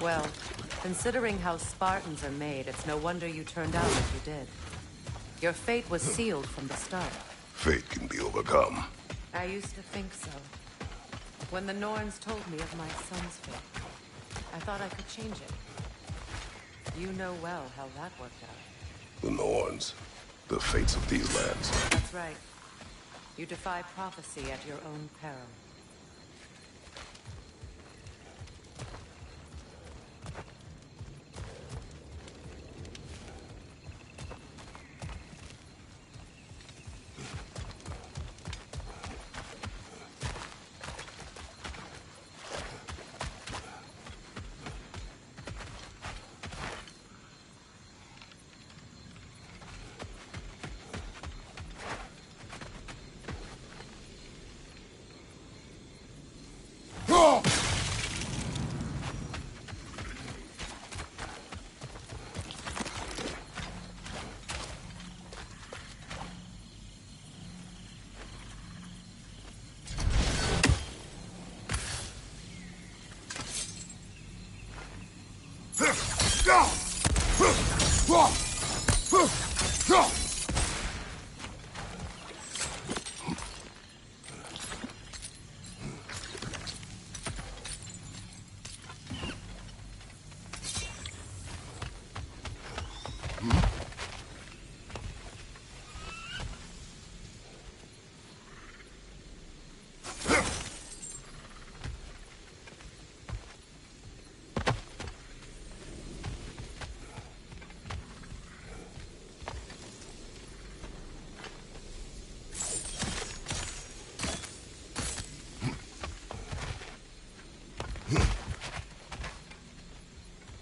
Well, considering how Spartans are made, it's no wonder you turned out as you did. Your fate was sealed from the start. Fate can be overcome. I used to think so. When the Norns told me of my son's fate, I thought I could change it. You know well how that worked out. The Norns. The fates of these lands. That's right. You defy prophecy at your own peril.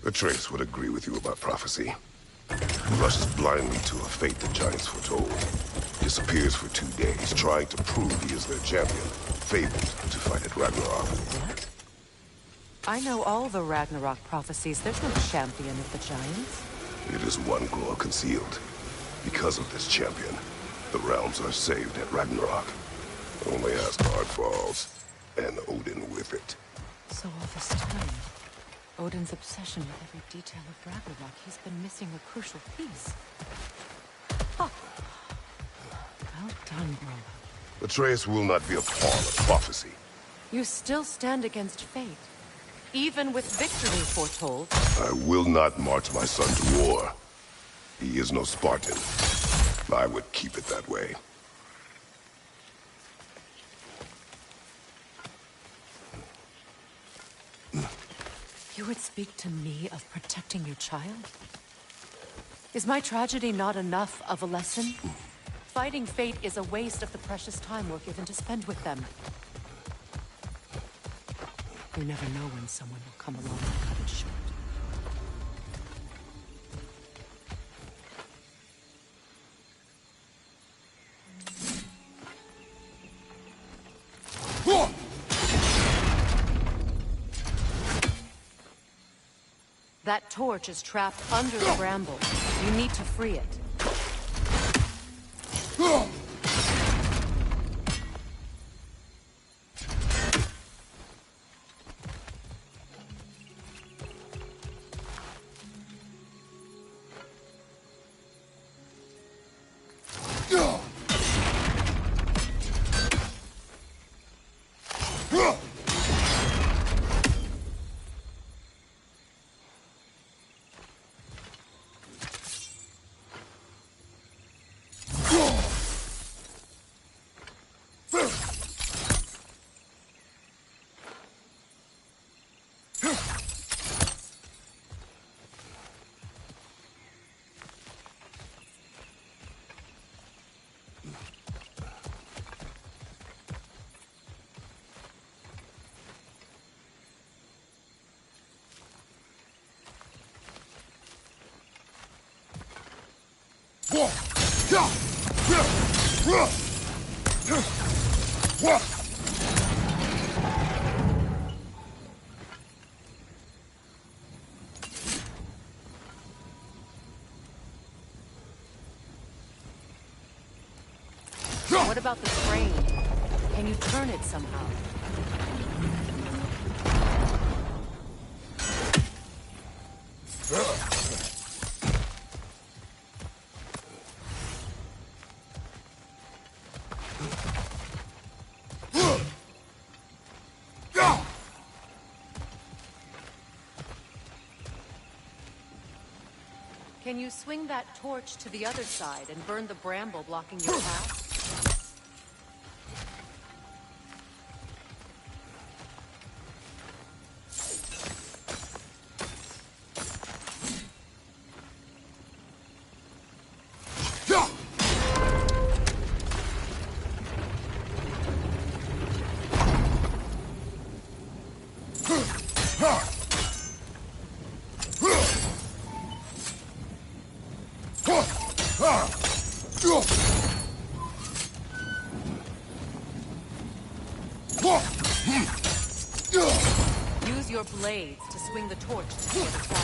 Atreus would agree with you about prophecy. He rushes blindly to a fate the giants foretold. Disappears for 2 days, trying to prove he is their champion. Fabled to fight at Ragnarok. What? I know all the Ragnarok prophecies. There's no champion of the giants. It is one glow concealed. Because of this champion, the realms are saved at Ragnarok. Only Asgard falls, and Odin with it. So all this time, Odin's obsession with every detail of Ragnarok, he's been missing a crucial piece. Huh. Well done, Broma. Atreus will not be a pawn of prophecy. You still stand against fate, even with victory foretold. I will not march my son to war. He is no Spartan. I would keep it that way. You would speak to me of protecting your child? Is my tragedy not enough of a lesson? Fighting fate is a waste of the precious time we're given to spend with them. You never know when someone will come along and cut it short. That torch is trapped under the bramble. You need to free it. What about the crane? Can you turn it somehow? Can you swing that torch to the other side and burn the bramble blocking your path? Use your blades to swing the torch to the other side.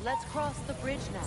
Let's cross the bridge now.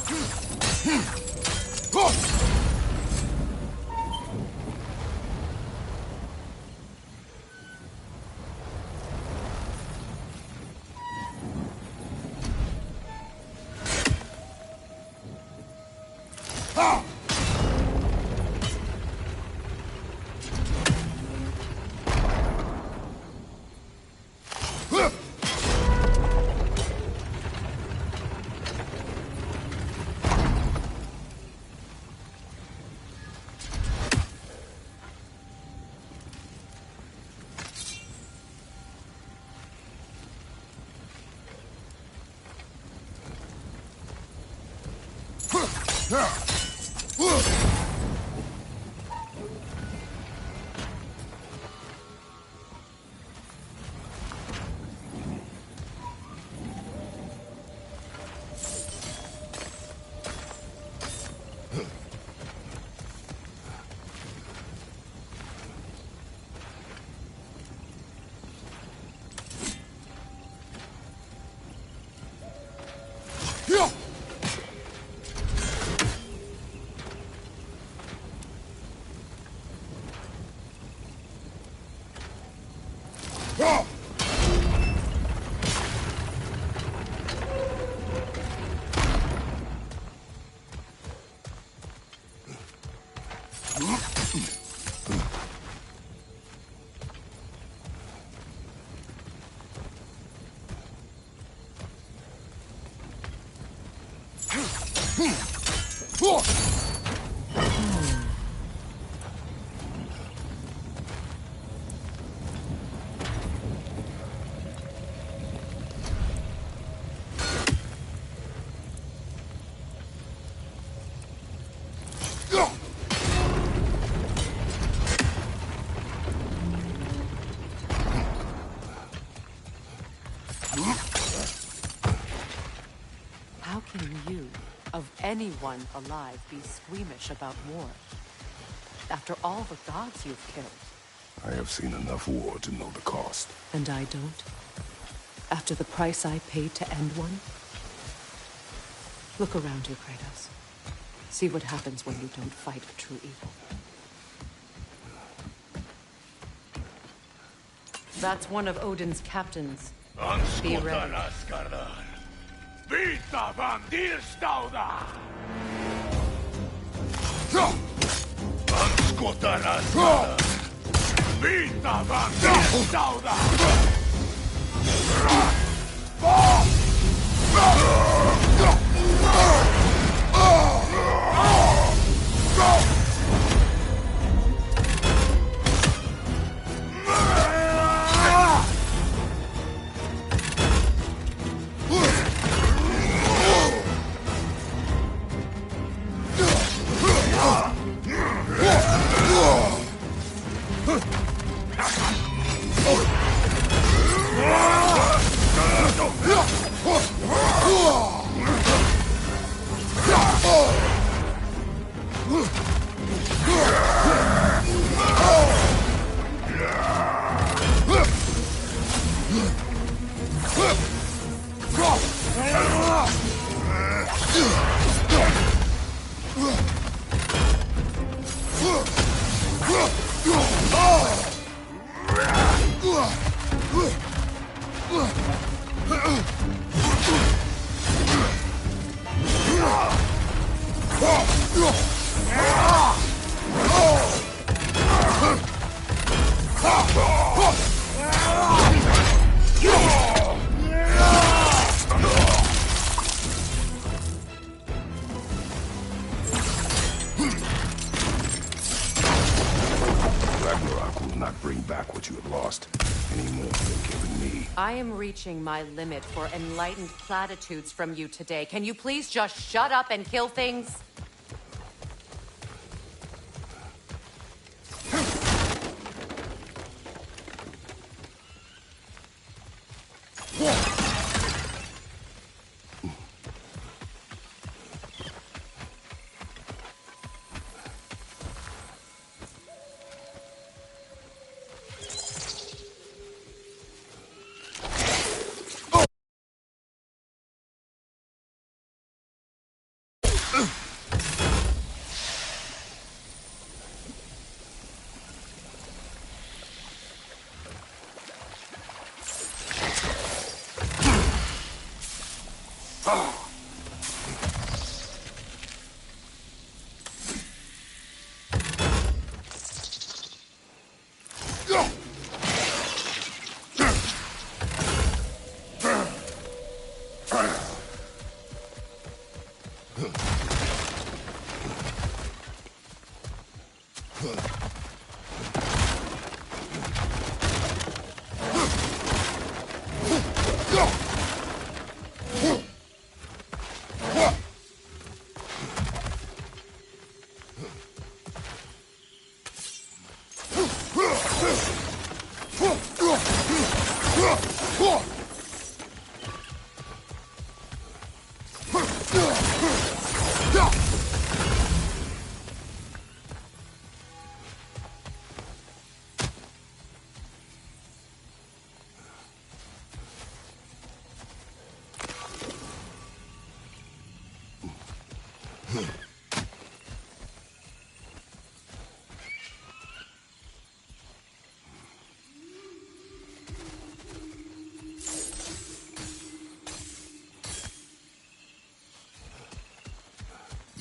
How can you, of anyone alive, be squeamish about war? After all the gods you've killed. I have seen enough war to know the cost. And I don't? After the price I paid to end one? Look around you, Kratos. See what happens when you don't fight true evil. That's one of Odin's captains. Be ready. Asgard. Vita van Dilstauda! Anskotar Asgard! Vita van Dilstauda! not bring back what you have lost, any more than killing me. I am reaching my limit for enlightened platitudes from you today. Can you please just shut up and kill things?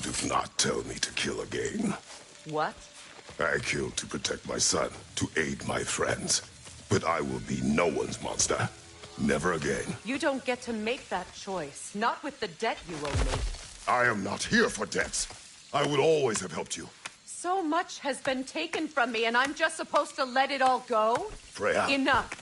Do not tell me to kill again. What? I killed to protect my son, to aid my friends. But I will be no one's monster. Never again. You don't get to make that choice. Not with the debt you owe me. I am not here for debts. I would always have helped you. So much has been taken from me, and I'm just supposed to let it all go? Freya. Enough.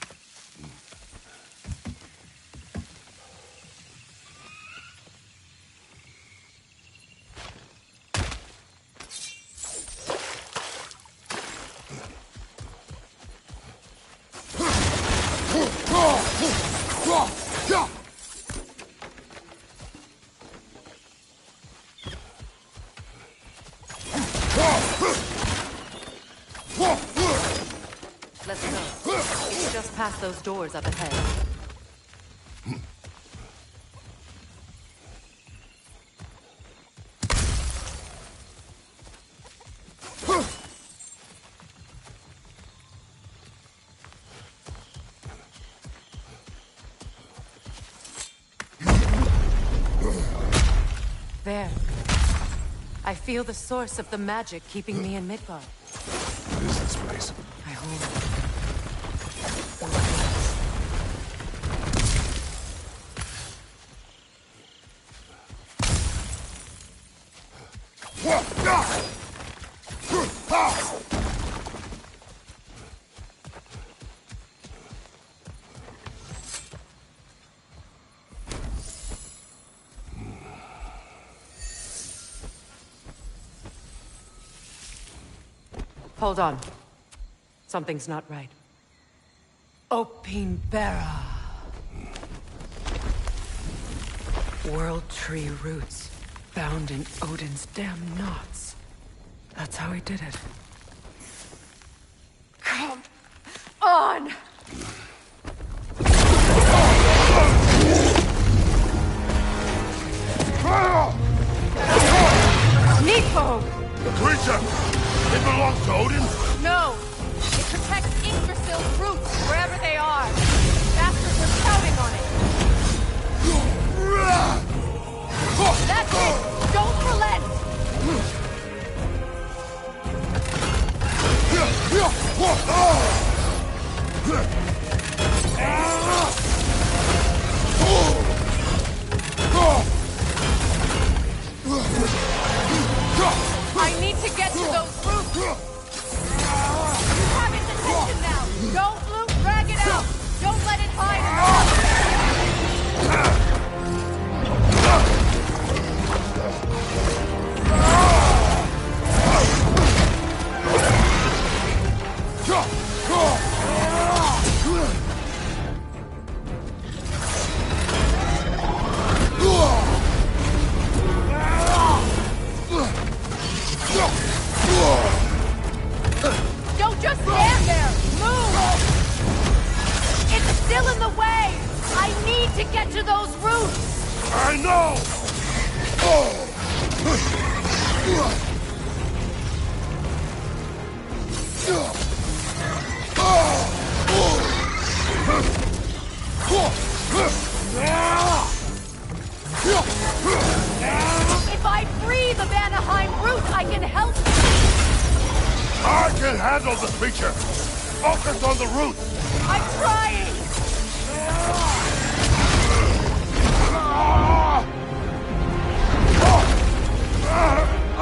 Let's go. It's just past those doors up ahead. There. I feel the source of the magic keeping me in Midgard. What is this place? I hope. Hold on. Something's not right. 𝐿𝐸𝐸𝐴𝑁𝐽𝐴y. World tree roots, bound in Odin's damn knots. That's how he did it. Come on! Nico! The creature! It belongs to Odin? No! It protects Yggdrasil's roots, wherever they are. Bastards are counting on it. That's it! Don't relent! I need to get to those roots! You haven't the need to get to those roots! I know! If I free the Vanaheim root, I can help you! I can handle the creature! Focus on the roots! I'm trying!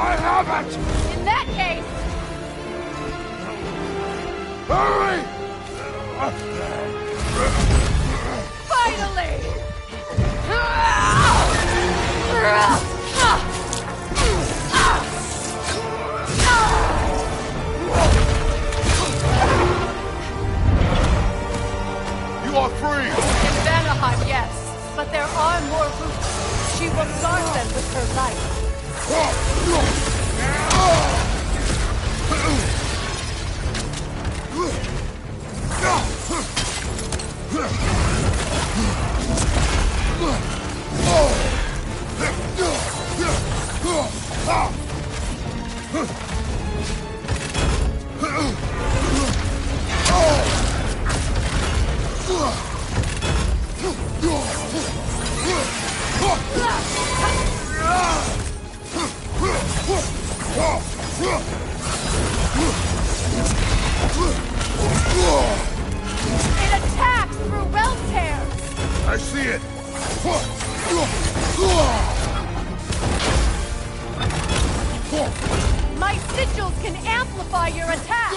I have it! In that case... Hurry! Finally! You are free! In Vanaheim, yes. But there are more roots. She will guard them with her life. It attacks through realm tears! I see it! My sigils can amplify your attacks!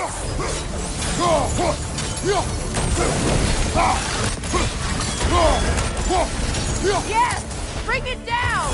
Yes! Bring it down!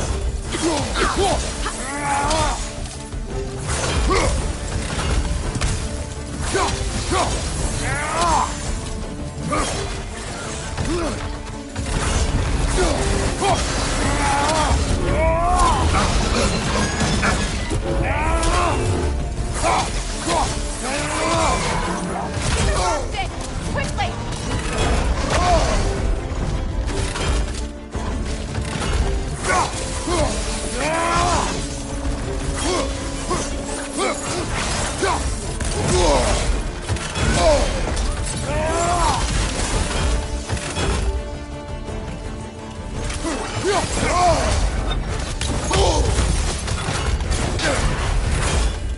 Quickly!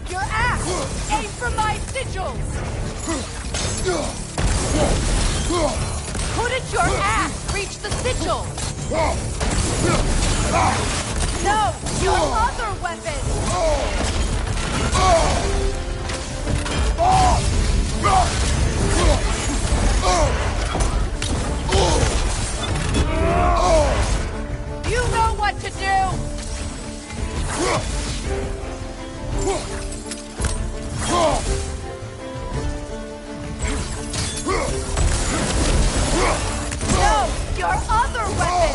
Your axe! Aim for my sigils! Couldn't your axe reach the sigil? No! Your other weapon! You know what to do! No! Your other weapon!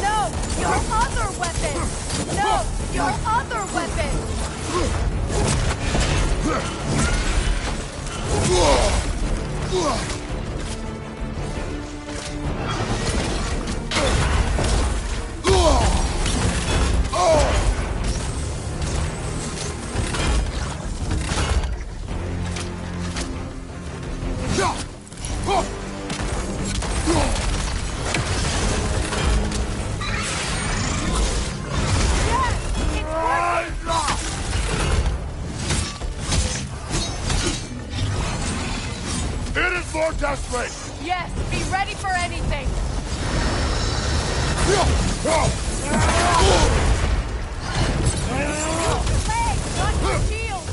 No! Your other weapon! No! Your other weapon! It is more desperate! Yes, be ready for anything! Leg, not your shield!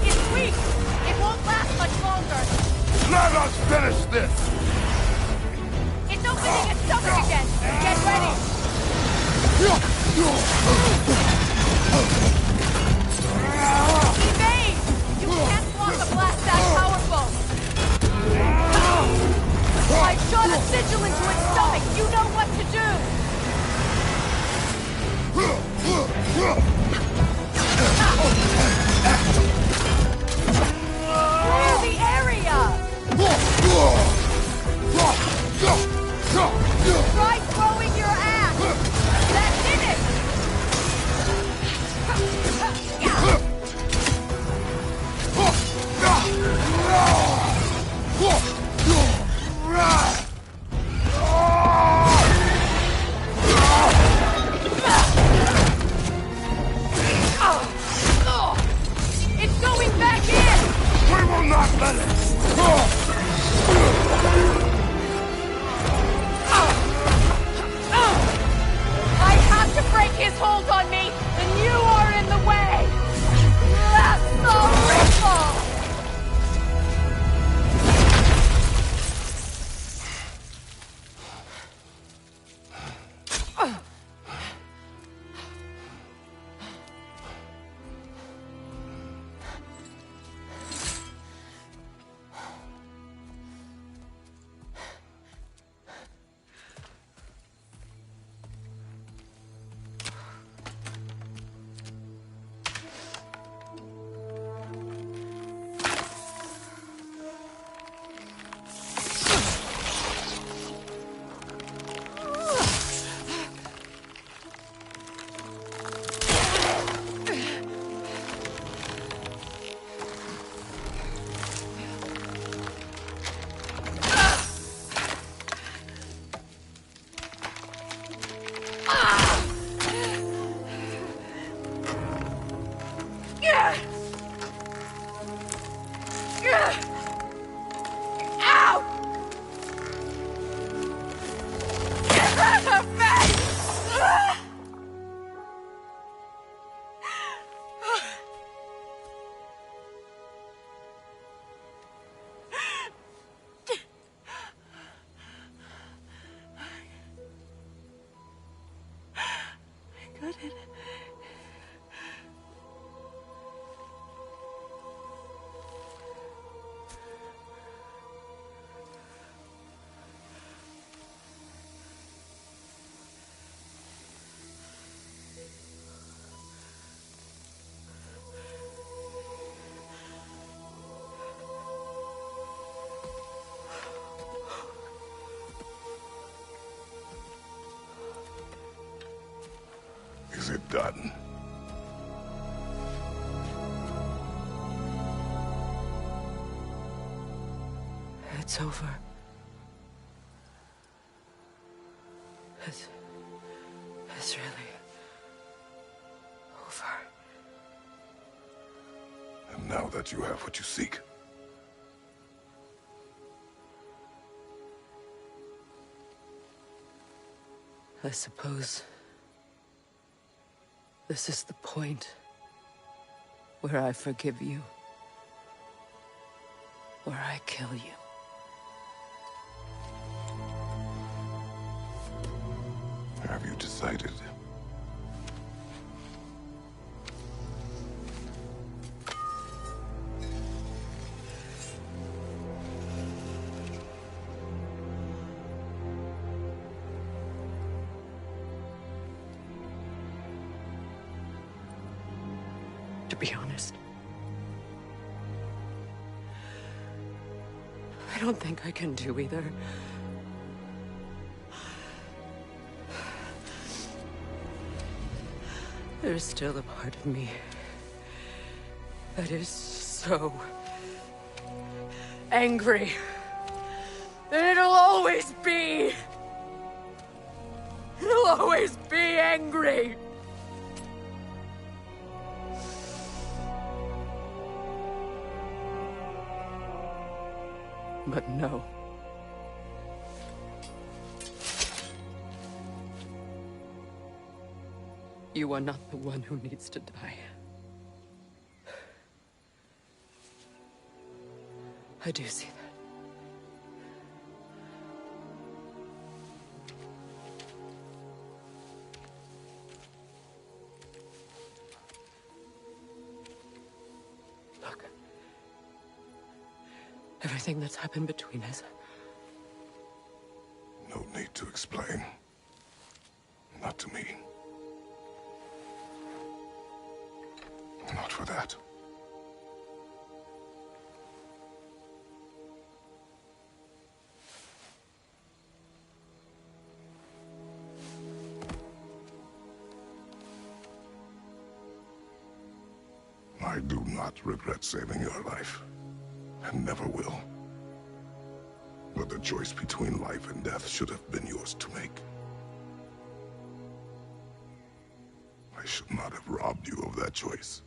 It's weak! It won't last much longer! Let us finish this! It's opening its stomach again! Get ready! Evade! You can't block a blast that powerful! I shot a sigil into its stomach! You know what to do! Clear the area! Try throwing your axe! That did it! It's going back in! We will not let it! I have to break his hold on me, and you are in the way! That's the ripple! Is it done? It's over. It's really over. And now that you have what you seek, I suppose this is the point where I forgive you, where I kill you. have you decided? To be honest, I don't think I can do either. There's still a part of me that is so angry that it'll always be angry. But no. You are not the one who needs to die. I do see that. Look. Everything that's happened between us. No need to explain. Not to me. Not for that. I do not regret saving your life, and never will. But the choice between life and death should have been yours to make. I should not have robbed you of that choice.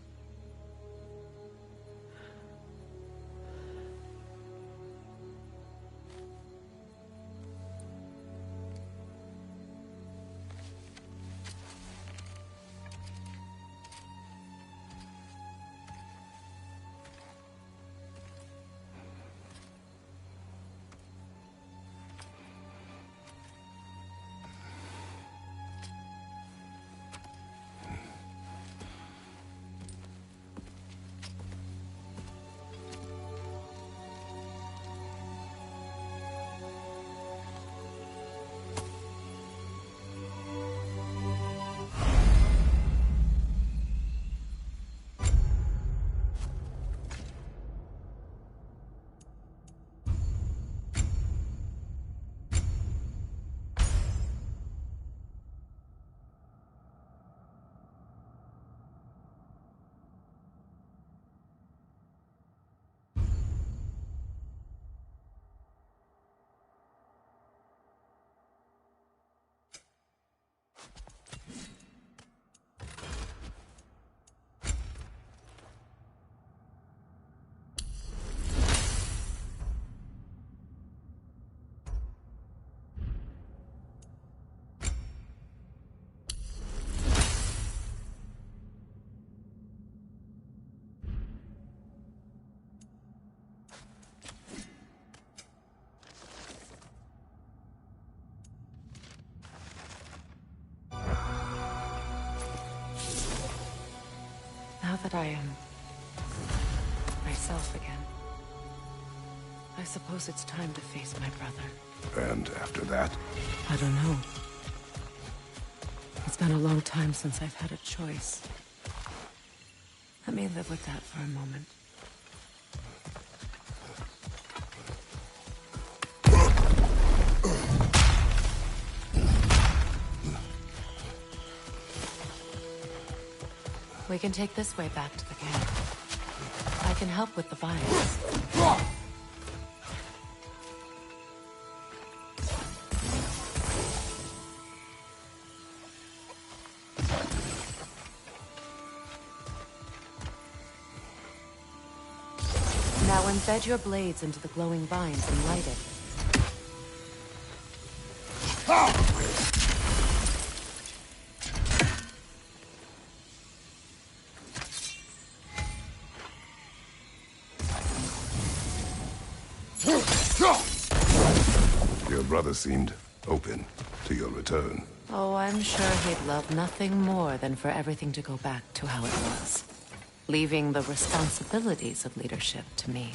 Now that I am myself again, I suppose it's time to face my brother. And after that? I don't know. It's been a long time since I've had a choice. Let me live with that for a moment. We can take this way back to the camp. I can help with the vines. Now embed your blades into the glowing vines and light it. Your brother seemed open to your return. Oh, I'm sure he'd love nothing more than for everything to go back to how it was, leaving the responsibilities of leadership to me.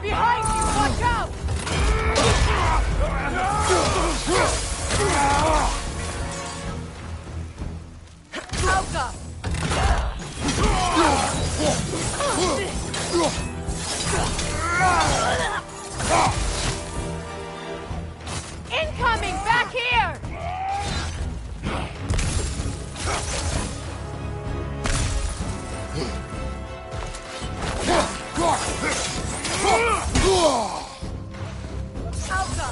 Behind you! Watch out! Alka! Incoming! Back here! Alka!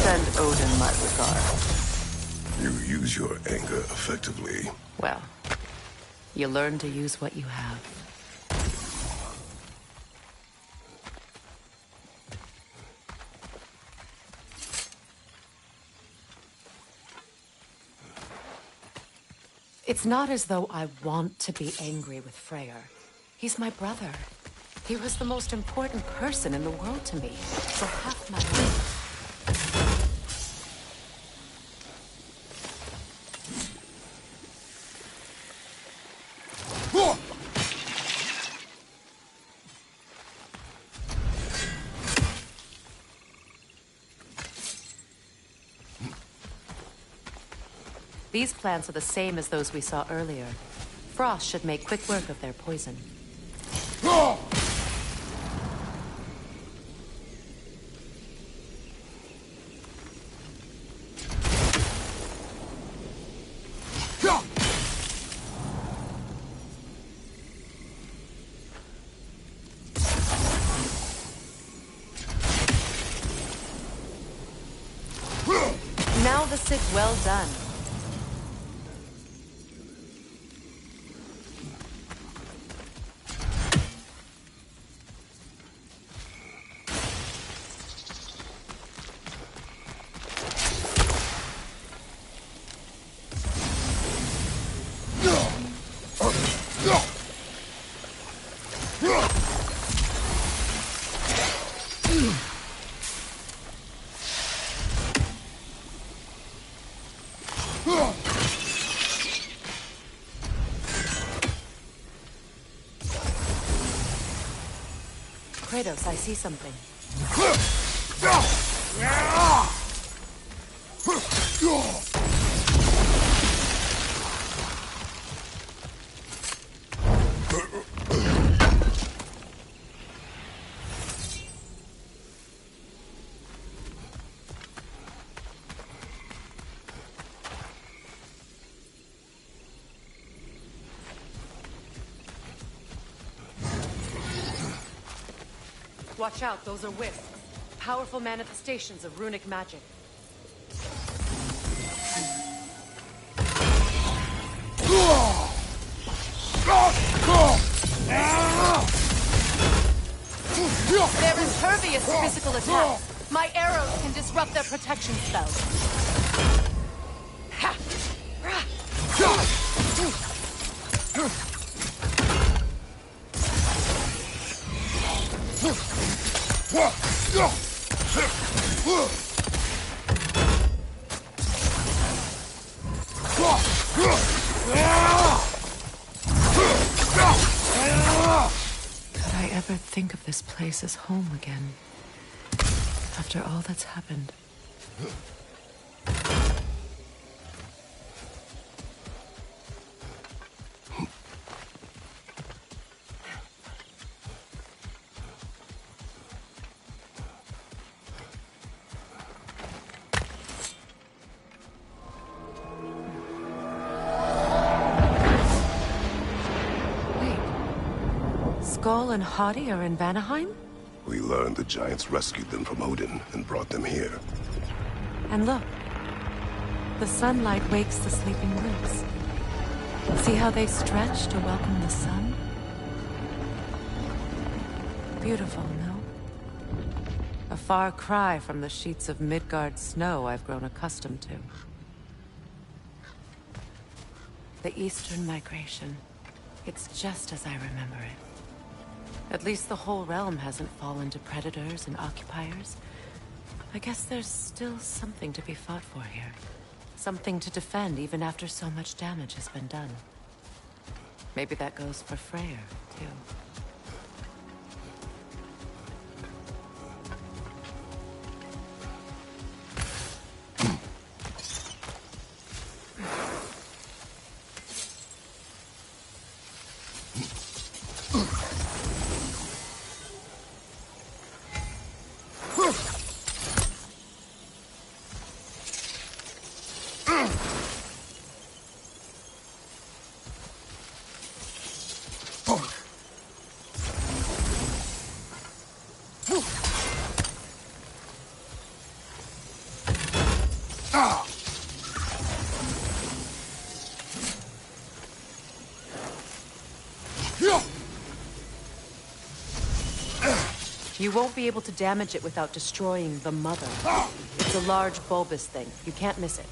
Send Odin my regards. You use your anger effectively. Well, you learn to use what you have. It's not as though I want to be angry with Freyr. He's my brother. He was the most important person in the world to me for half my life. These plants are the same as those we saw earlier. Frost should make quick work of their poison. Now the sick, well done. Kratos, I see something. Watch out, those are wisps. Powerful manifestations of runic magic. They're impervious to physical attacks. My arrows can disrupt their protection spells. Could I ever think of this place as home again? After all that's happened. Skull and Hati are in Vanaheim? We learned the giants rescued them from Odin and brought them here. And look. The sunlight wakes the sleeping roots. See how they stretch to welcome the sun? Beautiful, no? A far cry from the sheets of Midgard snow I've grown accustomed to. The Eastern migration. It's just as I remember it. At least the whole realm hasn't fallen to predators and occupiers. I guess there's still something to be fought for here. Something to defend even after so much damage has been done. Maybe that goes for Freyr, too. You won't be able to damage it without destroying the mother. It's a large bulbous thing. You can't miss it.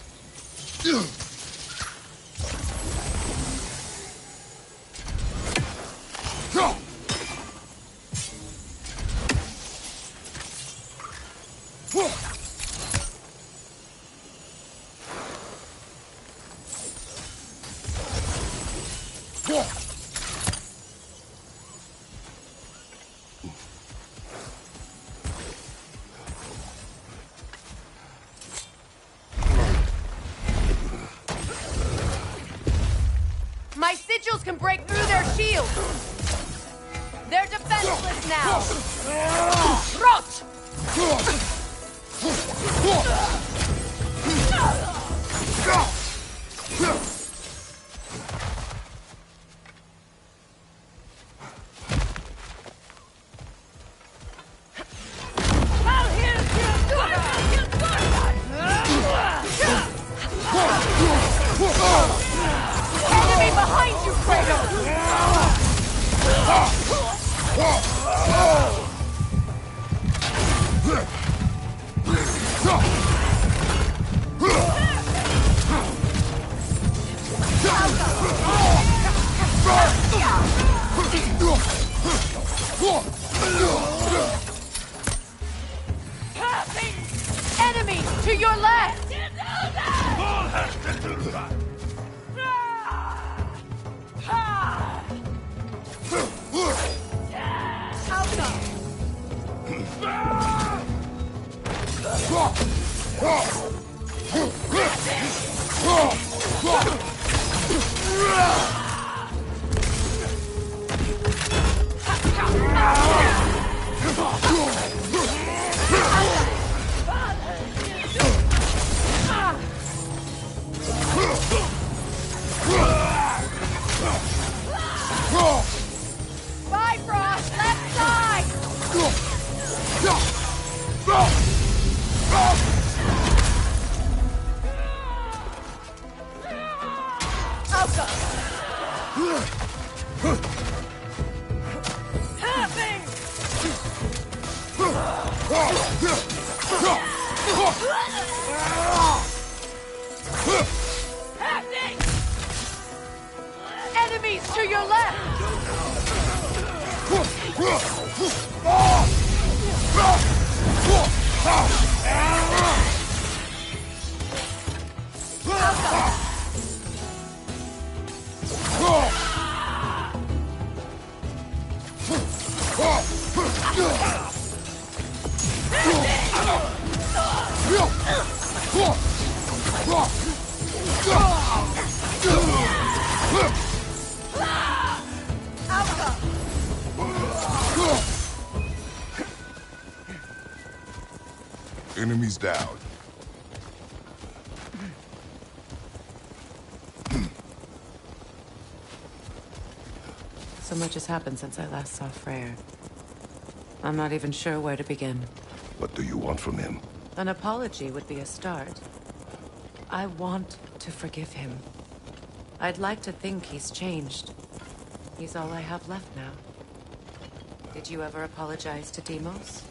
My sigils can break through their shields! They're defenseless now! Rot! Enemy behind you, Kratos! Enemy to your left! All has to do that. Bifrost, left side! Enemies to your left! Enemies down. So much has happened since I last saw Freyr. I'm not even sure where to begin. What do you want from him? An apology would be a start. I want to forgive him. I'd like to think he's changed. He's all I have left now. Did you ever apologize to Deimos?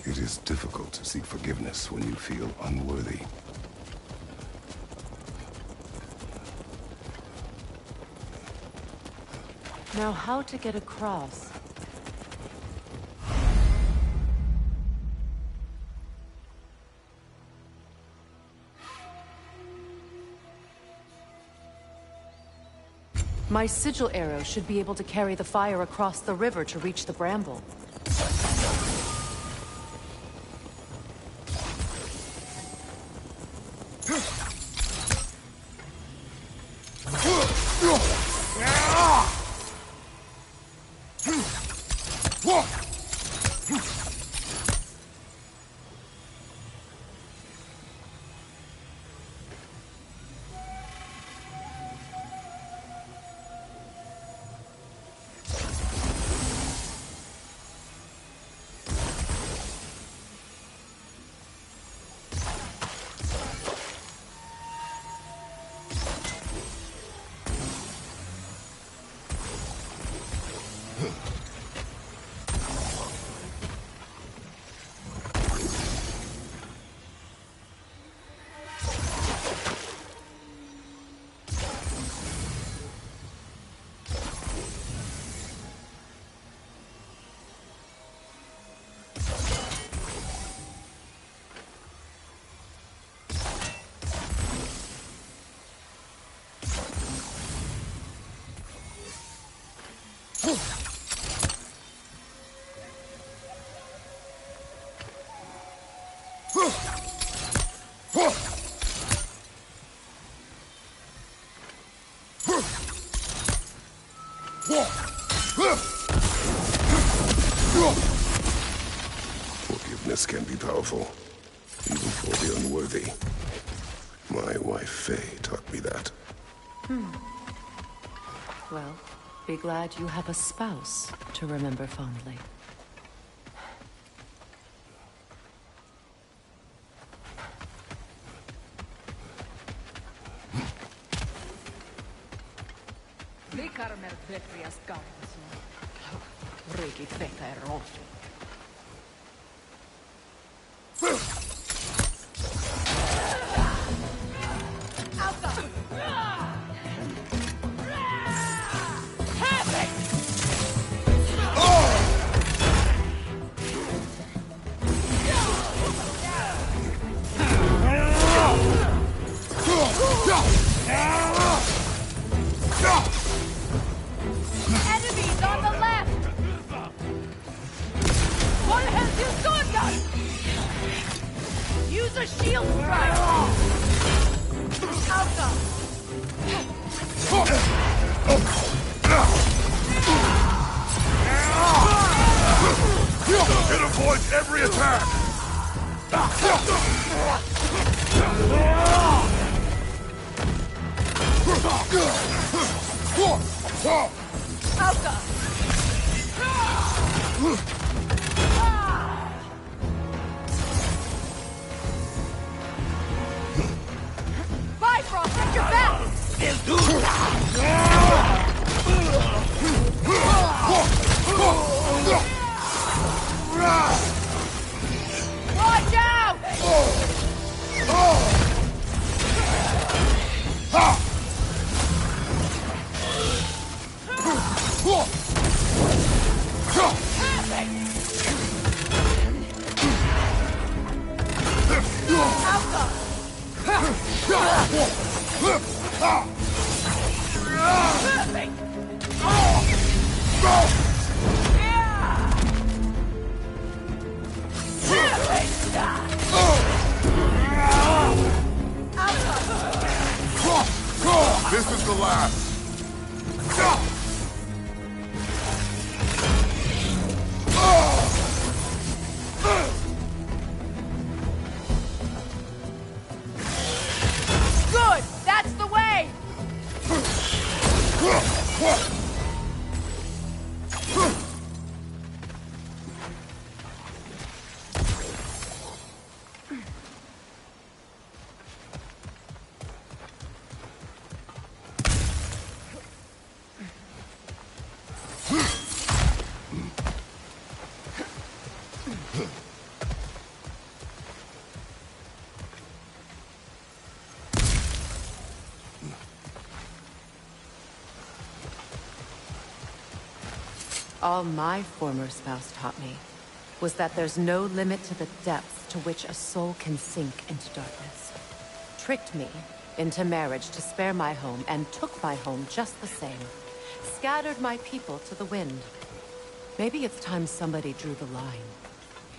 It is difficult to seek forgiveness when you feel unworthy. Now, how to get across? My sigil arrow should be able to carry the fire across the river to reach the bramble. Forgiveness can be powerful, even for the unworthy. My wife Faye taught me that. Well, be glad you have a spouse to remember fondly. Enemies on the left! One has his sword gun! Use a shield strike! Alpha! It avoids every attack! Alpha! Bifrost, at your back! Watch out! This is the last. Good! That's the way! All my former spouse taught me was that there's no limit to the depths to which a soul can sink into darkness. Tricked me into marriage to spare my home and took my home just the same. Scattered my people to the wind. Maybe it's time somebody drew the line.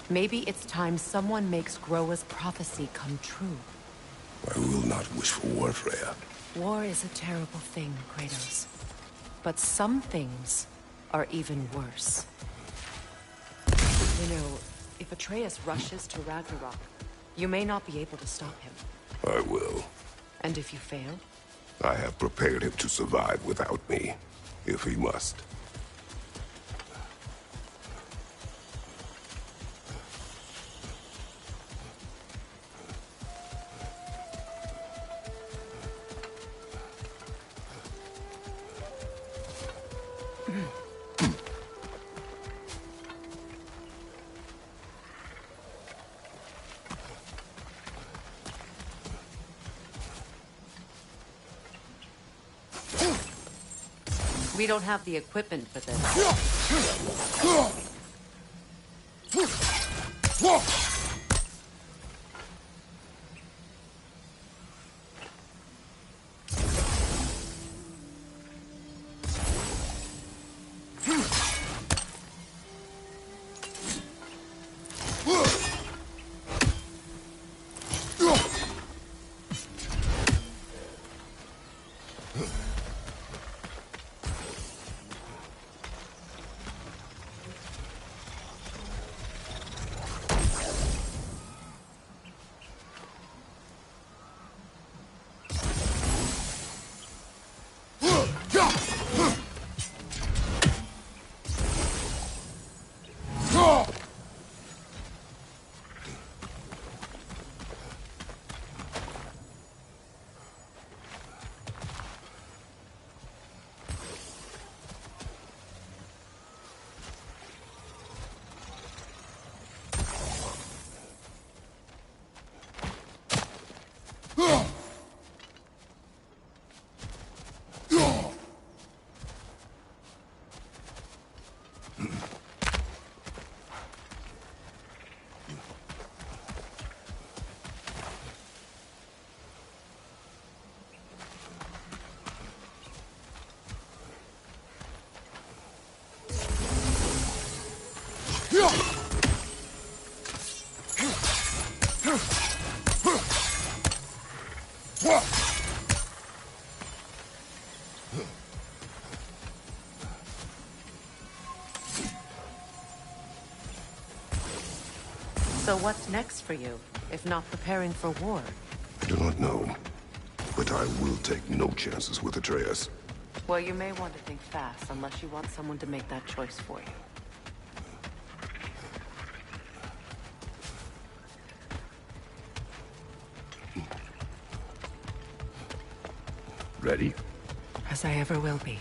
Maybe it's time someone makes Groa's prophecy come true. I will not wish for war, Freya. War is a terrible thing, Kratos. But some things are even worse. You know, if Atreus rushes to Ragnarok, you may not be able to stop him. I will. And if you fail? I have prepared him to survive without me, if he must. We don't have the equipment for this. So what's next for you, if not preparing for war? I do not know, but I will take no chances with Atreus. Well, you may want to think fast, unless you want someone to make that choice for you. Ready? As I ever will be.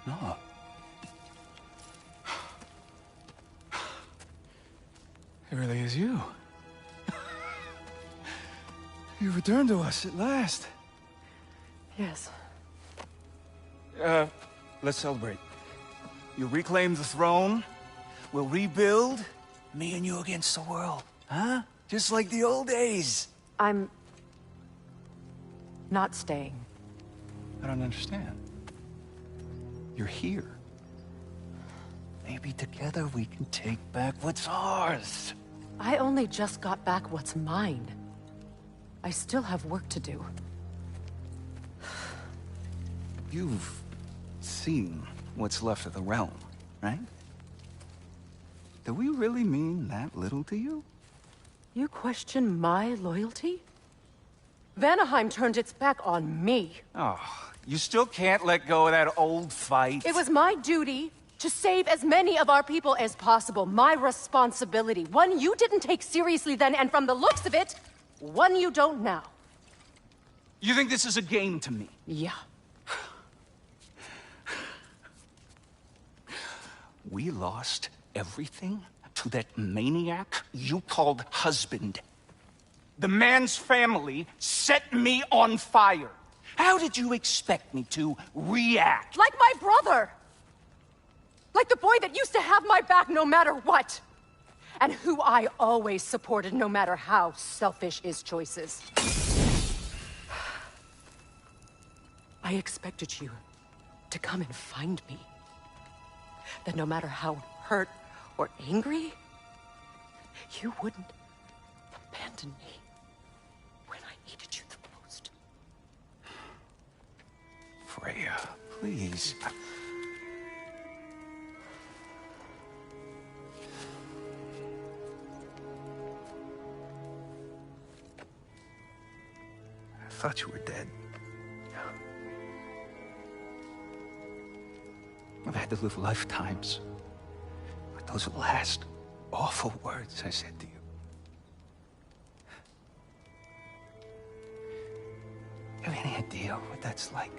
No. It really is you. You returned to us at last. Yes. Let's celebrate. You reclaim the throne, we'll rebuild, me and you against the world, huh? Just like the old days. I'm not staying. I don't understand. You're here. Maybe together we can take back what's ours. I only just got back what's mine. I still have work to do. You've seen what's left of the realm, right? Do we really mean that little to you? You question my loyalty? Vanaheim turned its back on me. Oh, you still can't let go of that old fight? It was my duty to save as many of our people as possible. My responsibility. One you didn't take seriously then, and from the looks of it, one you don't now. You think this is a game to me? Yeah. We lost everything to that maniac you called husband. The man's family set me on fire. How did you expect me to react? Like my brother! Like the boy that used to have my back no matter what! And who I always supported no matter how selfish his choices. I expected you to come and find me. That no matter how hurt or angry, you wouldn't abandon me when I needed you the most. Freya, please. I thought you were dead. I've had to live lifetimes with those last awful words I said to you. You have any idea what that's like?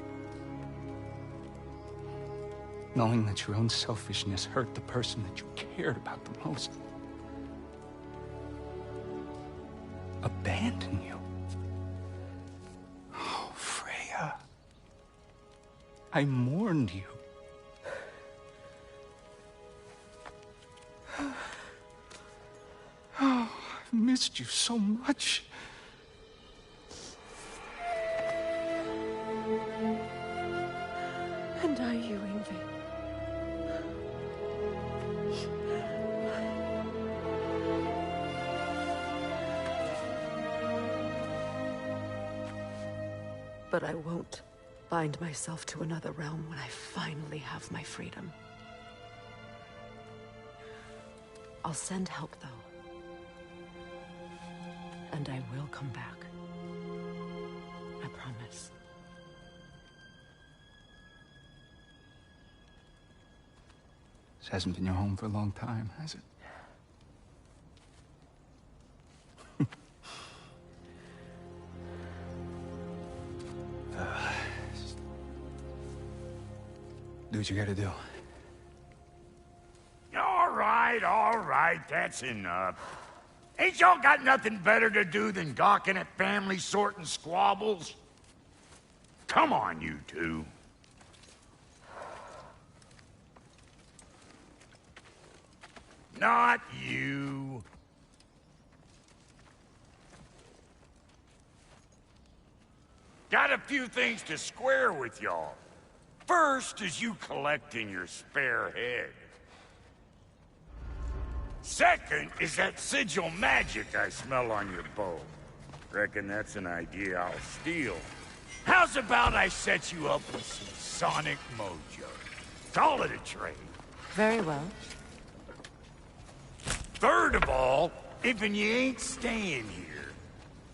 Knowing that your own selfishness hurt the person that you cared about the most. Abandon you. Oh, Freya. I mourned you. Oh, I've missed you so much. And are you, Yngvi? But I won't bind myself to another realm when I finally have my freedom. I'll send help, though. And I will come back. I promise. This hasn't been your home for a long time, has it? Do what you gotta do. All right, that's enough. Ain't y'all got nothing better to do than gawking at family sorting squabbles? Come on, you two. Not you. Got a few things to square with y'all. First is you collecting your spare head. Second is that sigil magic I smell on your bow. Reckon that's an idea I'll steal. How's about I set you up with some sonic mojo? Call it a trade. Very well. Third of all, if you ain't staying here,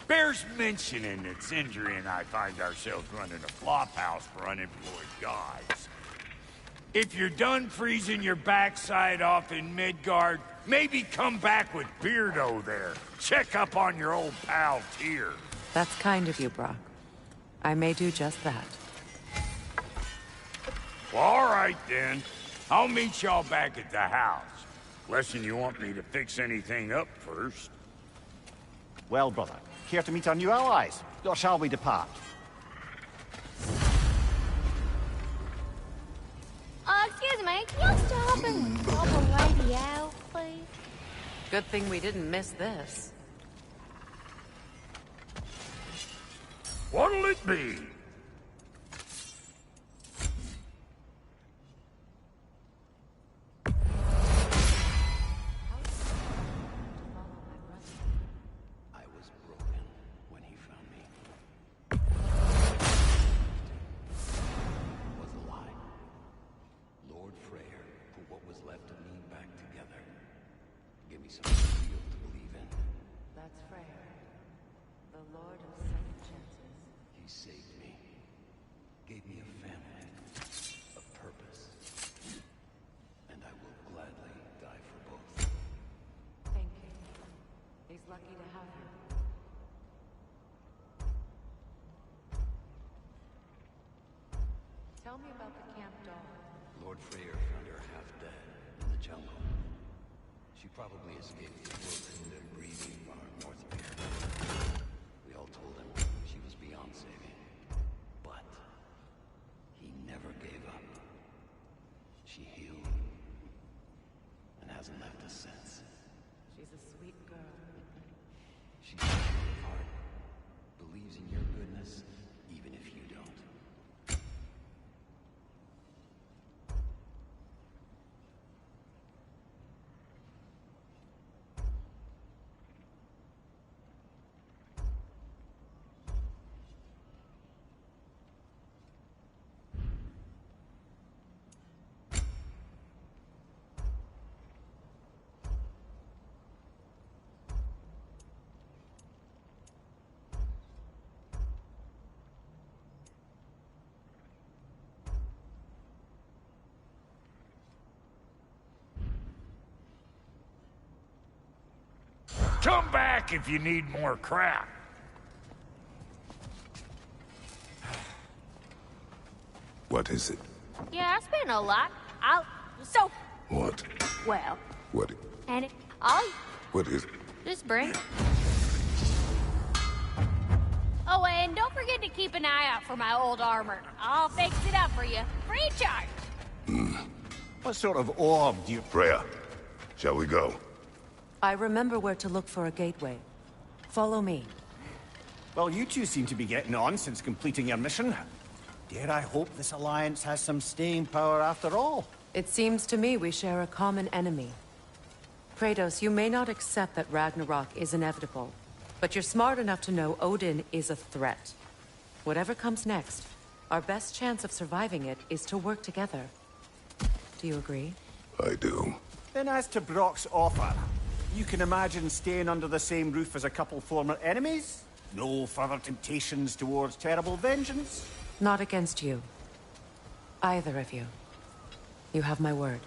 bears mentioning that Sindri and I find ourselves running a flop house for unemployed guys. If you're done freezing your backside off in Midgard, maybe come back with Beardo there. Check up on your old pal Tyr. That's kind of you, Brock. I may do just that. Well, all right then. I'll meet y'all back at the house. Lesson you want me to fix anything up first. Well, brother, care to meet our new allies? Or shall we depart? Excuse me, can you stop and help a lady out, please? Good thing we didn't miss this. What'll it be? I was broken when he found me. It was a lie. Lord Freyr put what was left of me back together. Give me something real to believe in. That's Freyr, the Lord of Second Chances. He saved me. Gave me a family. A purpose. And I will gladly die for both. Thank you. He's lucky to have you. Tell me about the camp dog. Lord Freyr found her half dead in the jungle. She probably escaped the food and breathing far north of here. We all told him she was beyond saving. But Come back if you need more crap. What is it? Yeah, I spent a lot. What? Well, What? and What is it? just bring. Oh, and don't forget to keep an eye out for my old armor. I'll fix it up for you. Free charge. What sort of orb do you... Freya, shall we go? I remember where to look for a gateway. Follow me. Well, you two seem to be getting on since completing your mission. Dare I hope this alliance has some staying power after all? It seems to me we share a common enemy. Kratos, you may not accept that Ragnarok is inevitable, but you're smart enough to know Odin is a threat. Whatever comes next, our best chance of surviving it is to work together. Do you agree? I do. Then as to Brock's offer, you can imagine staying under the same roof as a couple former enemies? No further temptations towards terrible vengeance? Not against you. Either of you. You have my word.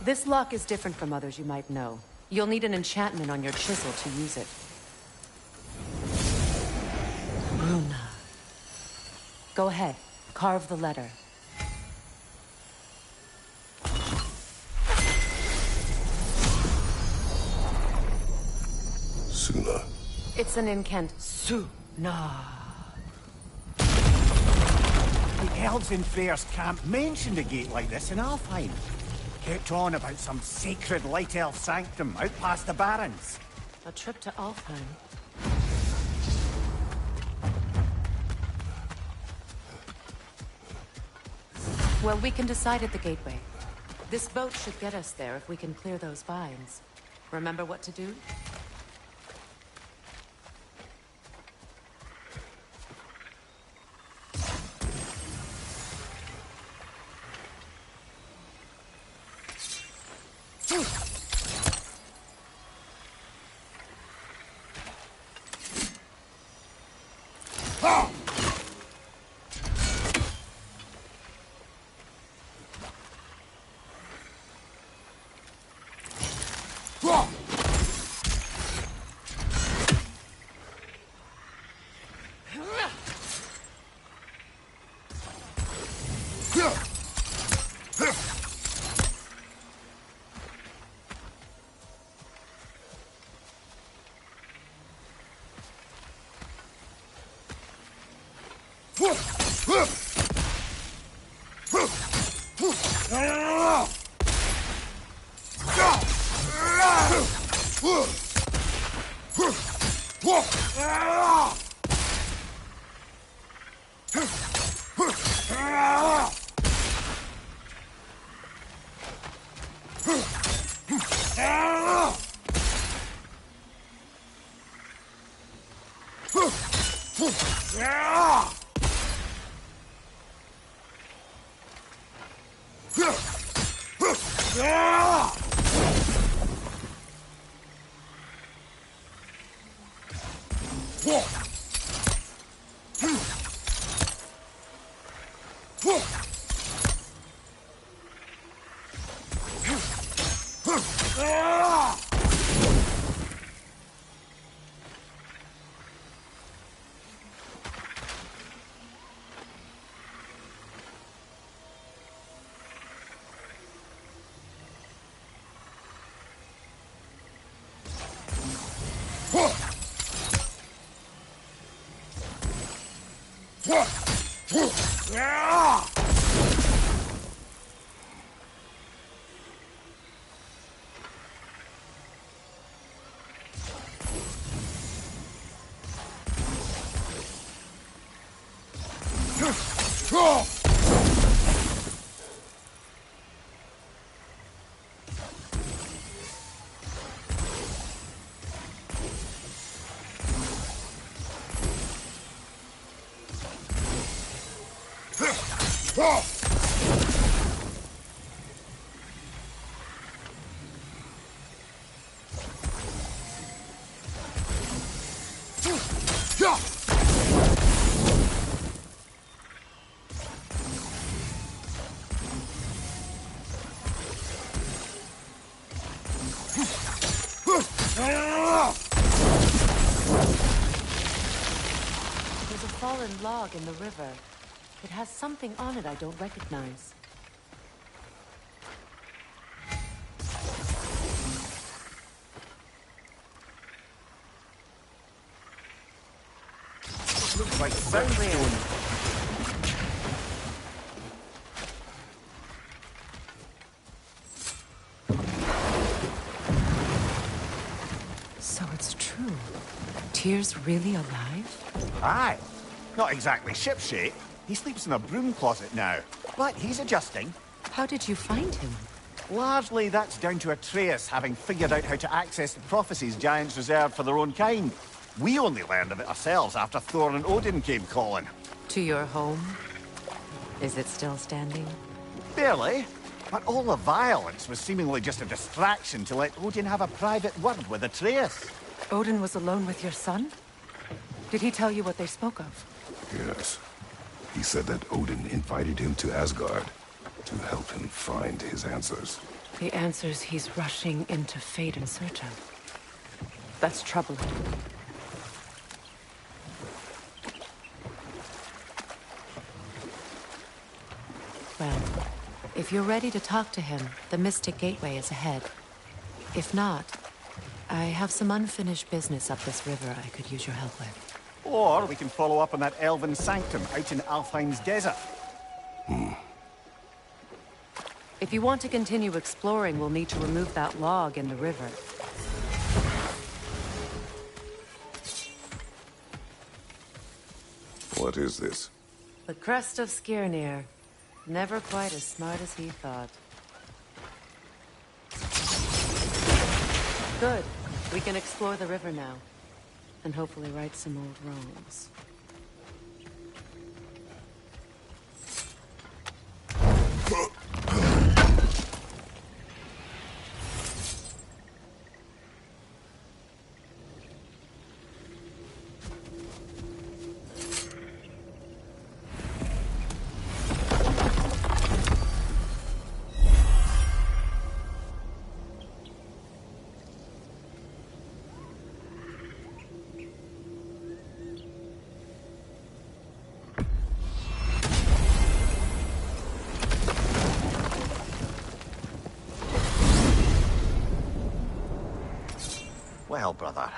This lock is different from others you might know. You'll need an enchantment on your chisel to use it. Runa. Go ahead. Carve the letter. Suna. It's an incant. Suna. The elves in Freyr's camp mentioned a gate like this in Alfheim. kept on about some sacred light elf sanctum out past the Barrens. A trip to Alfheim. Well, we can decide at the gateway. This boat should get us there if we can clear those vines. Remember what to do? There's a fallen log in the river. It has something on it I don't recognize. Looks like soundstone. So it's true. Tyr's really alive? Aye. Not exactly shipshape. He sleeps in a broom closet now. But he's adjusting. How did you find him? Largely, that's down to Atreus having figured out how to access the prophecies giants reserved for their own kind. We only learned of it ourselves after Thor and Odin came calling. To your home? Is it still standing? Barely. But all the violence was seemingly just a distraction to let Odin have a private word with Atreus. Odin was alone with your son? Did he tell you what they spoke of? Yes. He said that Odin invited him to Asgard to help him find his answers. The answers he's rushing into fate in search of. That's troubling. Well, if you're ready to talk to him, the Mystic Gateway is ahead. If not, I have some unfinished business up this river I could use your help with. Or we can follow up on that elven sanctum out in Alfheim's desert. It If you want to continue exploring, we'll need to remove that log in the river. What is this? The crest of Skirnir. Never quite as smart as he thought. Good. We can explore the river now. And hopefully right some old wrongs. Well, brother,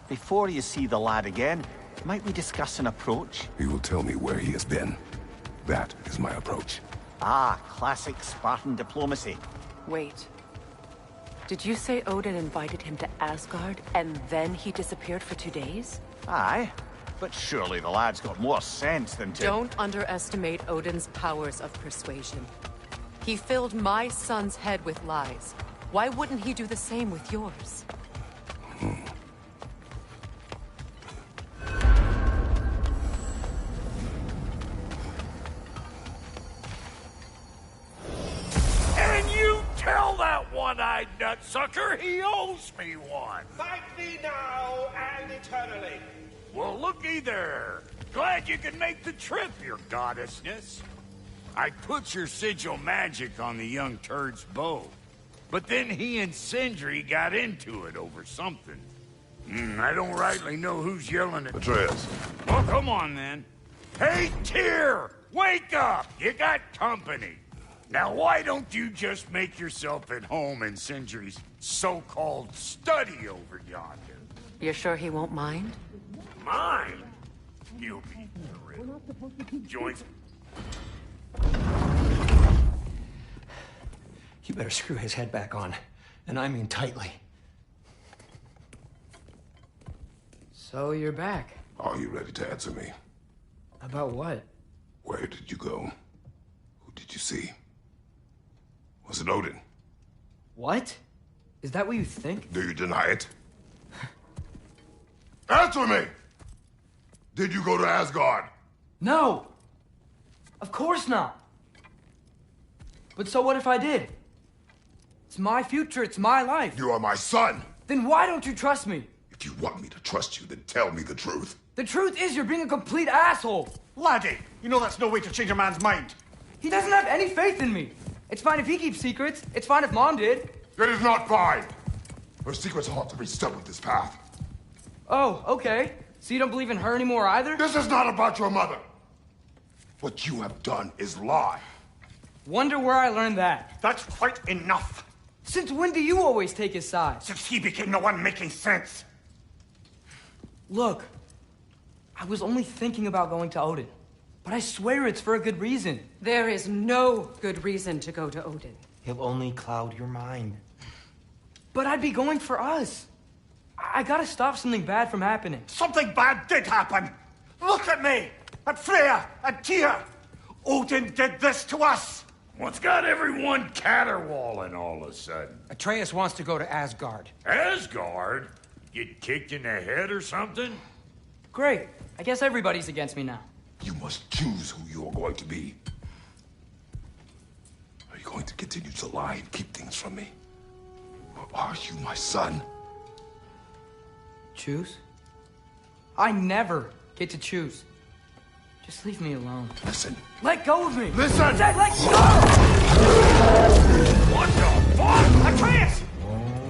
before you see the lad again, might we discuss an approach? He will tell me where he has been. That is my approach. Ah, classic Spartan diplomacy. Wait. Did you say Odin invited him to Asgard, and then he disappeared for 2 days? Aye, but surely the lad's got more sense than to... Don't underestimate Odin's powers of persuasion. He filled my son's head with lies. Why wouldn't he do the same with yours? And you tell that one-eyed nutsucker he owes me one. Fight me now and eternally. Well, looky there. Glad you can make the trip, your goddessness. I put your sigil magic on the young turd's bow. But then he and Sindri got into it over something. I don't rightly know who's yelling at... Atreus. Well, come on, then. Hey, Tyr! Wake up! You got company. Now, why don't you just make yourself at home in Sindri's so-called study over yonder? You're sure he won't mind? Mine? You'll be thrilled. Joins... You better screw his head back on. And I mean tightly. So you're back. Are you ready to answer me? About what? Where did you go? Who did you see? Was it Odin? What? Is that what you think? Do you deny it? Answer me! Did you go to Asgard? No! Of course not! But so what if I did? It's my future, it's my life. You are my son! Then why don't you trust me? If you want me to trust you, then tell me the truth. The truth is you're being a complete asshole! Laddie, you know that's no way to change a man's mind. He doesn't have any faith in me. It's fine if he keeps secrets. It's fine if Mom did. It is not fine! Her secrets ought to be stuck with this path. Oh, okay. So you don't believe in her anymore either? This is not about your mother. What you have done is lie. Wonder where I learned that. That's quite enough. Since when do you always take his side? Since he became the one making sense. Look, I was only thinking about going to Odin. But I swear it's for a good reason. There is no good reason to go to Odin. He'll only cloud your mind. But I'd be going for us. I gotta stop something bad from happening. Something bad did happen. Look at me, at Freya, and Tyr. Odin did this to us. What's got everyone caterwauling all of a sudden? Atreus wants to go to Asgard. Asgard? Get kicked in the head or something? Great. I guess everybody's against me now. You must choose who you are going to be. Are you going to continue to lie and keep things from me? Or are you my son? Choose? I never get to choose. Just leave me alone. Listen. Let go of me! Listen! I said let go! What the fuck? Atreus!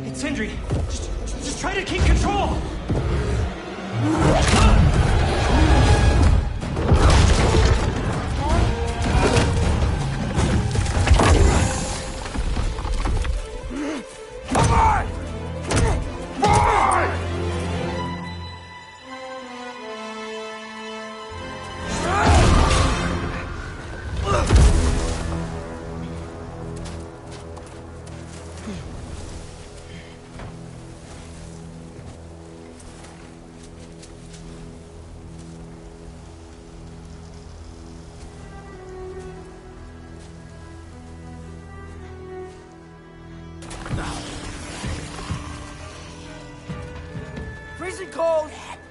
It's Sindri. Just try to keep control! Come on! Fine! and cold,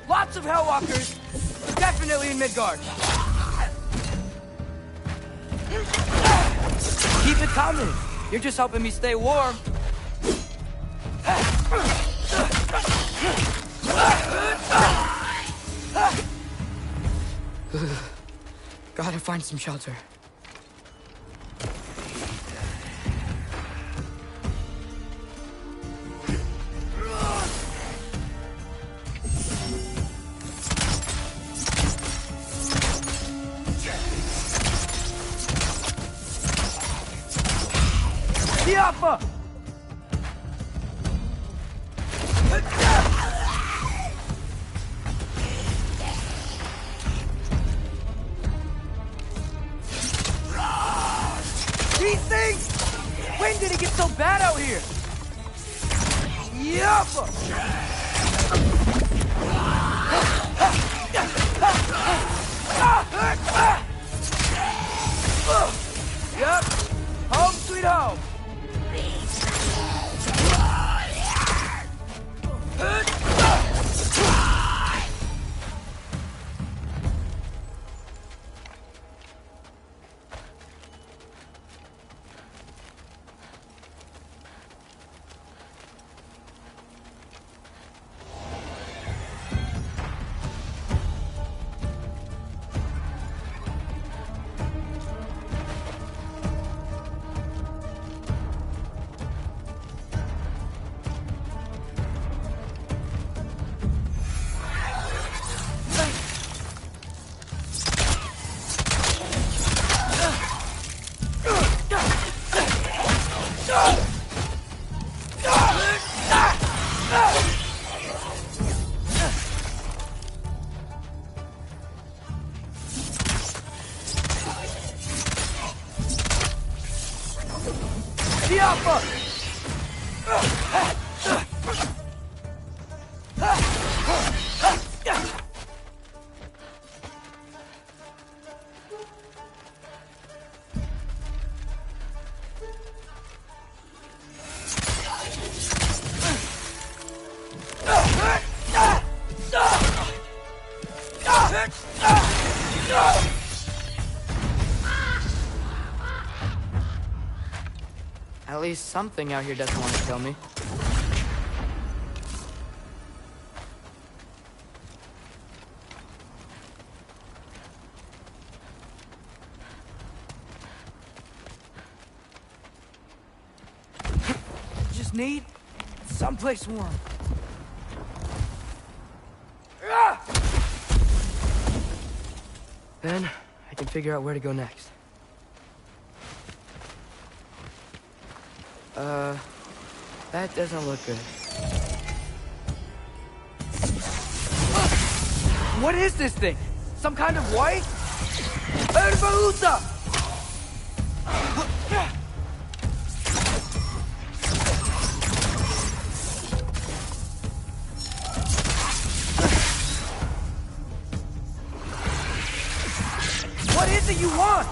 lots of Hellwalkers, definitely in Midgard. Keep it coming. You're just helping me stay warm. Gotta find some shelter. Diapa! These things! When did it get so bad out here? Yappa! Yep, home sweet home. At least something out here doesn't want to kill me. Just need someplace warm. Then I can figure out where to go next. That doesn't look good. What is this thing? Some kind of white? 𝐿𝐸𝑆𝐴𝑁𝐽𝐴y! What is it you want?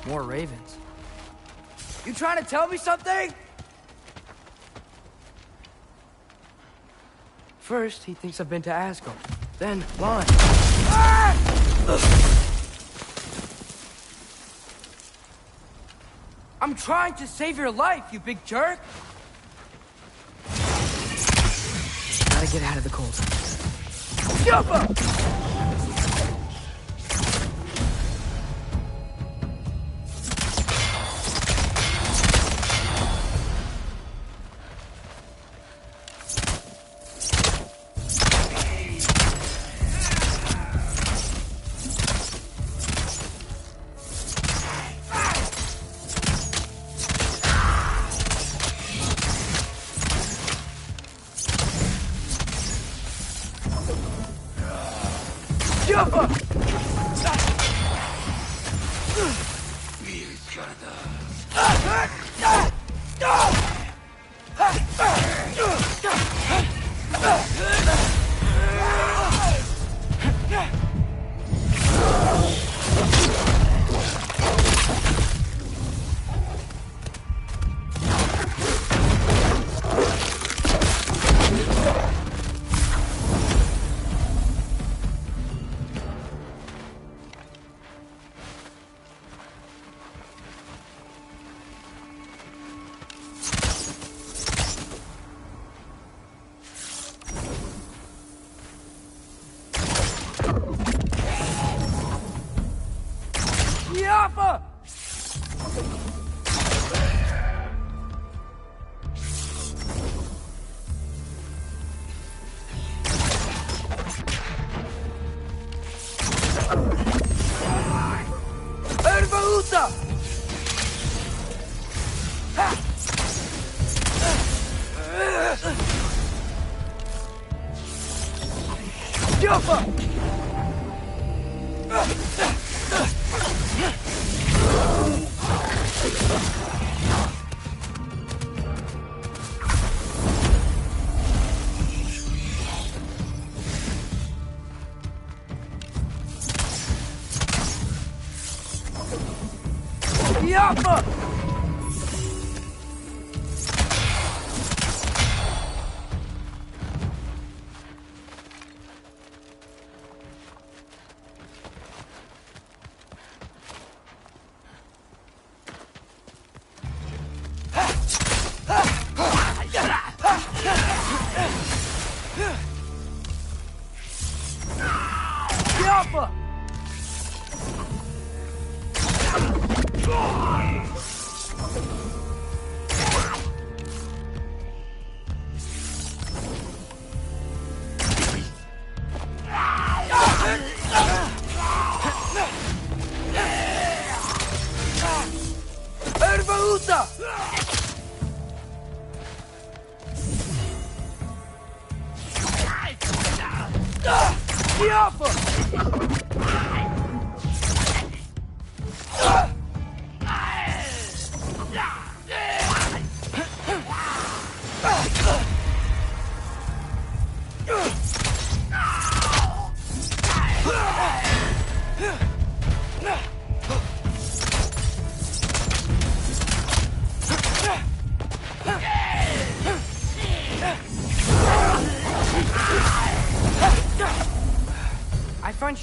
More ravens. You trying to tell me something? First, he thinks I've been to Asgard. Then, blind. Ah! I'm trying to save your life, you big jerk! Gotta get out of the cold. Jump up!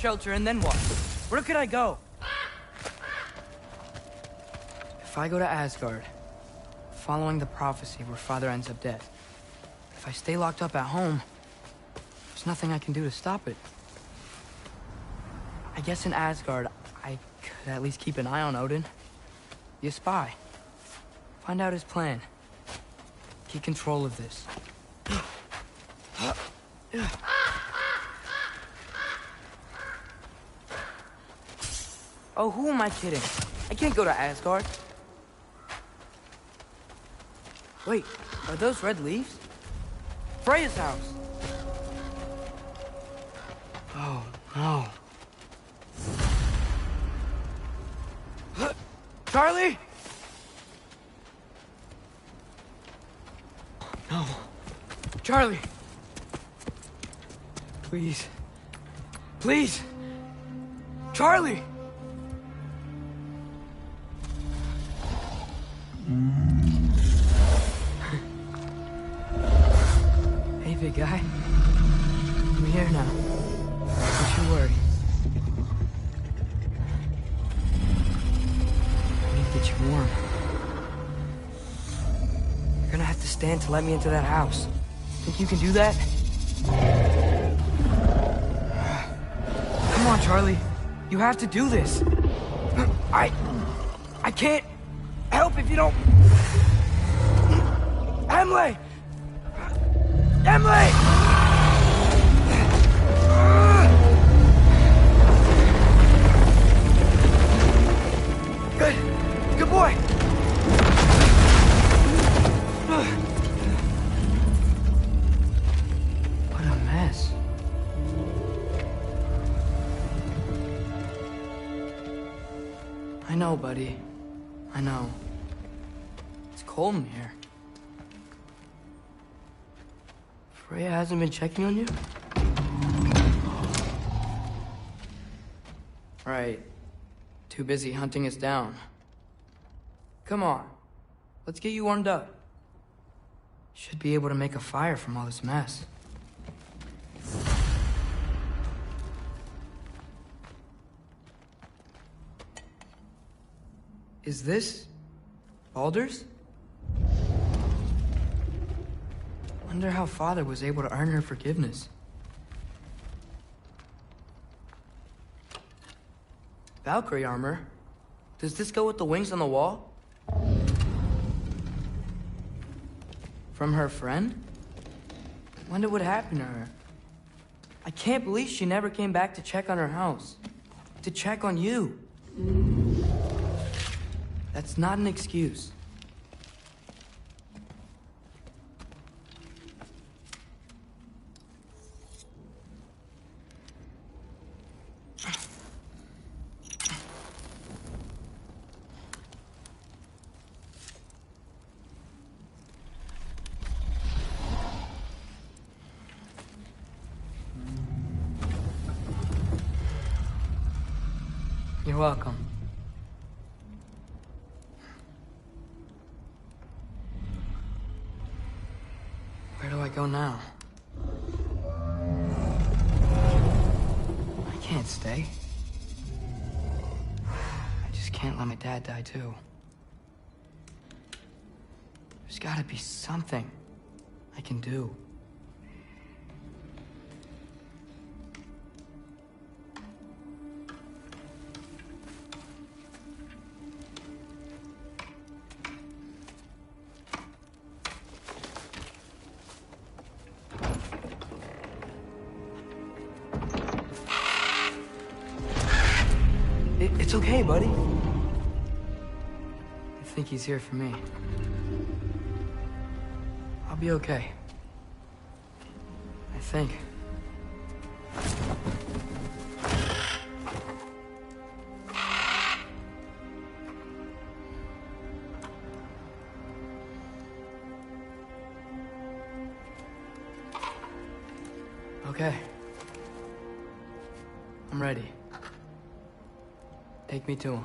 Shelter, and then what? Where could I go? If I go to Asgard, following the prophecy where Father ends up dead, if I stay locked up at home, there's nothing I can do to stop it. I guess in Asgard, I could at least keep an eye on Odin. Be a spy. Find out his plan. Keep control of this. Oh, who am I kidding? I can't go to Asgard. Wait, are those red leaves? Freya's house! Oh, no. Charlie? No. Charlie! Please. Please! Charlie! Hey, big guy. I'm here now. Don't you worry. I need to get you warm. You're gonna have to stand to let me into that house. Think you can do that? Come on, Charlie. You have to do this. I can't help if you don't... Emily! Emily! Good. Good boy. What a mess. I know, buddy. I know. It's cold in here. Freya hasn't been checking on you? Right. Too busy hunting us down. Come on. Let's get you warmed up. Should be able to make a fire from all this mess. Is this... Baldur's? Wonder how Father was able to earn her forgiveness. Valkyrie armor? Does this go with the wings on the wall? From her friend? Wonder what happened to her. I can't believe she never came back to check on her house. To check on you. That's not an excuse. You're welcome. Where do I go now? I can't stay. I just can't let my dad die too. There's gotta be something I can do. It's okay, buddy. I think he's here for me. I'll be okay. I think. Okay. I'm ready. Take me to him.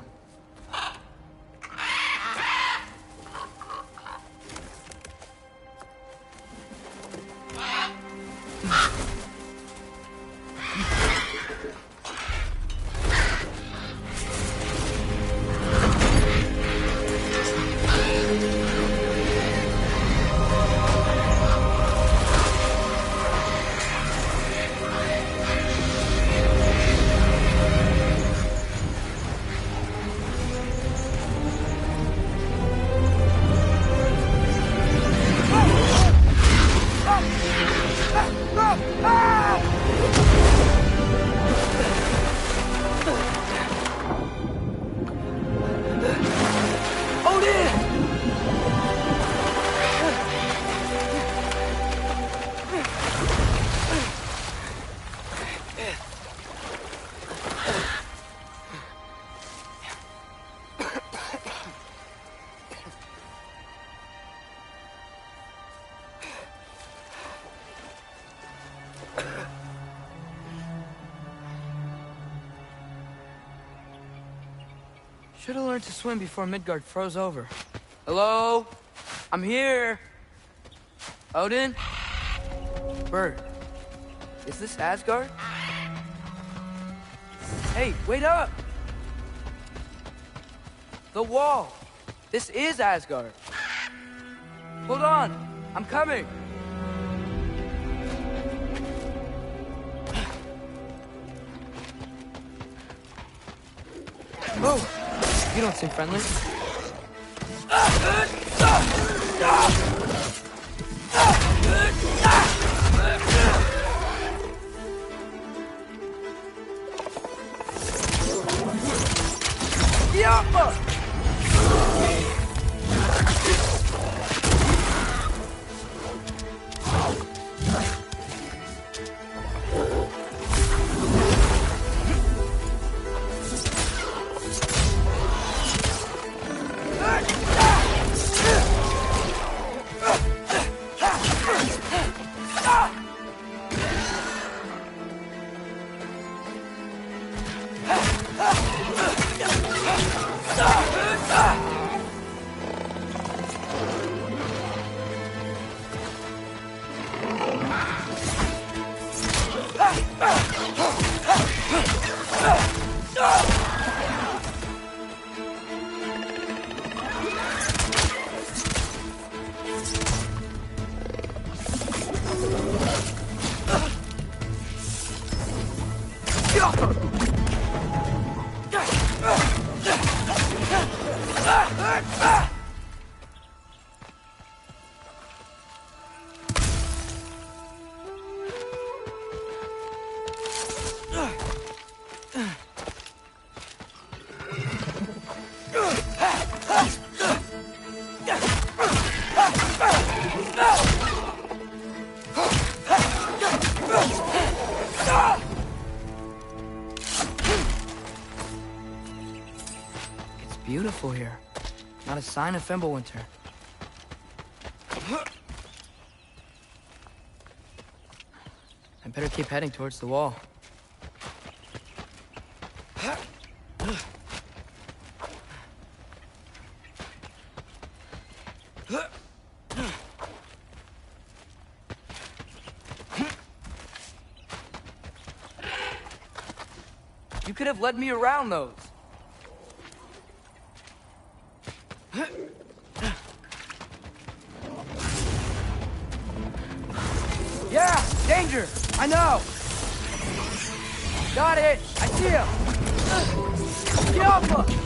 Should have learned to swim before Midgard froze over. Hello? I'm here. Odin? Bird. Is this Asgard? Hey, wait up! The wall! This is Asgard! Hold on! I'm coming! Oh! You don't seem friendly. Beautiful here. Not a sign of Fimbulwinter. I better keep heading towards the wall. You could have led me around those. Yeah, danger! I know! Got it! I see him! Get off him!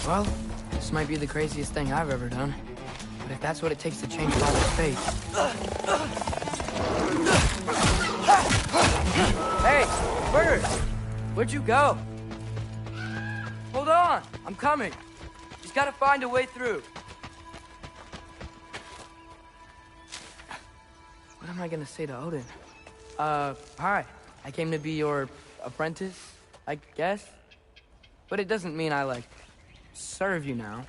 Well, this might be the craziest thing I've ever done. But if that's what it takes to change Father's fate... Hey, Bird! Where'd you go? Hold on! I'm coming! Just gotta find a way through. What am I gonna say to Odin? Hi. I came to be your apprentice, I guess? But it doesn't mean I, like, serve you now.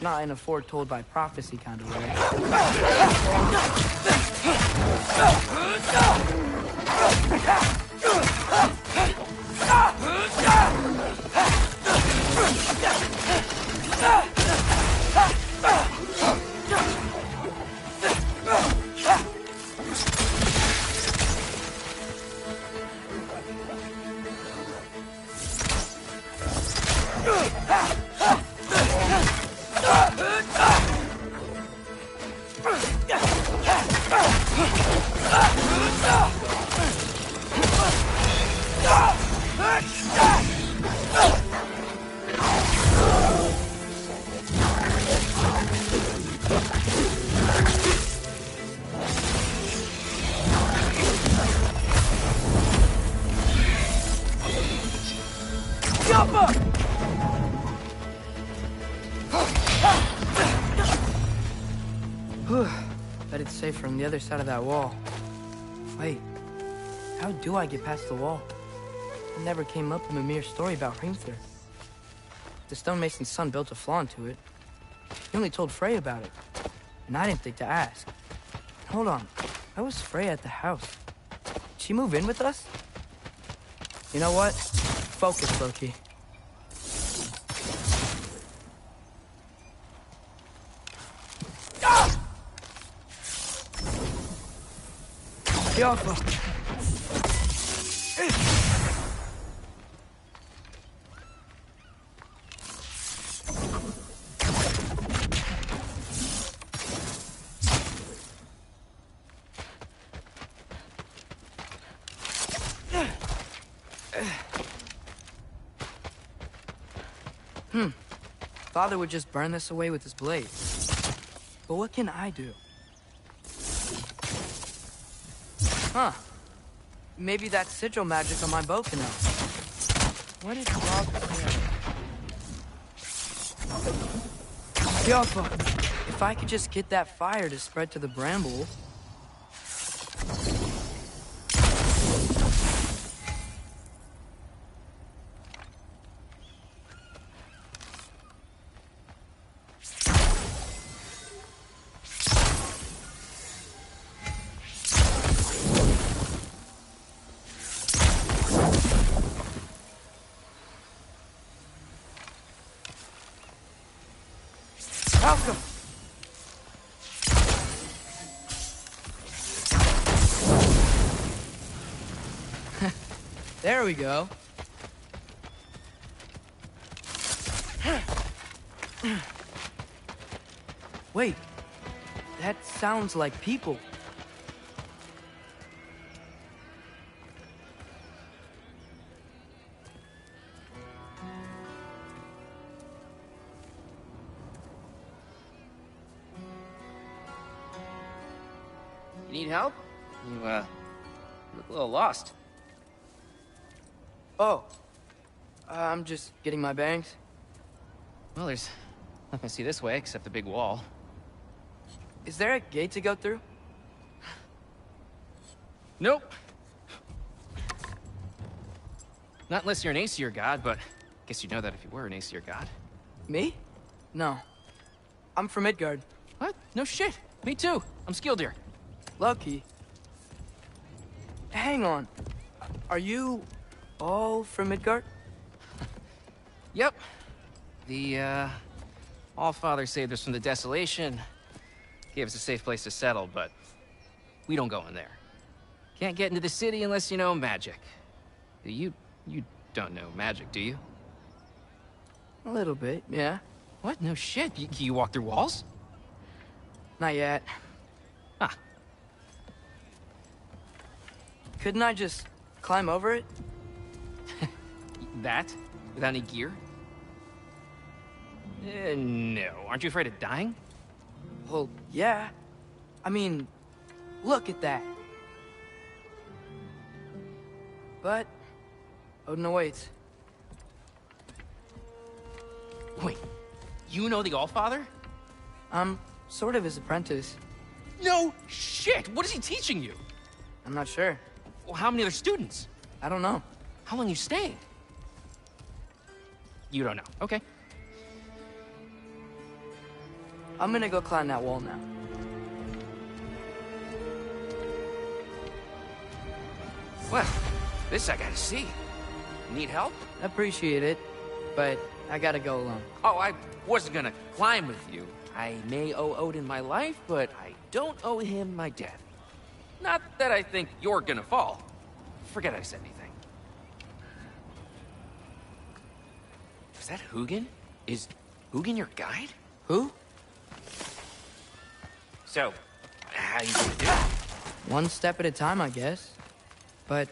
Not in a foretold by prophecy kind of way. Bet it's safe from the other side of that wall. Wait, how do I get past the wall? It never came up in Mimir's story about Hrimthur. The stonemason's son built a flaw into it. He only told Frey about it, and I didn't think to ask. Hold on, how was Frey at the house? Did she move in with us? You know what? Focus, Loki. Careful. Father would just burn this away with his blade. But what can I do? Huh. Maybe that sigil magic on my bow can help. What is wrong with me? Careful. If I could just get that fire to spread to the brambles. Welcome. There we go. Wait, that sounds like people. Need help? You, look a little lost. Oh, I'm just getting my bangs. Well, there's nothing to see this way except the big wall. Is there a gate to go through? Nope. Not unless you're an Aesir god, but I guess you'd know that if you were an Aesir god. Me? No. I'm from Midgard. What? No shit. Me too. I'm Skildir. Lucky. Hang on. Are you all from Midgard? Yep. The, All-Father saved us from the desolation. Gave us a safe place to settle, but we don't go in there. Can't get into the city unless you know magic. You don't know magic, do you? A little bit, yeah. What? No shit. You walk through walls? Not yet. Ah. Couldn't I just climb over it? That? Without any gear? No. Aren't you afraid of dying? Well, yeah. I mean, look at that. But Odin awaits. Wait, you know the Allfather? I'm sort of his apprentice. No shit! What is he teaching you? I'm not sure. Well, how many other students? I don't know. How long you staying? You don't know. Okay. I'm gonna go climb that wall now. Well, this I gotta see. Need help? Appreciate it, but I gotta go alone. Oh, I wasn't gonna climb with you. I may owe Odin my life, but I don't owe him my death. Not that I think you're gonna fall. Forget I said anything. Is that Hugin? Is Hugin your guide? Who? So, how you gonna do it? One step at a time, I guess. But...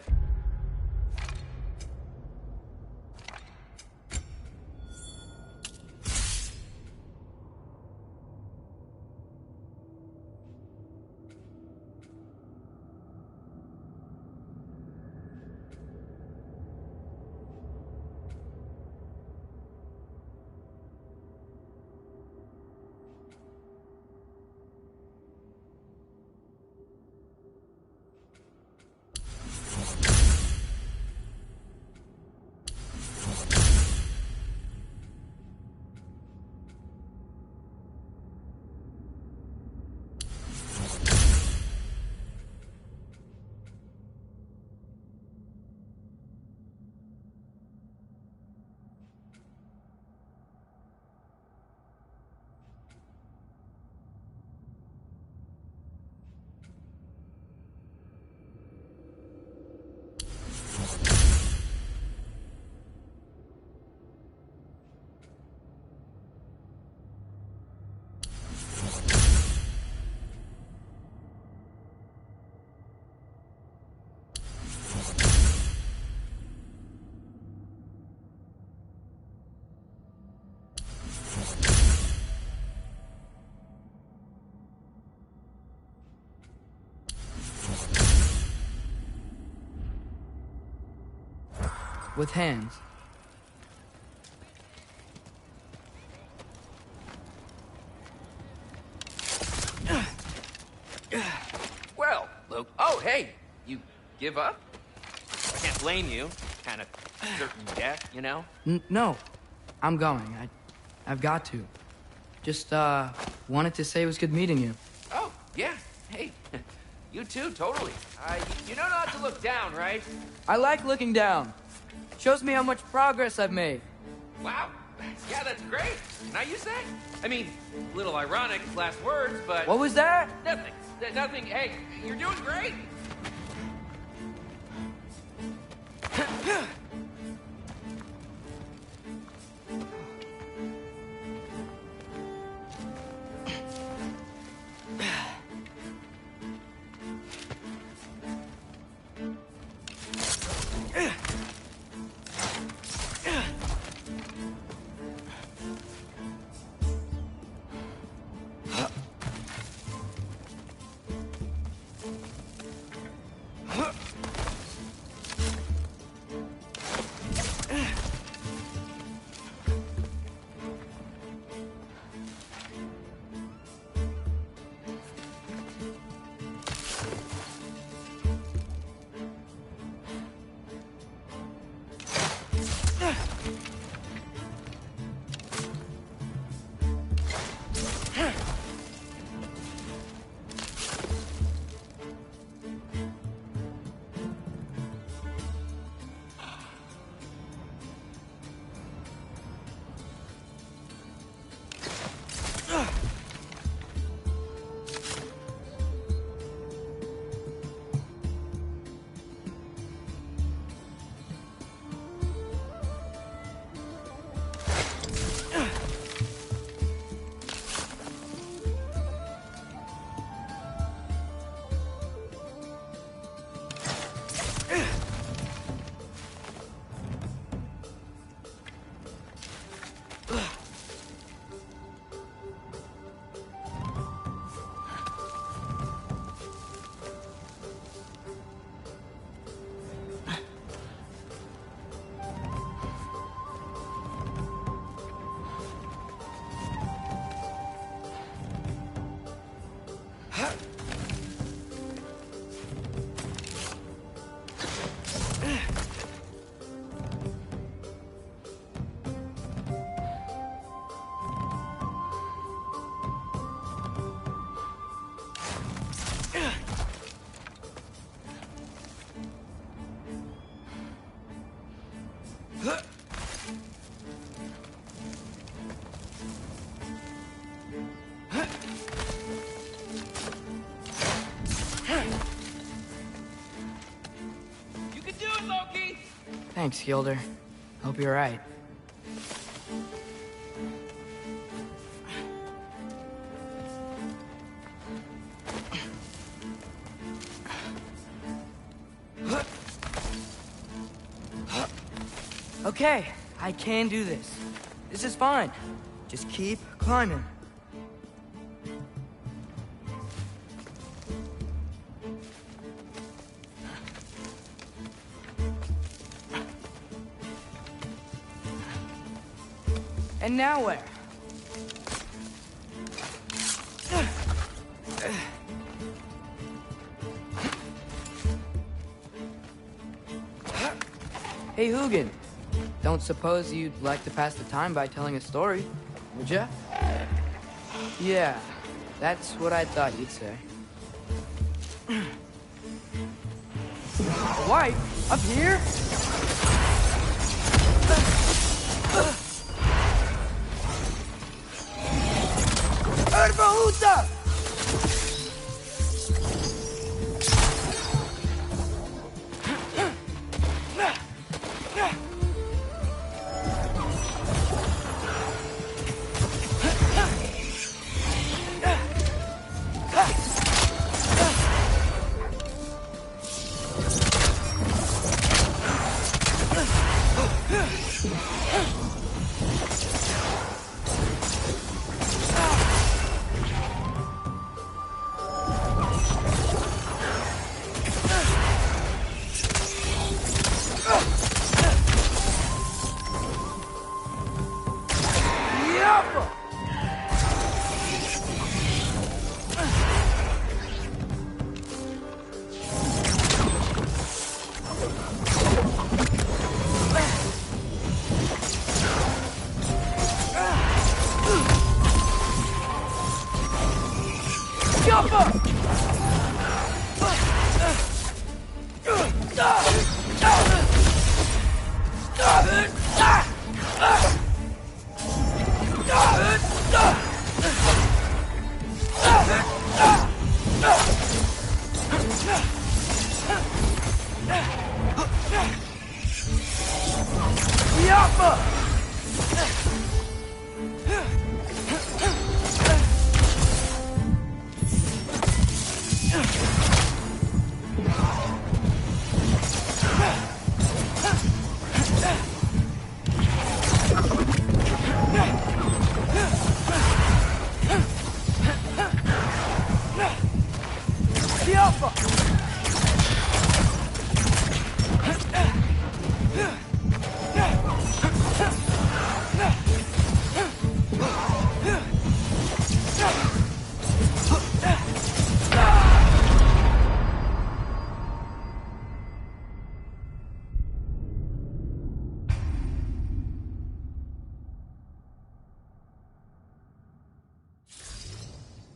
with hands. Well, Luke. Oh, hey, you give up? I can't blame you. Kind of certain death, you know? No, I'm going. I've got to. Just, wanted to say it was good meeting you. Oh, yeah. Hey, you too, totally. You know not to look down, right? I like looking down. Shows me how much progress I've made. Wow. Yeah, that's great. Now you say? I mean, a little ironic, last words, but... What was that? Nothing. Nothing. Hey, you're doing great. Thanks, Gilder. Hope you're right. Okay, I can do this. This is fine. Just keep climbing. And now where? Hey, Hugin. Don't suppose you'd like to pass the time by telling a story, would ya? Yeah, that's what I thought you'd say. White? Up here? Erbahuta!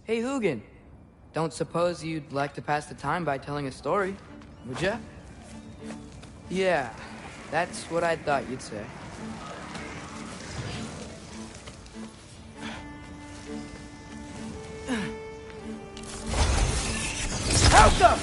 Hey, Hugin. Don't suppose you'd like to pass the time by telling a story, would ya? Yeah, that's what I thought you'd say. Help!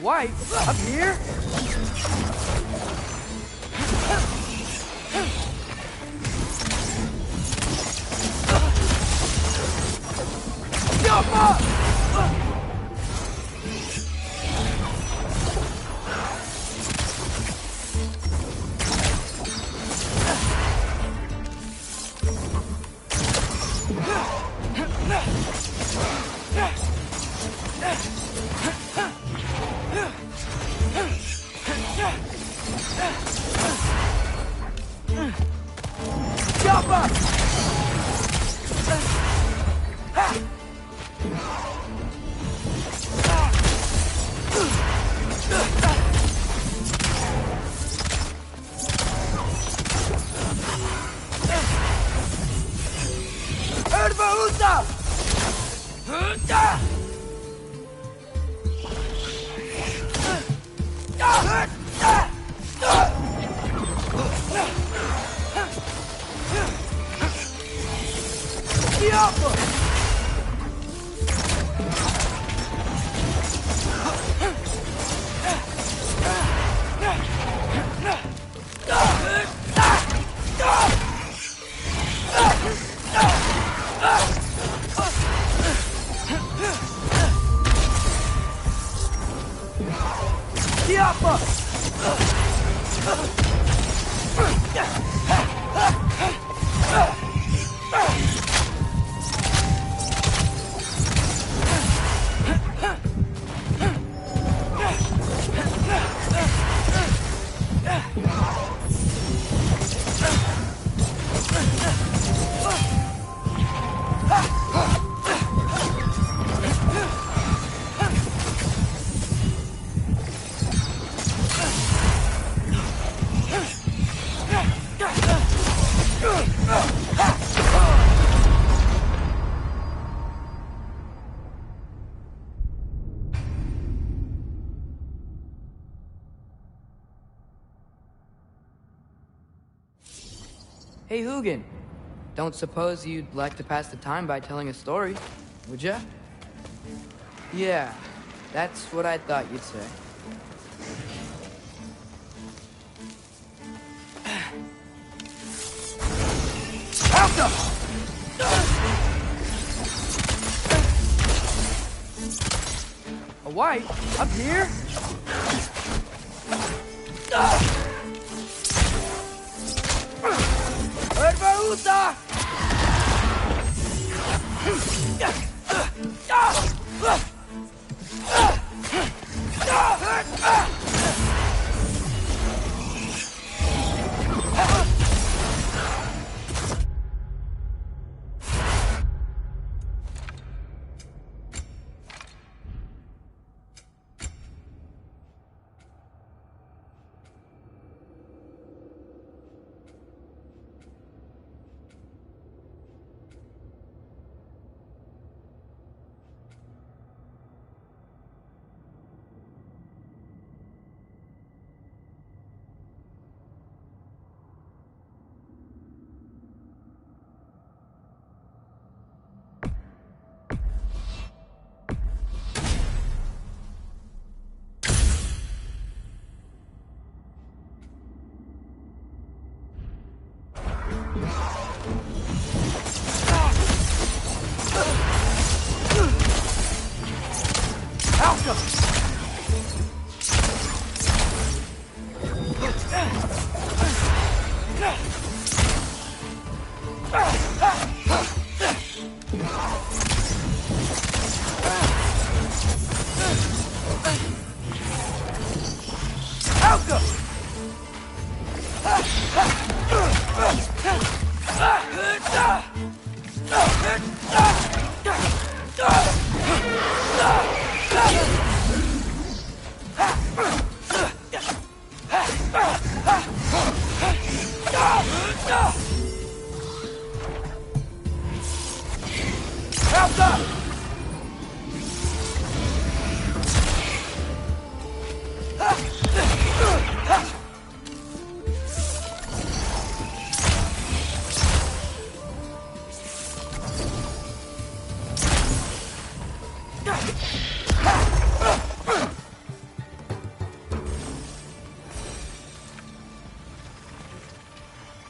White? Up here? Jump up! Jump up! Ha! Hey, Hugin. Don't suppose you'd like to pass the time by telling a story, would ya? Yeah, that's what I thought you'd say. A white? Up here? Herbaruta!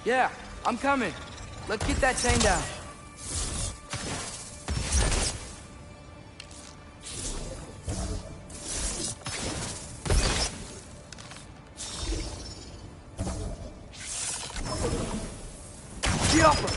Yeah, I'm coming. Let's get that chain down. Get off her!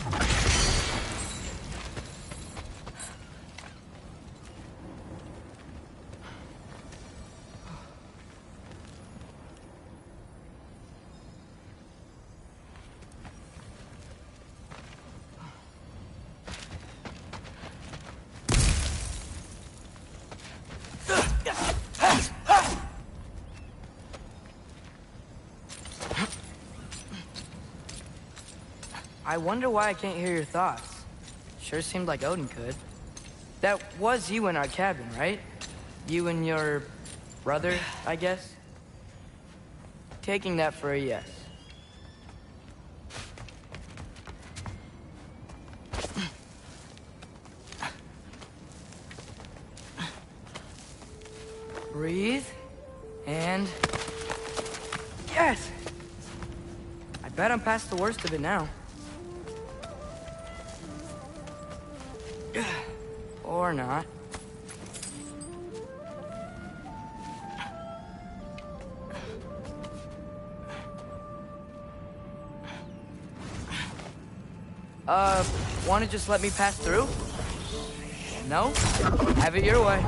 I wonder why I can't hear your thoughts. Sure seemed like Odin could. That was you in our cabin, right? You and your brother, I guess? Taking that for a yes. Breathe, and... yes! I bet I'm past the worst of it now. Or not. wanna just let me pass through? No? Have it your way.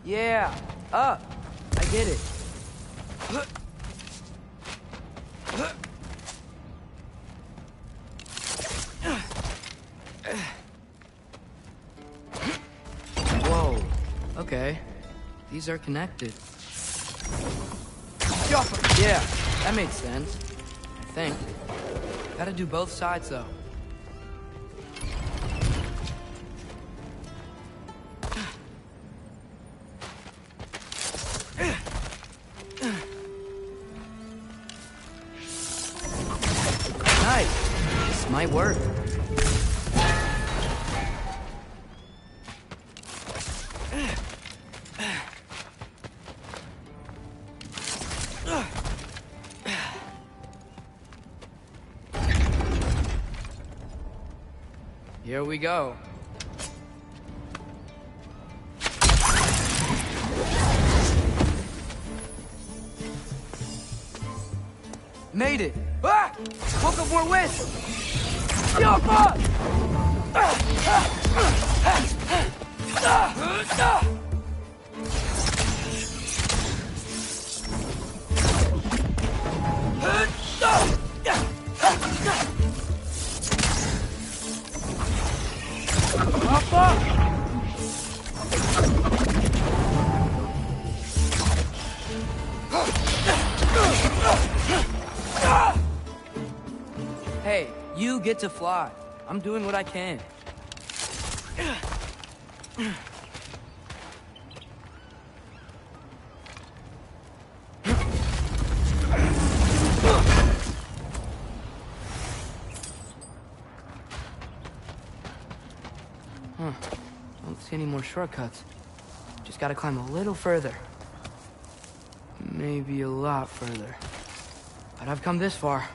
Yeah, up. I get it. Whoa. Okay. These are connected. Yeah, that makes sense. I think. Gotta do both sides, though. Might work. Here we go. Made it! Ah! Woke up more wind! Hey, you get to fly. I'm doing what I can. Don't see any more shortcuts. Just gotta climb a little further. Maybe a lot further. But I've come this far.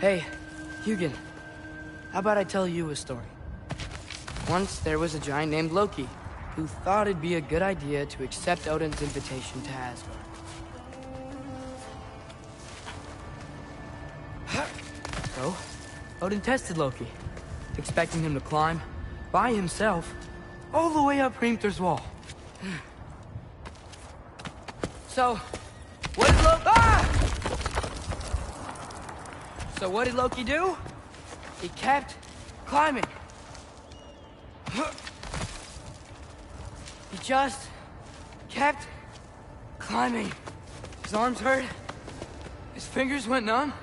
Hey, Hugin, how about I tell you a story? Once there was a giant named Loki, who thought it'd be a good idea to accept Odin's invitation to Asgard. So, Odin tested Loki, expecting him to climb, by himself, all the way up Hrimthur's wall. So, what did Loki... So what did Loki do? He kept climbing. He just kept climbing. His arms hurt. His fingers went numb.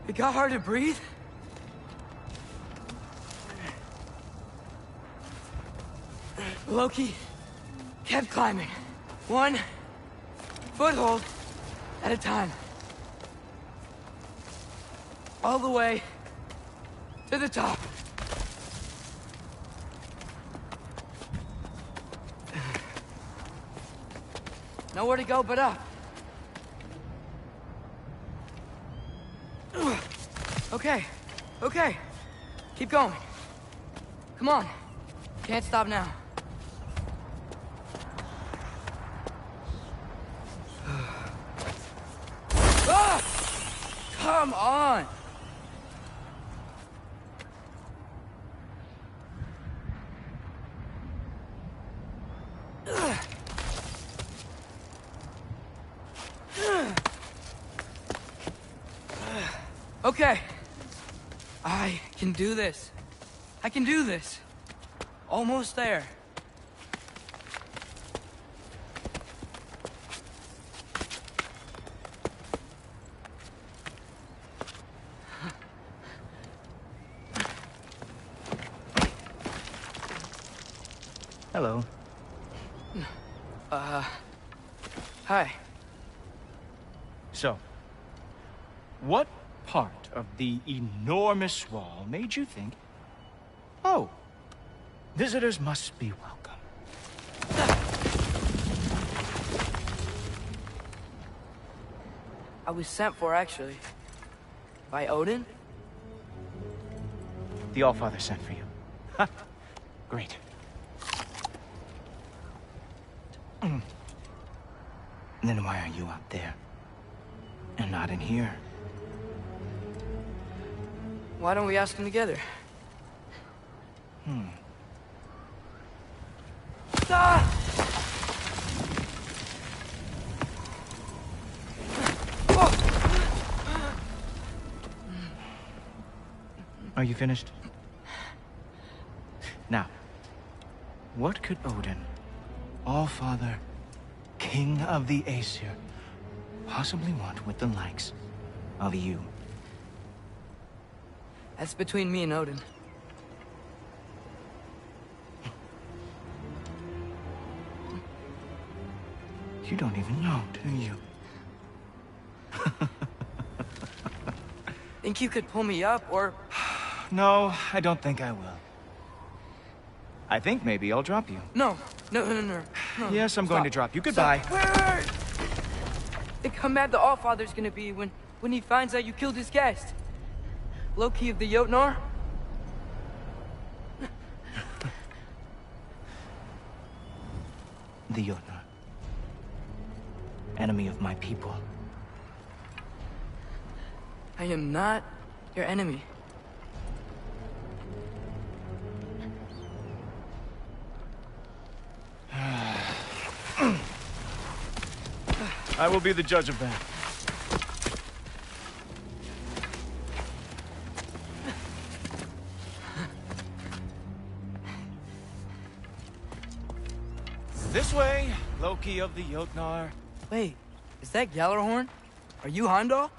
It got hard to breathe. Loki kept climbing. One foothold at a time. All the way to the top. Nowhere to go but up. Okay, okay. Keep going. Come on. Can't stop now. Ah! Come on! Okay. I can do this. I can do this. Almost there. Hello. Hi. So, what part of the enormous wall made you think, oh, visitors must be welcome? I was sent for, actually. By Odin? The Allfather sent for you. Ha! Great. Then why are you out there? And not in here? Why don't we ask them together? Ah! Are you finished? Now, what could Odin, Allfather, King of the Aesir, possibly want with the likes of you? That's between me and Odin. You don't even know, do you? Think you could pull me up, or... No, I don't think I will. I think maybe I'll drop you. No. Yes, I'm going to drop you. Goodbye. Wait. Think how mad the Allfather's gonna be when he finds out you killed his guest. Loki of the Jotnar? The Jotnar. Enemy of my people. I am not your enemy. I will be the judge of that. This way, Loki of the Jotnar. Wait, is that Gjallarhorn? Are you Heimdall?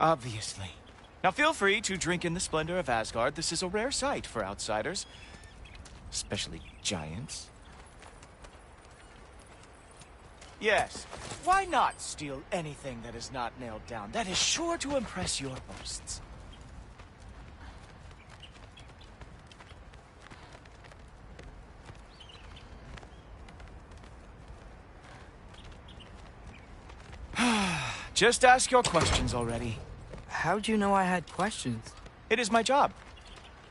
Obviously. Now feel free to drink in the splendor of Asgard. This is a rare sight for outsiders. Especially giants. Yes, why not steal anything that is not nailed down? That is sure to impress your hosts. Just ask your questions already. How'd you know I had questions? It is my job.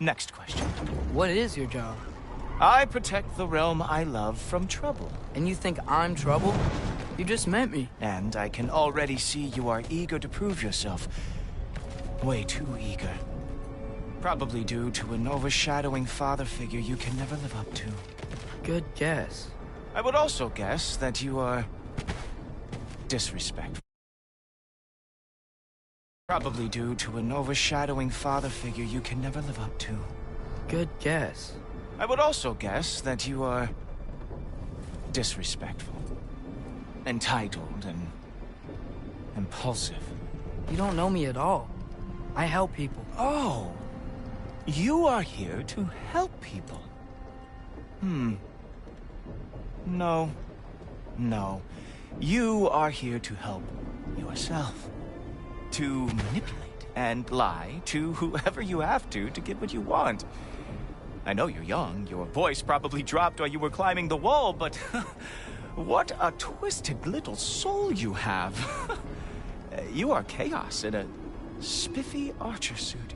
Next question. What is your job? I protect the realm I love from trouble. And you think I'm trouble? You just met me. And I can already see you are eager to prove yourself. Way too eager. Probably due to an overshadowing father figure you can never live up to. Good guess. I would also guess that you are disrespectful. Probably due to an overshadowing father figure you can never live up to. Good guess. I would also guess that you are disrespectful, entitled, and impulsive. You don't know me at all. I help people. Oh, you are here to help people. No. You are here to help yourself. To manipulate and lie to whoever you have to get what you want. I know you're young, your voice probably dropped while you were climbing the wall, but what a twisted little soul you have. You are chaos in a spiffy archer suit.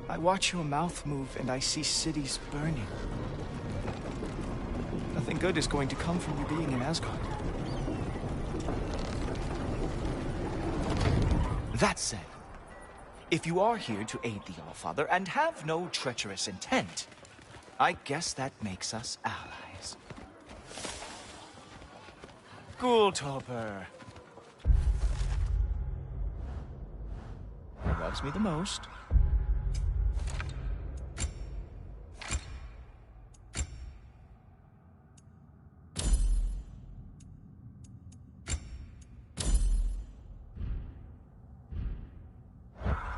I watch your mouth move and I see cities burning. Nothing good is going to come from you being in Asgard. That said, if you are here to aid the Allfather and have no treacherous intent, I guess that makes us allies. Gulltoper. Who loves me the most?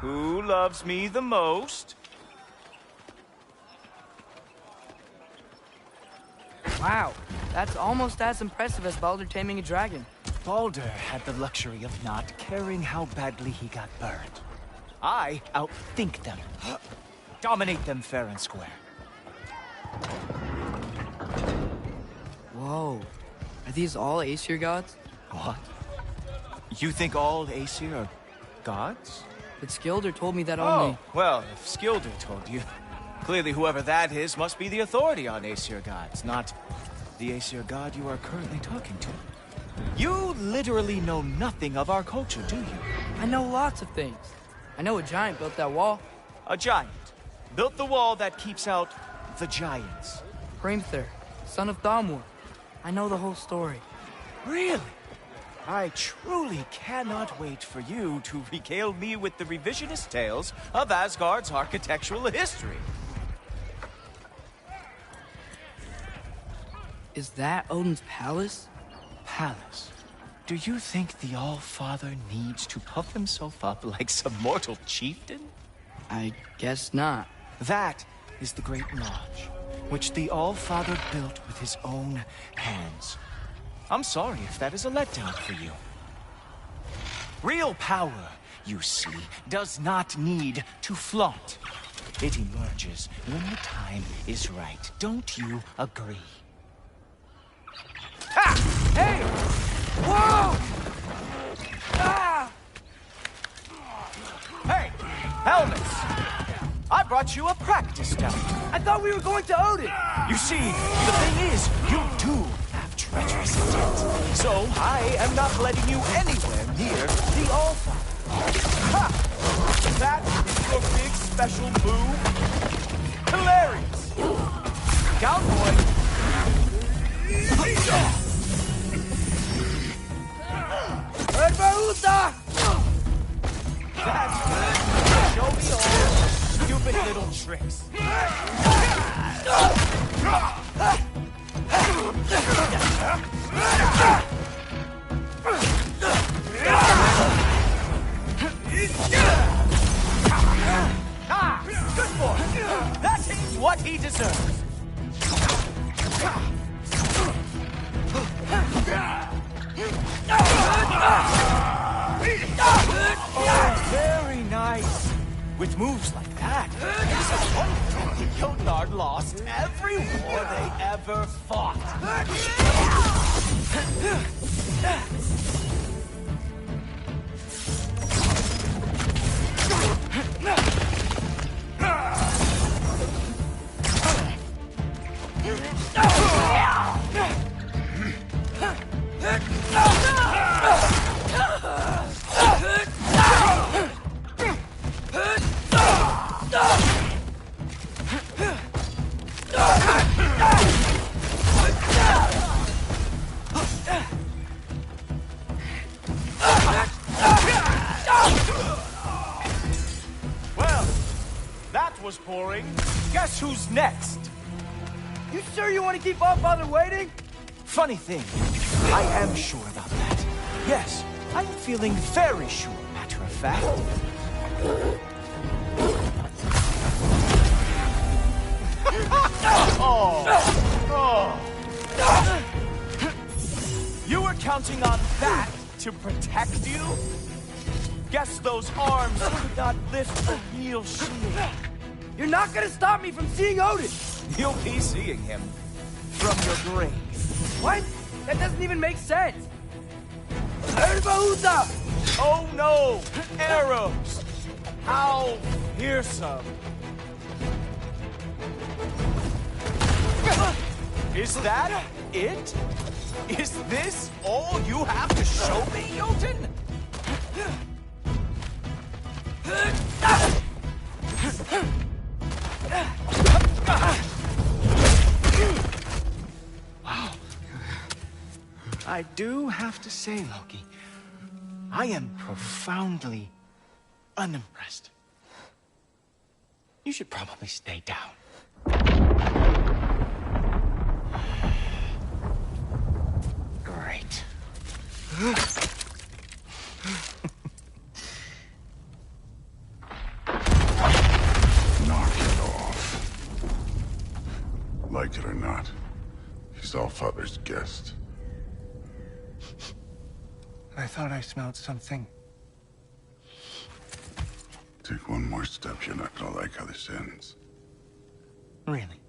Who loves me the most? Wow, that's almost as impressive as Baldur taming a dragon. Baldur had the luxury of not caring how badly he got burned. I outthink them. Dominate them fair and square. Whoa. Are these all Aesir gods? What? You think all Aesir are gods? But Skilder told me that only... Oh, well, if Skilder told you, clearly whoever that is must be the authority on Aesir gods, not the Aesir god you are currently talking to. You literally know nothing of our culture, do you? I know lots of things. I know a giant built that wall. A giant built the wall that keeps out the giants. Hrimthur, son of Thamur. I know the whole story. Really? I truly cannot wait for you to regale me with the revisionist tales of Asgard's architectural history. Is that Odin's palace? Palace? Do you think the All-Father needs to puff himself up like some mortal chieftain? I guess not. That is the Great Lodge, which the All-Father built with his own hands. I'm sorry if that is a letdown for you. Real power, you see, does not need to flaunt. It emerges when the time is right. Don't you agree? Ha! Hey! Whoa! Ah! Hey, helmets! I brought you a practice down. I thought we were going to Odin! You see, the thing is, you do have treacherous intent. So I am not letting you anywhere near the All-Father. Ha! That is your big special move? Hilarious! Cowboy! That's show me all stupid little tricks. Ah, good boy. That is what he deserves. Oh, very nice. With moves like that, it's a wonder the Jotnar lost every war they ever fought. Well, that was boring. Guess who's next? You sure you want to keep Allfather waiting? Funny thing, I am sure about that. Yes, I'm feeling very sure, matter of fact. You were counting on that to protect you? Guess those arms could not lift a real shield. You're not gonna stop me from seeing Odin! You'll be seeing him from your grave. What? That doesn't even make sense! Herbahuta! Oh no! Arrows! How fearsome! Is that it? Is this all you have to show me, Jotun? Wow. I do have to say, Loki, I am profoundly unimpressed. You should probably stay down. Great. Knock it off. Like it or not, he's Allfather's guest. I thought I smelled something. Take one more step, you're not gonna like how this ends. Really?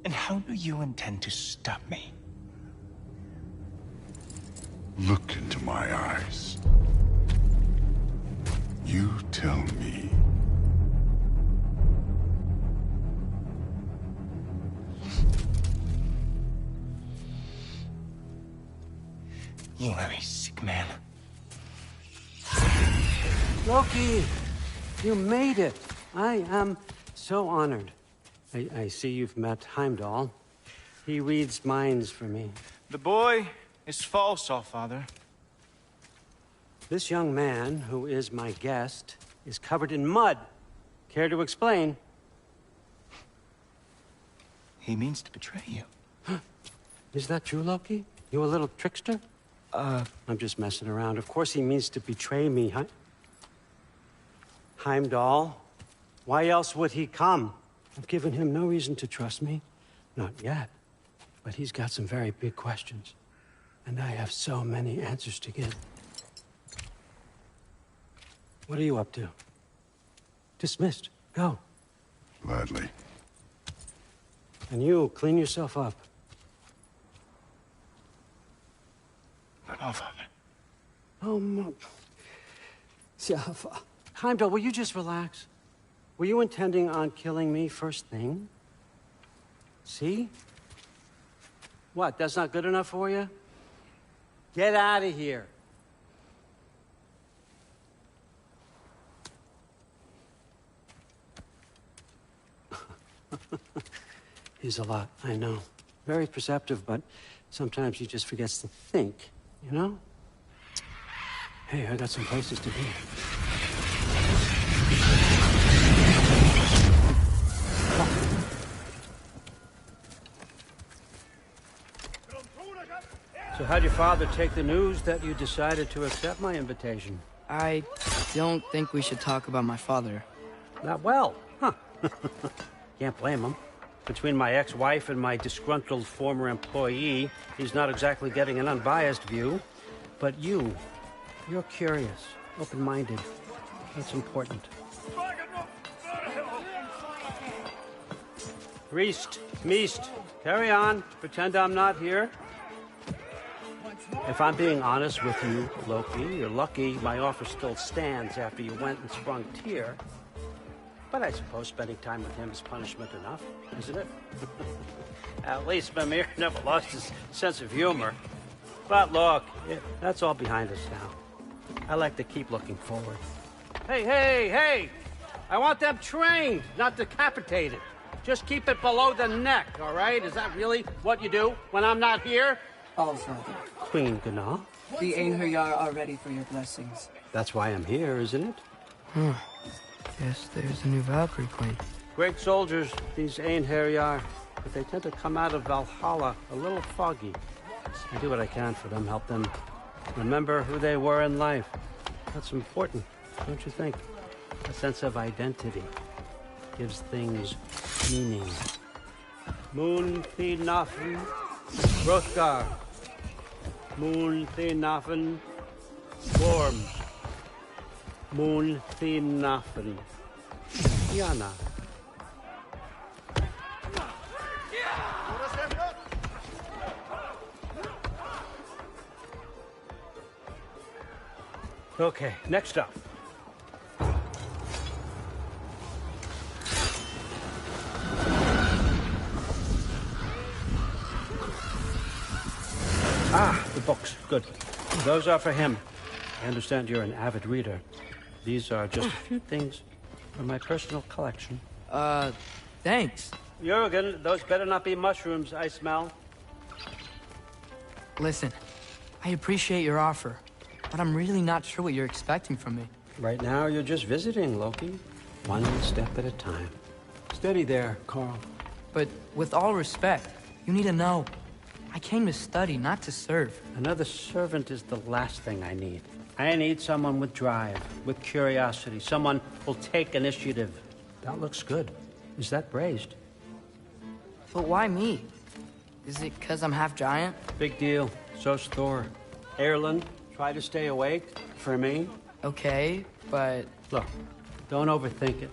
And how do you intend to stop me? Look into my eyes. You tell me. You are a sick man. Loki, you made it. I am so honored. I see you've met Heimdall. He reads minds for me. The boy is false, Allfather. This young man, who is my guest, is covered in mud. Care to explain? He means to betray you. Is that true, Loki? You a little trickster? I'm just messing around. Of course he means to betray me, huh? Heimdall? Why else would he come? I've given him no reason to trust me. Not yet. But he's got some very big questions. And I have so many answers to give. What are you up to? Dismissed. Go. Gladly. And you, clean yourself up. But Allfather. Oh, Heimdall, will you just relax? Were you intending on killing me first thing? See? What, that's not good enough for you? Get out of here. He's a lot, I know. Very perceptive, but sometimes he just forgets to think, you know? Hey, I got some places to be. So how'd your father take the news that you decided to accept my invitation? I don't think we should talk about my father. Not well, huh? Can't blame him. Between my ex-wife and my disgruntled former employee, he's not exactly getting an unbiased view. But you're curious, open-minded. That's important. Priest, Meest, carry on. Pretend I'm not here. If I'm being honest with you, Loki, you're lucky my offer still stands after you went and sprung Tyr. But I suppose spending time with him is punishment enough, isn't it? At least Mimir never lost his sense of humor. But look, that's all behind us now. I like to keep looking forward. Hey! I want them trained, not decapitated. Just keep it below the neck, all right? Is that really what you do when I'm not here? Allfather. Queen Gná, The 𝐿𝐸𝐽𝐴y are ready for your blessings. That's why I'm here, isn't it? Guess there's a new Valkyrie queen. Great soldiers, these 𝐿𝐸𝐽𝐴y, but they tend to come out of Valhalla a little foggy. I do what I can for them, help them remember who they were in life. That's important, don't you think? A sense of identity gives things meaning. Moon Thinafen, Hrothgar. Moon Thinafen, Worms. Moon Thinafen, Yana. Okay, next up. Ah, the books. Good. Those are for him. I understand you're an avid reader. These are just a few things from my personal collection. Thanks. Jurgen, those better not be mushrooms I smell. Listen, I appreciate your offer, but I'm really not sure what you're expecting from me. Right now, you're just visiting, Loki. One step at a time. Steady there, Carl. But with all respect, you need to know, I came to study, not to serve. Another servant is the last thing I need. I need someone with drive, with curiosity, someone who'll take initiative. That looks good. Is that braised? But why me? Is it because I'm half giant? Big deal. So's Thor. Erlen, try to stay awake for me. Okay, but... Look, don't overthink it.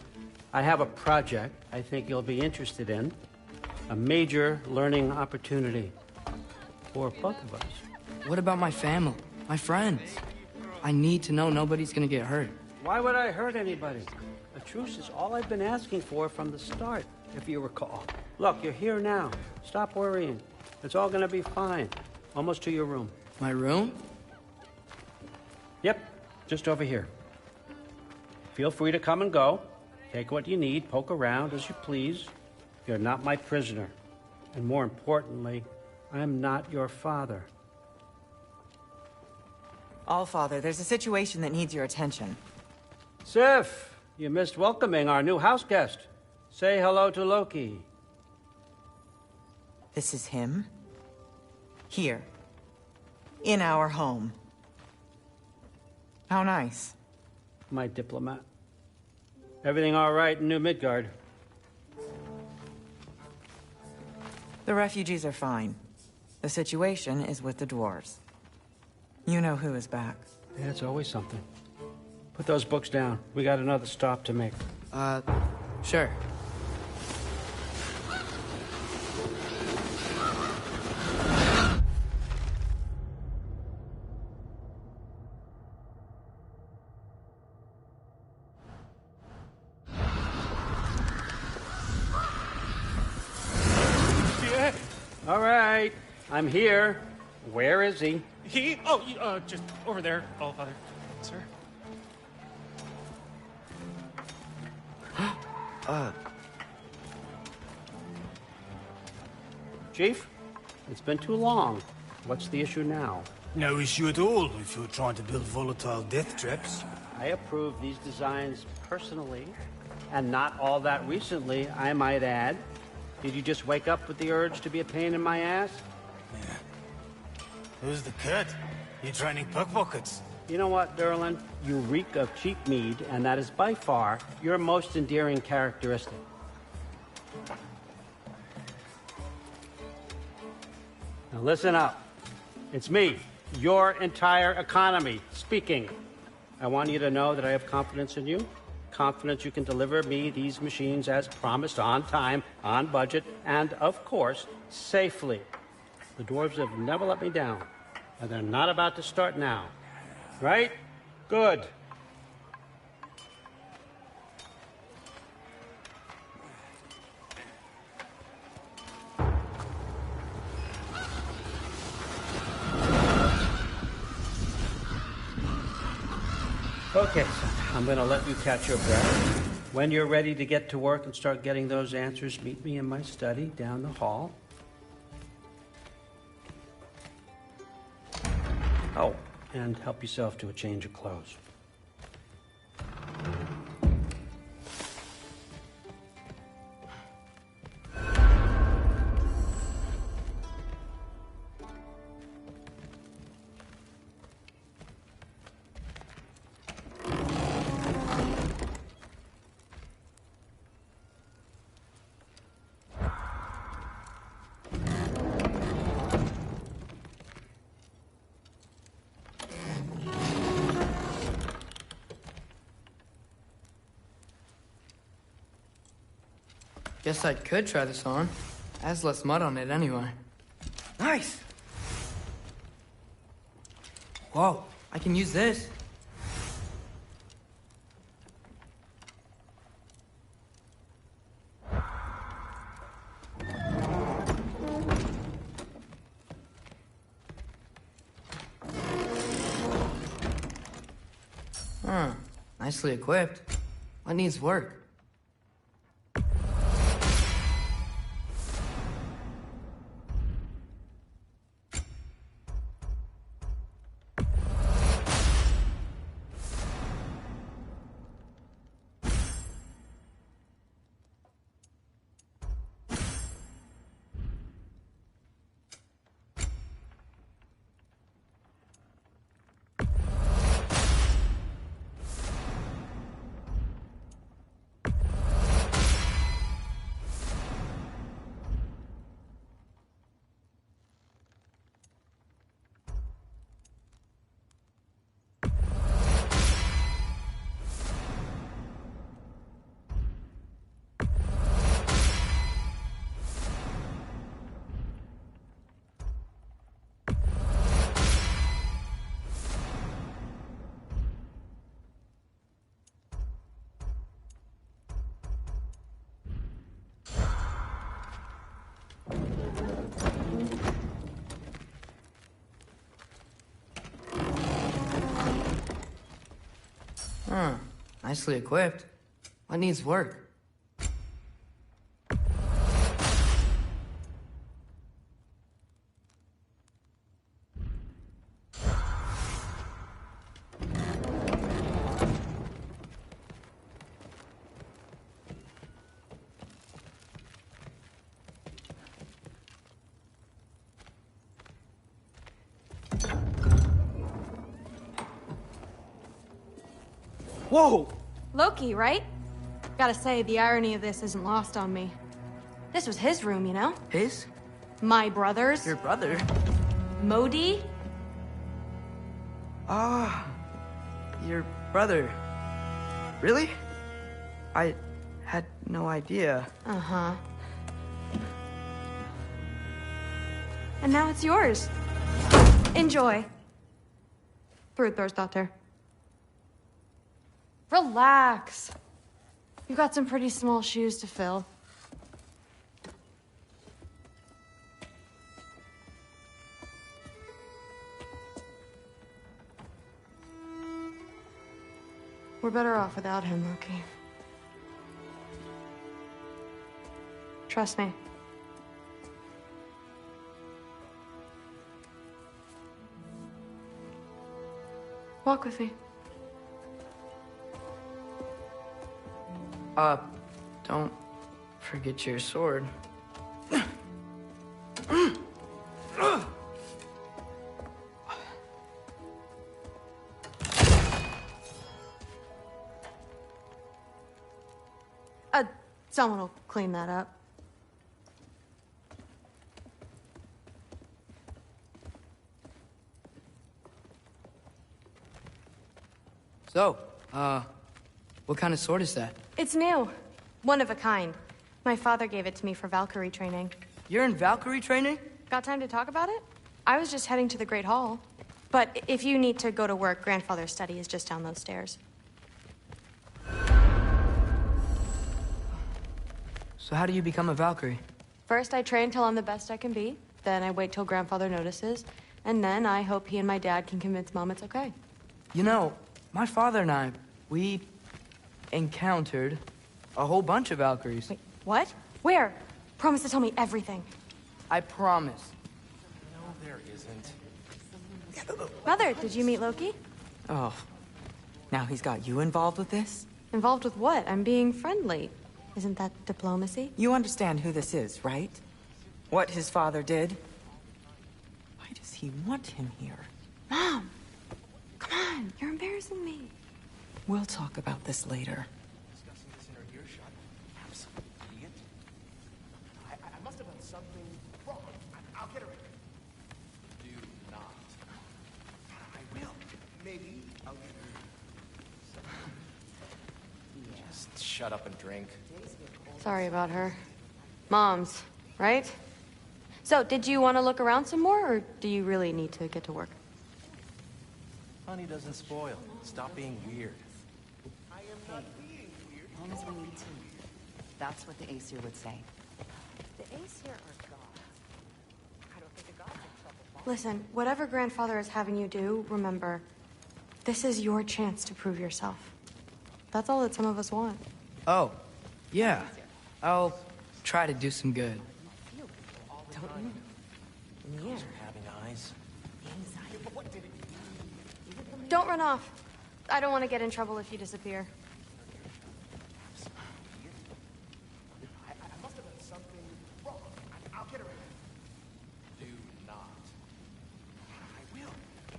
I have a project I think you'll be interested in. A major learning opportunity for both of us. What about my family? My friends? I need to know nobody's gonna get hurt. Why would I hurt anybody? A truce is all I've been asking for from the start, if you recall. Look, you're here now. Stop worrying. It's all gonna be fine. Almost to your room. My room? Yep, just over here. Feel free to come and go. Take what you need, poke around as you please. You're not my prisoner. And more importantly, I'm not your father. Allfather, there's a situation that needs your attention. Sif, you missed welcoming our new house guest. Say hello to Loki. This is him? Here. In our home. How nice. My diplomat. Everything all right in New Midgard? The refugees are fine. The situation is with the dwarves. You know who is back. Yeah, it's always something. Put those books down. We got another stop to make. Sure. All right, I'm here. Where is he? Just over there, Allfather, sir. Chief, it's been too long. What's the issue now? No issue at all if you're trying to build volatile death traps. I approve these designs personally, and not all that recently, I might add. Did you just wake up with the urge to be a pain in my ass? Yeah. Who's the cut? You training pickpockets? You know what, Derlin? You reek of cheap mead, and that is by far your most endearing characteristic. Now listen up. It's me, your entire economy, speaking. I want you to know that I have confidence in you. Confidence you can deliver me these machines as promised, on time, on budget, and, of course, safely. The dwarves have never let me down, and they're not about to start now. Right? Good. Okay, son, I'm gonna let you catch your breath. When you're ready to get to work and start getting those answers, meet me in my study down the hall. Oh, and help yourself to a change of clothes. Guess I could try this on. Has less mud on it anyway. Nice! Whoa, I can use this. Huh, nicely equipped. What needs work? Huh, nicely equipped. What needs work? Whoa! Loki, right? Gotta say, the irony of this isn't lost on me. This was his room, you know? His? My brother's. Your brother? Modi? Ah, your brother. Really? I had no idea. Uh-huh. And now it's yours. Enjoy. Brudbørsdatter. Relax. You've got some pretty small shoes to fill. We're better off without him, Loki. Trust me. Walk with me. Don't forget your sword. Someone will clean that up. So, what kind of sword is that? It's new. One of a kind. My father gave it to me for Valkyrie training. You're in Valkyrie training? Got time to talk about it? I was just heading to the Great Hall. But if you need to go to work, Grandfather's study is just down those stairs. So how do you become a Valkyrie? First, I train till I'm the best I can be. Then I wait till Grandfather notices. And then I hope he and my dad can convince Mom it's okay. You know, my father and I, we encountered a whole bunch of Valkyries. Wait, what? Where? Promise to tell me everything. I promise. No, there isn't. Mother, did you meet Loki? Oh, now he's got you involved with this? Involved with what? I'm being friendly. Isn't that diplomacy? You understand who this is, right? What his father did? Why does he want him here? Mom! Come on, you're embarrassing me. We'll talk about this later. Discussing this in our earshot. Absolute idiot. I must have done something wrong. I'll get her. Do not. I will. Maybe I'll get her. Just shut up and drink. Sorry about her. Moms, right? So, did you want to look around some more, or do you really need to get to work? Honey doesn't spoil. Stop being weird. I am not being weird. Long as we need to. That's what the Aesir would say. The Aesir are gods. I don't think the gods are in trouble. Listen, whatever grandfather is having you do, remember, this is your chance to prove yourself. That's all that some of us want. Oh, yeah. I'll try to do some good. Don't you? Those are having eyes. Don't run off. I don't want to get in trouble if you disappear. I must have done something wrong. I'll get her. Do not. I will.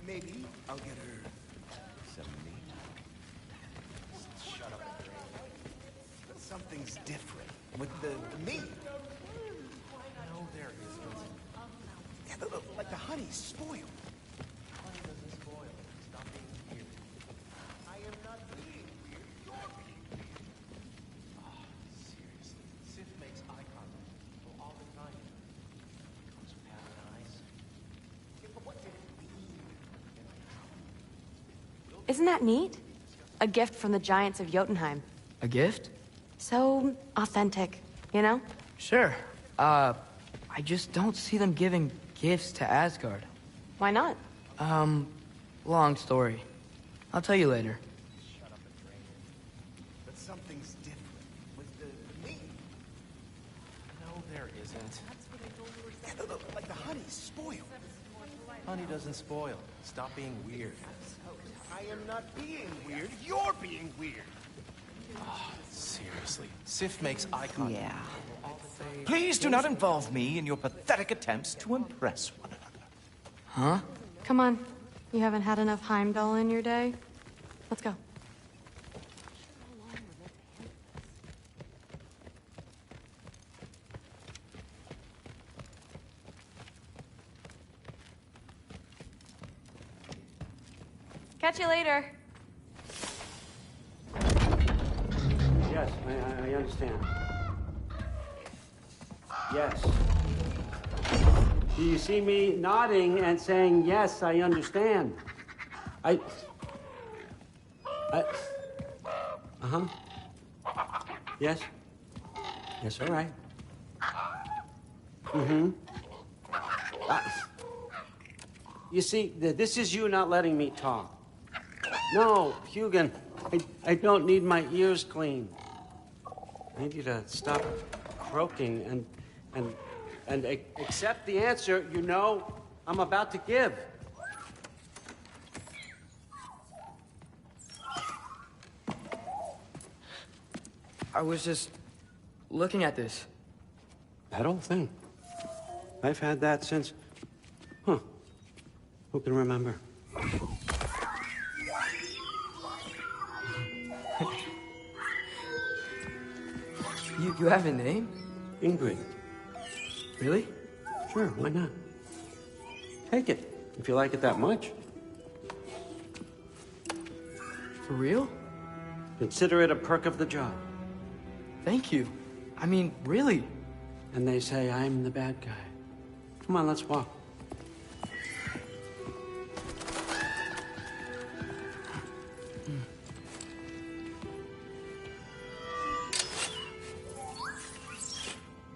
Maybe I'll get her. Some meat. Just shut up and drink. But something's different with the meat. No, there isn't. Yeah, like the honey's spoiled. Honey doesn't spoil. Stop being weird. I am not being weird. You're being weird. Oh, seriously. Sif makes eye contact with people all the time. Comes with having eyes. Yeah, but what did it mean? Isn't that neat? A gift from the giants of Jotunheim. A gift? So authentic, you know? Sure. I just don't see them giving gifts to Asgard. Why not? Long story. I'll tell you later. Shut up and drink. But something's different with the meat. No, there isn't. Yeah, like the honey's spoiled. Honey doesn't spoil. Stop being weird. I am not being weird. You're being weird. Oh, seriously. Sif makes eye contact. Yeah. Please do not involve me in your pathetic attempts to impress one another. Huh? Come on. You haven't had enough Heimdall in your day? Let's go. Catch you later. Yes, I understand. Yes. Do you see me nodding and saying, yes, I understand? Uh-huh. Yes? Yes, all right. Mm-hmm. You see, this is you not letting me talk. No, Hugin, I don't need my ears cleaned. I need you to stop croaking and accept the answer you know I'm about to give. I was just looking at this. That old thing. I've had that since... Huh. Who can remember? You have a name? Ingrid. Really? Sure, why not? Take it, if you like it that much. For real? Consider it a perk of the job. Thank you. I mean, really. And they say I'm the bad guy. Come on, let's walk.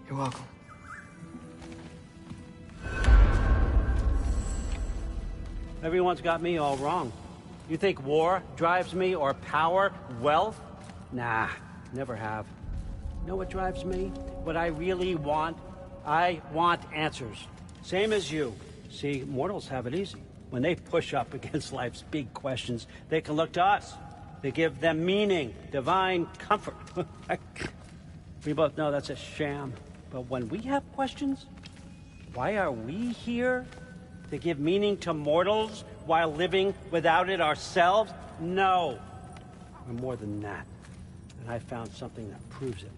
You're welcome. Everyone's got me all wrong. You think war drives me, or power, wealth? Nah, never have. You know what drives me? What I really want? I want answers. Same as you. See, mortals have it easy. When they push up against life's big questions, they can look to us. They give them meaning, divine comfort. We both know that's a sham. But when we have questions, why are we here? To give meaning to mortals while living without it ourselves? No. We're more than that. And I found something that proves it.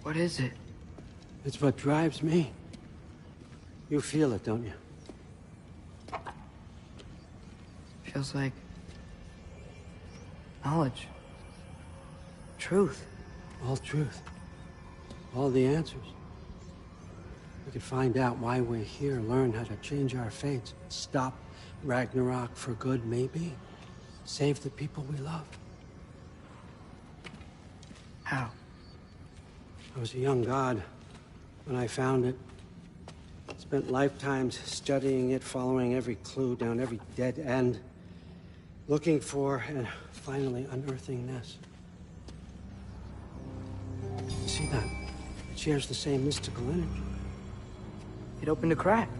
What is it? It's what drives me. You feel it, don't you? Feels like knowledge. Truth. All truth. All the answers. We could find out why we're here, learn how to change our fates, stop Ragnarok for good, maybe. Save the people we love. How? I was a young god when I found it. Spent lifetimes studying it, following every clue down every dead end, looking for and finally unearthing this. You see that? It shares the same mystical energy. It opened a crack.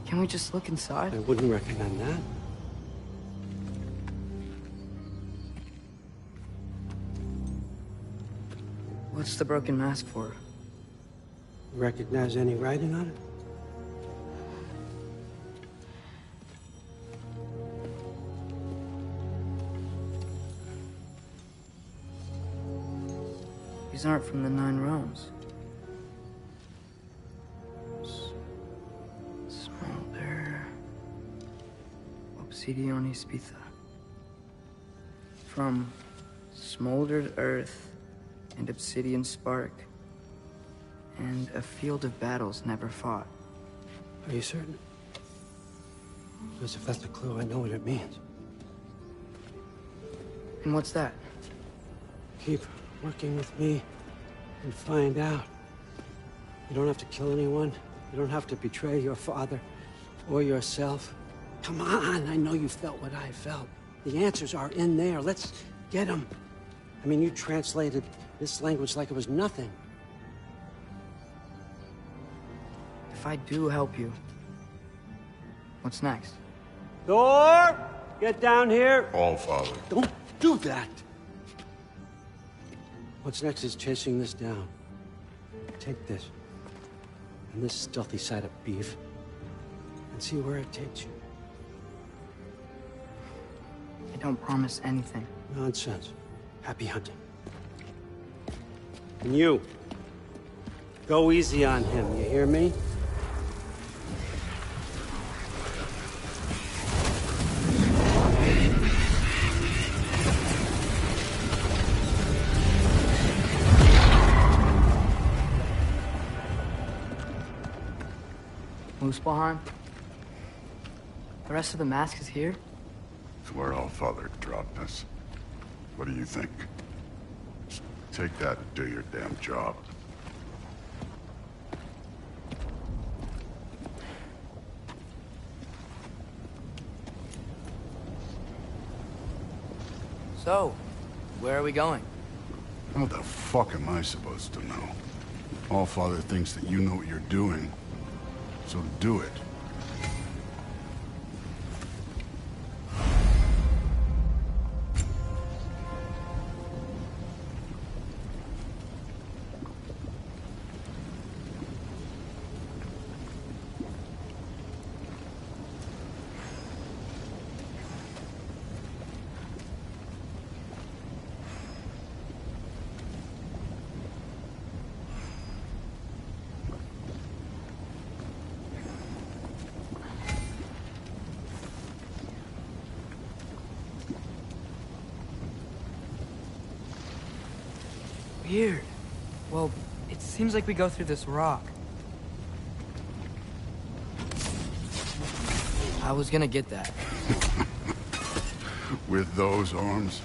Can we just look inside? I wouldn't recommend that. What's the broken mask for? Recognize any writing on it? These aren't from the 9 realms. Smolder. Obsidion Spitha. From smoldered earth and obsidian spark, and a field of battles never fought. Are you certain? Because if that's a clue, I know what it means. And what's that? Keep working with me and find out. You don't have to kill anyone. You don't have to betray your father or yourself. Come on, I know you felt what I felt. The answers are in there. Let's get them. I mean, you translated this language like it was nothing. If I do help you, what's next? Thor! Get down here! All Father. Don't do that! What's next is chasing this down. Take this, and this stealthy side of beef, and see where it takes you. I don't promise anything. Nonsense. Happy hunting. And you, go easy on him, you hear me? Muspelheim? The rest of the mask is here? It's where All Father dropped us. What do you think? Just take that and do your damn job. So, where are we going? What the fuck am I supposed to know? All Father thinks that you know what you're doing, so do it. Weird. Well, it seems like we go through this rock. I was gonna get that. With those arms?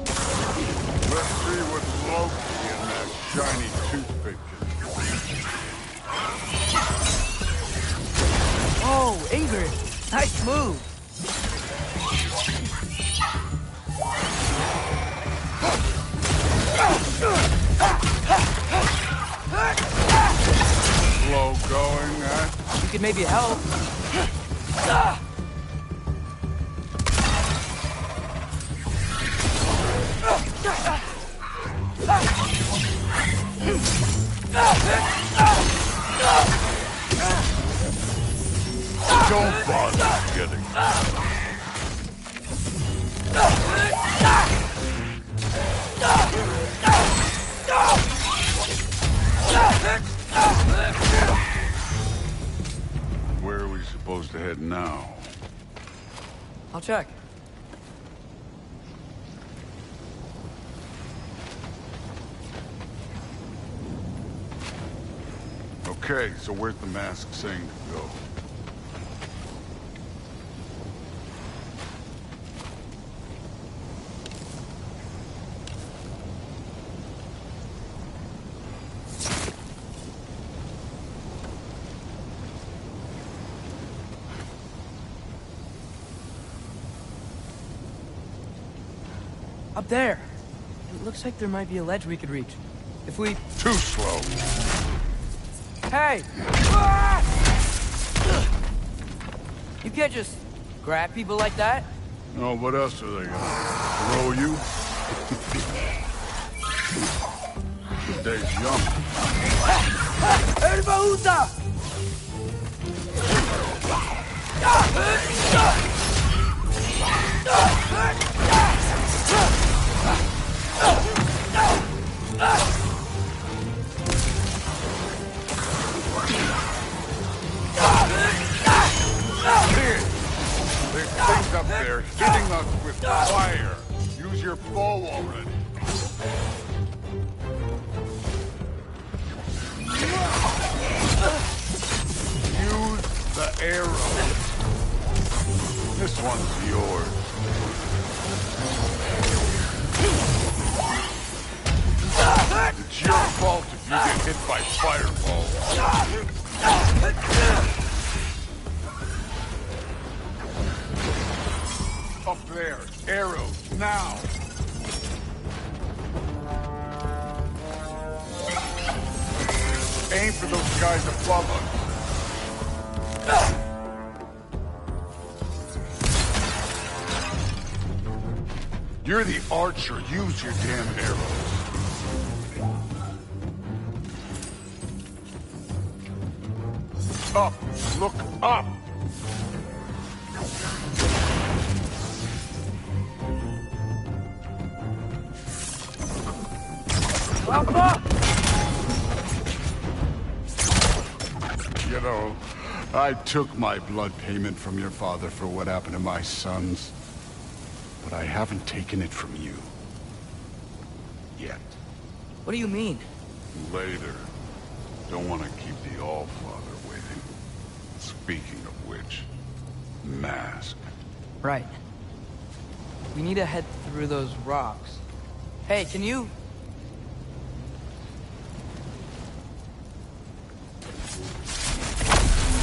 Let's see what's Loki in that shiny toothpick. Oh, Ingrid! Nice move! slow going, huh? You could maybe help. Don't bother getting. Where are we supposed to head now? I'll check. Okay, so where's the mask saying to go? Up there. It looks like there might be a ledge we could reach. If we... Too slow. Hey! You can't just grab people like that. No, what else are they gonna throw you? Today's young. There's things up there hitting us with fire. Use your bow already. Use the arrow. This one's yours. It's your fault if you get hit by fireballs. Up there, arrows, now! Aim for those guys above us. You're the archer, use your damn arrows. Up, look up! You know, I took my blood payment from your father for what happened to my sons. But I haven't taken it from you. Yet. What do you mean? Later. Don't want to keep the All-Father waiting. Speaking of which, mask. Right. We need to head through those rocks. Hey, can you...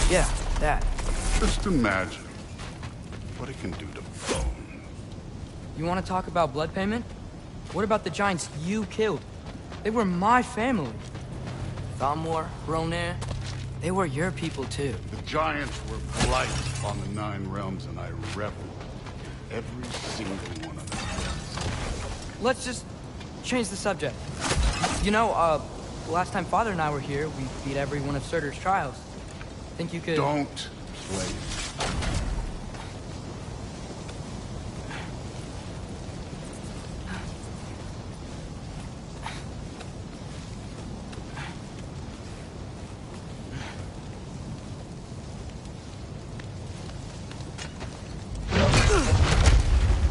Yeah, that. Just imagine what it can do to bone. You want to talk about blood payment? What about the giants you killed? They were my family. Thamor, Ronar, they were your people too. The giants were blight on the 9 realms, and I reveled in every single one of them. Let's just change the subject. You know, last time Father and I were here, we beat every one of Surtur's trials. Think you could... Don't play.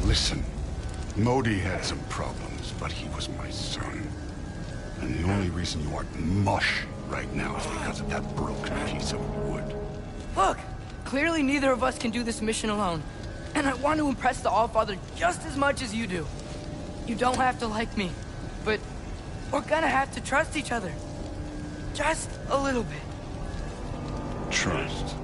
Listen, Modi had some problems, but he was my son. And the only reason you aren't mush right now is because of that broken piece of wood. Look! Clearly neither of us can do this mission alone. And I want to impress the All-Father just as much as you do. You don't have to like me, but we're gonna have to trust each other. Just a little bit. Trust.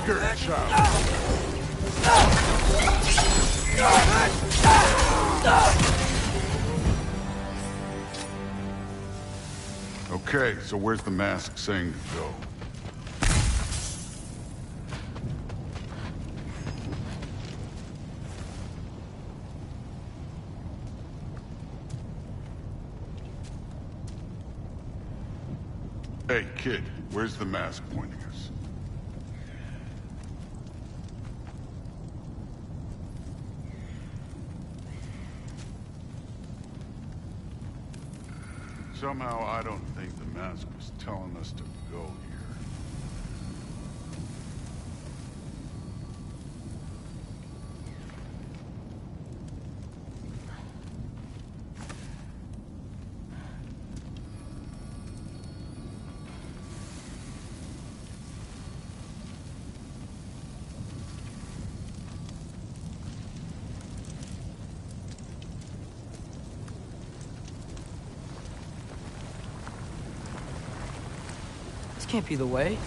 Asgard, child. Okay, so where's the mask saying to go? Hey, kid, where's the mask pointing us? Somehow, I don't think the mask was telling us to go here. This can't be the way.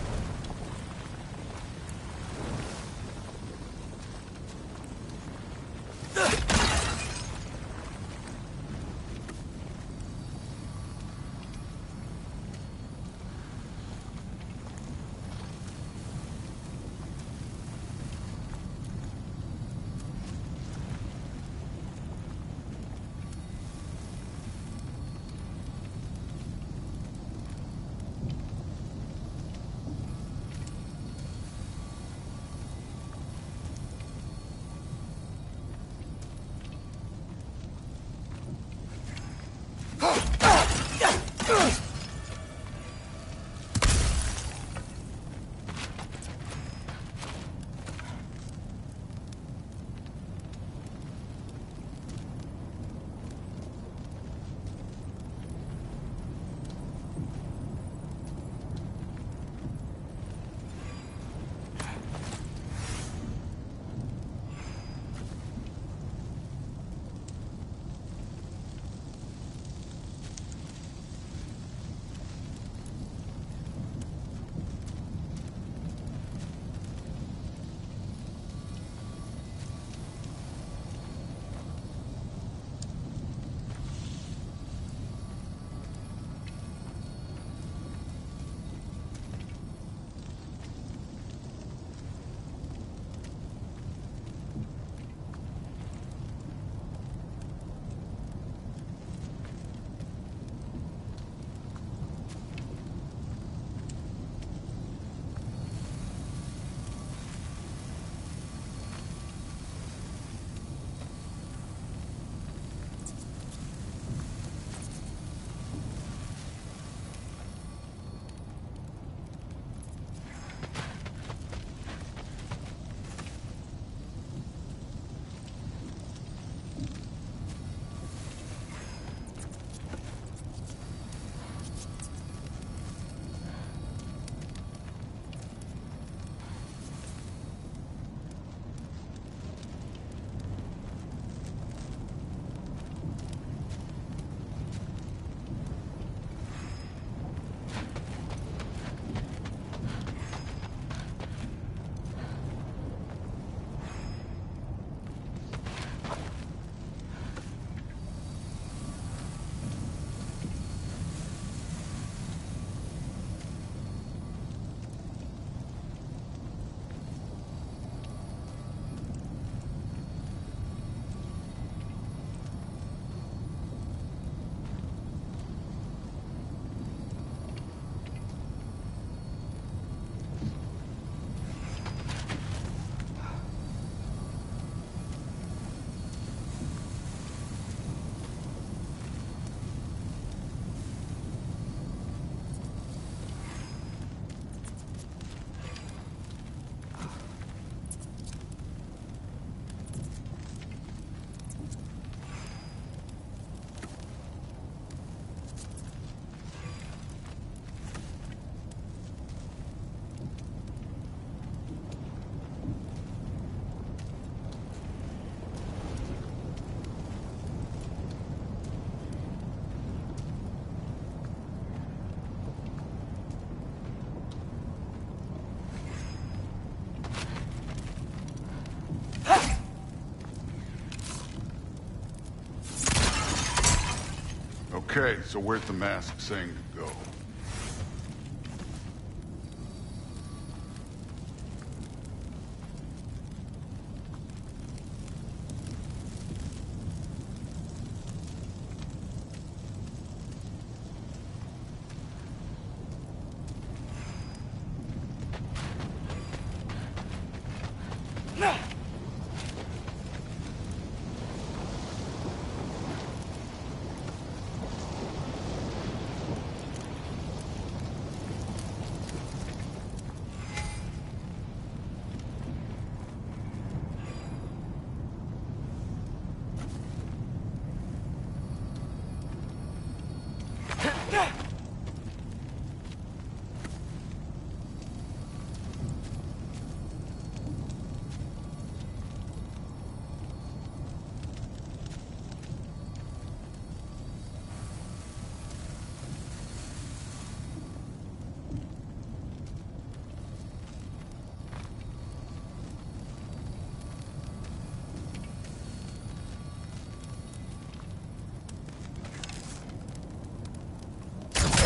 Okay, so where's the mask saying to go?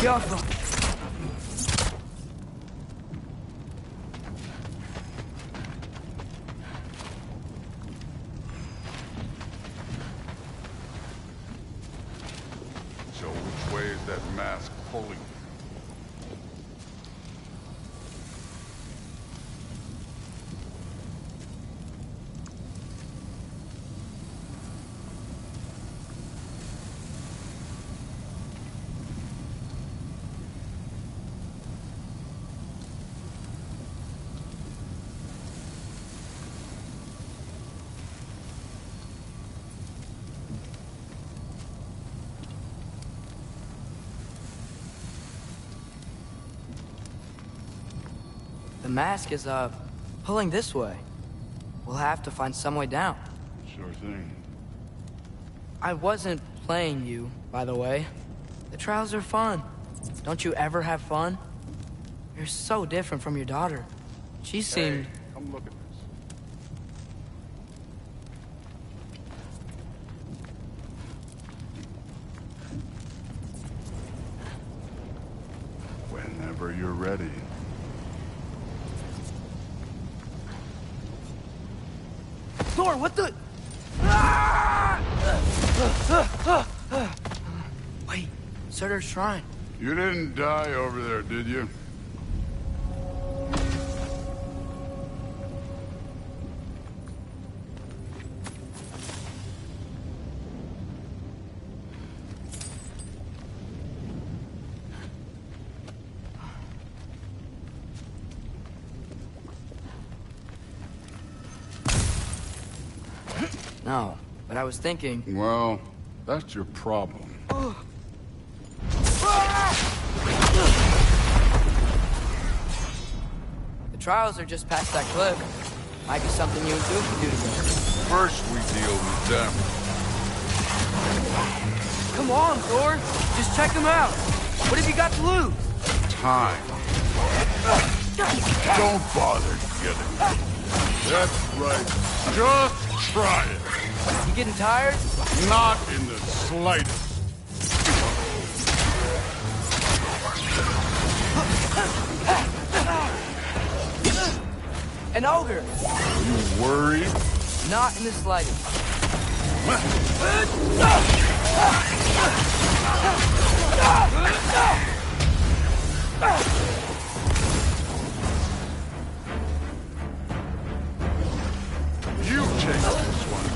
Careful. So which way is that mask pulling you? The mask is, pulling this way. We'll have to find some way down. Sure thing. I wasn't playing you, by the way. The trials are fun. Don't you ever have fun? You're so different from your daughter. She seemed... Hey, come look at this. Whenever you're ready. Thor, what the... Wait, Surtur's shrine. You didn't die over there, did you? No, but I was thinking... Well, that's your problem. The trials are just past that cliff. Might be something you and Duke could do together. First we deal with them. Come on, Thor. Just check them out. What have you got to lose? Time. Don't bother getting it. That's right. Just try it. You getting tired? Not in the slightest. An ogre. Are you worried? Not in the slightest. You take this one.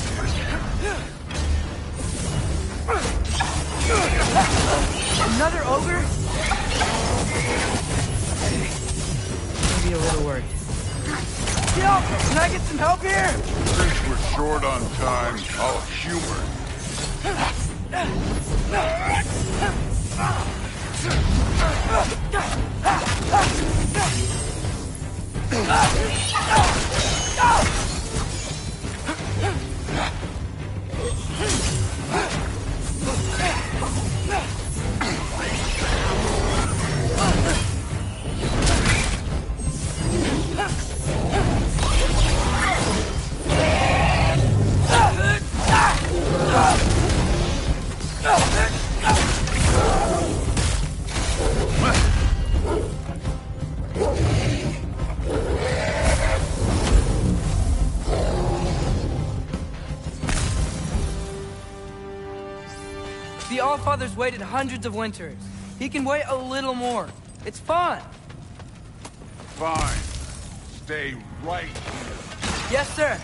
Another ogre? Maybe a little worried. Yo, can I get some help here? Since we're short on time, I'll humor Allfather's waited hundreds of winters. He can wait a little more. It's fun. Fine. Stay right here. Yes, sir.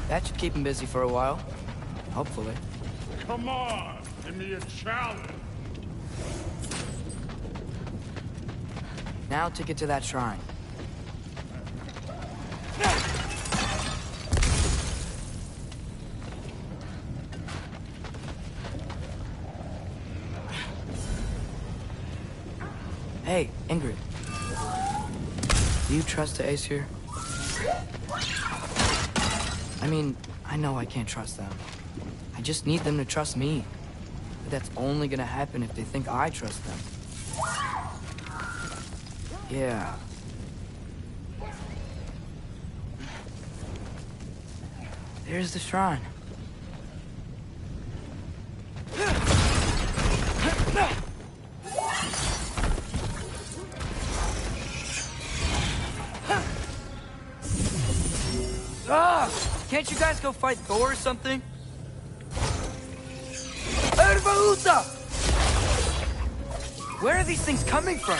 That should keep him busy for a while. Hopefully. Come on, give me a challenge. Now to get to that shrine. Hey, Ingrid. Do you trust the Aesir? I mean, I know I can't trust them. I just need them to trust me. But that's only gonna happen if they think I trust them. Yeah. There's the shrine. Ah! Can't you guys go fight Thor or something? 𝐿𝐸𝑆𝐴𝑁𝐽𝐴y! Where are these things coming from?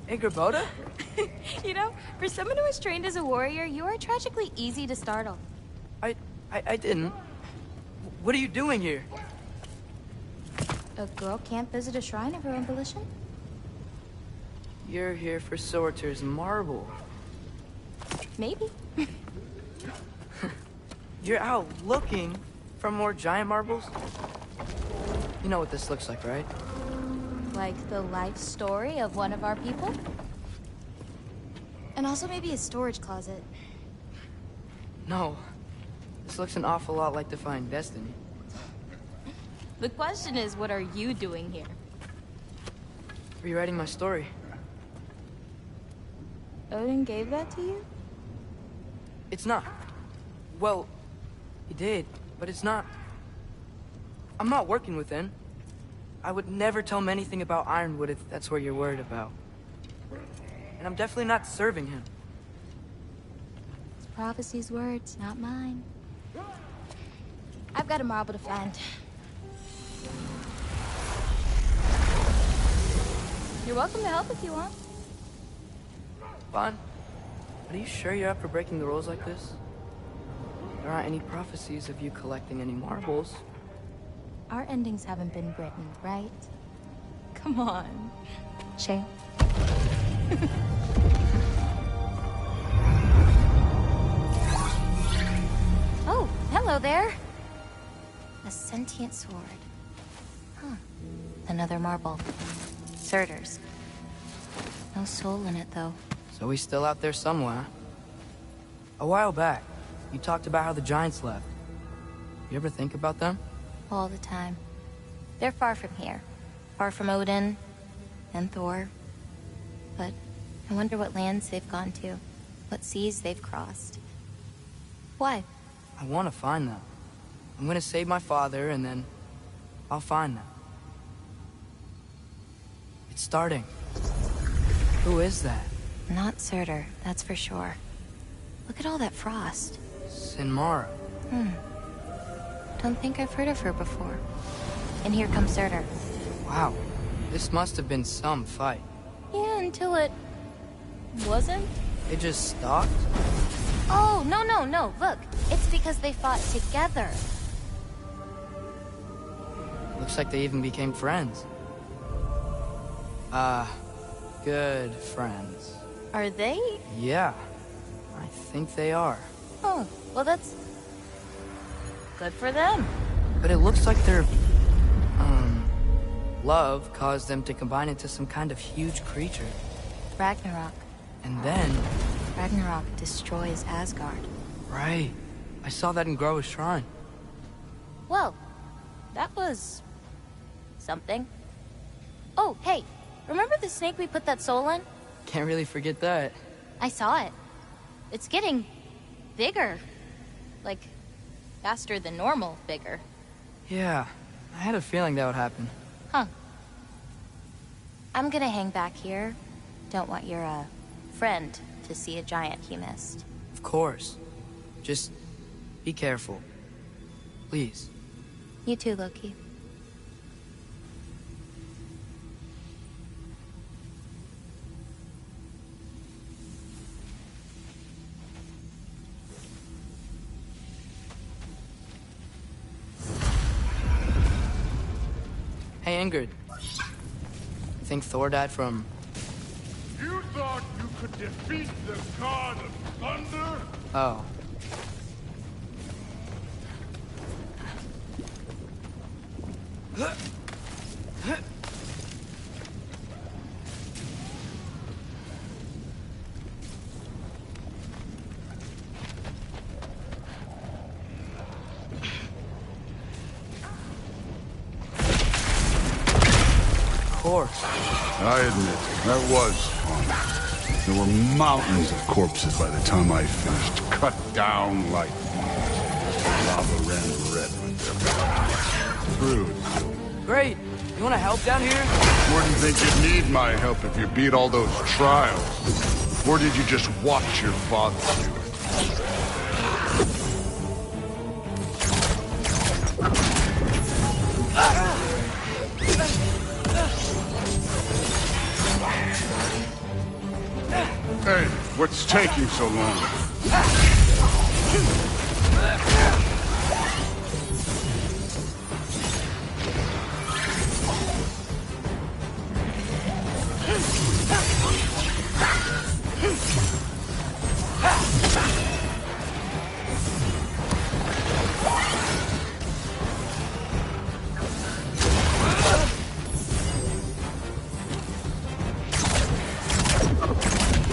Hey, Gerboda? You know, for someone who was trained as a warrior, you are tragically easy to startle. I didn't. What are you doing here? A girl can't visit a shrine of her own volition? You're here for Sorter's marble. Maybe. You're out looking for more giant marbles? You know what this looks like, right? Like the life story of one of our people? And also maybe a storage closet. No. This looks an awful lot like Defying Destiny. The question is, what are you doing here? Rewriting my story. Odin gave that to you? It's not. Well, he did, but it's not. I'm not working with him. I would never tell him anything about Ironwood if that's what you're worried about. And I'm definitely not serving him. It's prophecy's words, not mine. I've got a marble to find. You're welcome to help if you want. Vaughn, are you sure you're up for breaking the rules like this? There aren't any prophecies of you collecting any marbles. Our endings haven't been written, right? Come on. Shay. Oh, hello there. A sentient sword. Huh. Another marble. Surtur's. No soul in it, though. So he's still out there somewhere. A while back, you talked about how the giants left. You ever think about them? All the time. They're far from here. Far from Odin and Thor. But I wonder what lands they've gone to. What seas they've crossed. Why? I want to find them. I'm gonna save my father, and then I'll find them. It's starting. Who is that? Not Surtur, that's for sure. Look at all that frost. Sinmara. Don't think I've heard of her before. And here comes Surtur. Wow. This must have been some fight. Yeah, until it... wasn't? They just stalked? Oh, no. Look, it's because they fought together. Looks like they even became friends. Good friends. Are they? Yeah. I think they are. Oh, well that's... good for them. But it looks like their... love caused them to combine into some kind of huge creature. Ragnarok. And then... Ragnarok destroys Asgard. Right. I saw that in Groa's shrine. Well, that was... something. Oh, hey, remember the snake we put that soul in? Can't really forget that. I saw it. It's getting... bigger. Like, faster than normal bigger. Yeah, I had a feeling that would happen. Huh. I'm gonna hang back here. Don't want your, friend to see a giant he missed. Of course. Just be careful. Please. You too, Loki. Hey, Ingrid. You think Thor died from... You thought you could defeat the god of thunder? Oh. Of course. I admit, that was fun. There were mountains of corpses by the time I finished, cut down like weeds. Lava ran red with their blood. Rude. Great. You want to help down here? Wouldn't think you'd need my help if you beat all those trials. Or did you just watch your father do it? Hey, what's taking so long?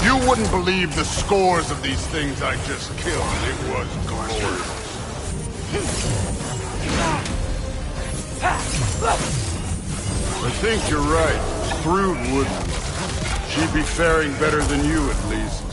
You wouldn't believe the scores of these things I just killed. It was glorious. I think you're right. Thrud wouldn't. She'd be faring better than you, at least.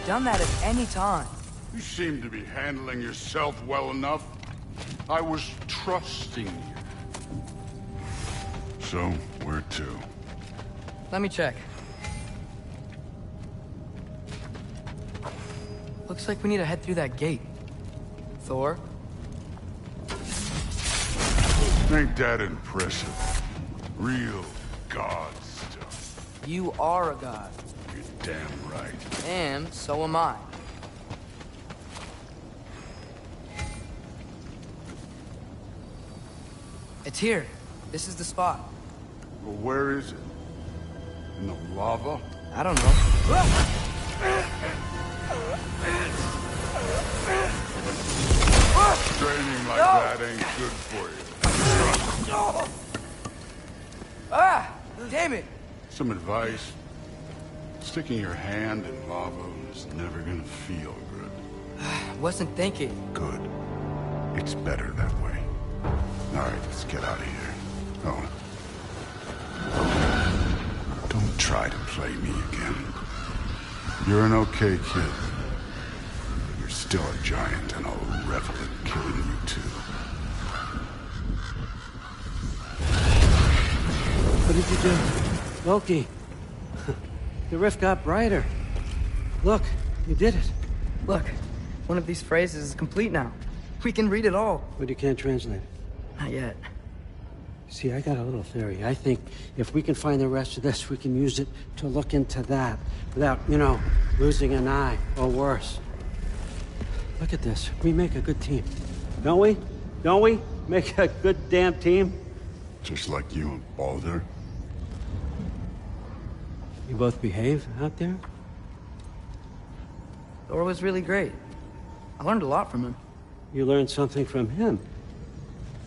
Done that at any time. You seem to be handling yourself well enough. I was trusting you. So, where to? Let me check. Looks like we need to head through that gate. Thor? Ain't that impressive? Real god stuff. You are a god. You're damn right. And so am I. It's here. This is the spot. Well, where is it? In the lava? I don't know. Training like that ain't good for you. Ah! Damn it! Some advice. Sticking your hand in lava is never gonna feel good. Wasn't thinking. Good. It's better that way. Alright, let's get out of here. Oh. Don't try to play me again. You're an okay kid. But you're still a giant, and I'll revel in killing you too. What did you do? Loki. The rift got brighter. Look, you did it. Look, one of these phrases is complete now. We can read it all. But you can't translate. Not yet. See, I got a little theory. I think if we can find the rest of this, we can use it to look into that without, you know, losing an eye or worse. Look at this. We make a good team. Don't we? Don't we? Make a good damn team? Just like you and Baldur? You both behave out there? Thor was really great. I learned a lot from him. You learned something from him?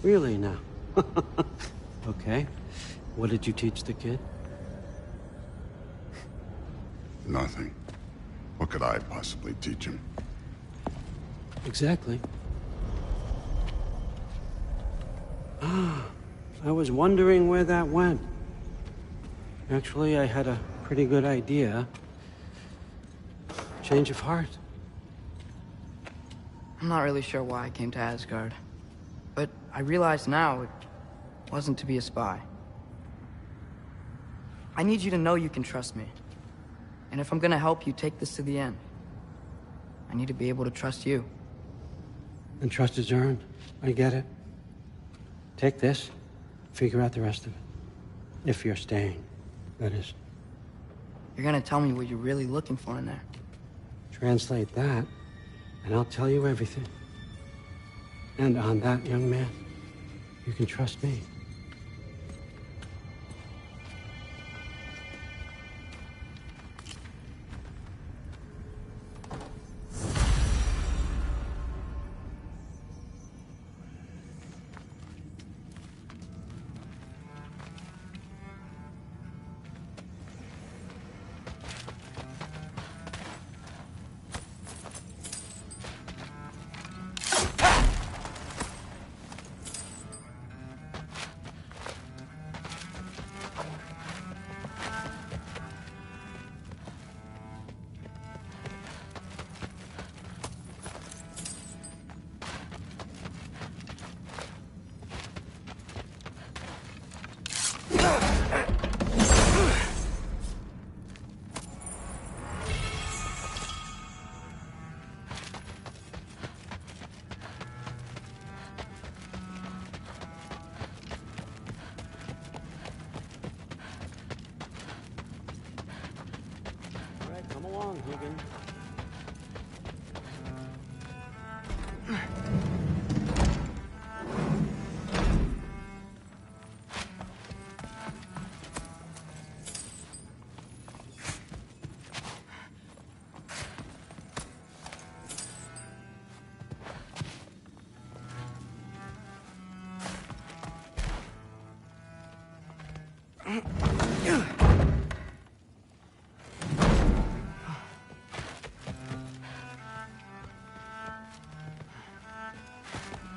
Really now? Okay. What did you teach the kid? Nothing. What could I possibly teach him? Exactly. I was wondering where that went. Actually, I had a pretty good idea. Change of heart. I'm not really sure why I came to Asgard. But I realize now it wasn't to be a spy. I need you to know you can trust me. And if I'm gonna help you take this to the end, I need to be able to trust you. And trust is earned. I get it. Take this, figure out the rest of it. If you're staying, that is. You're gonna tell me what you're really looking for in there. Translate that, and I'll tell you everything. And on that, young man, you can trust me. Come along, Higgins.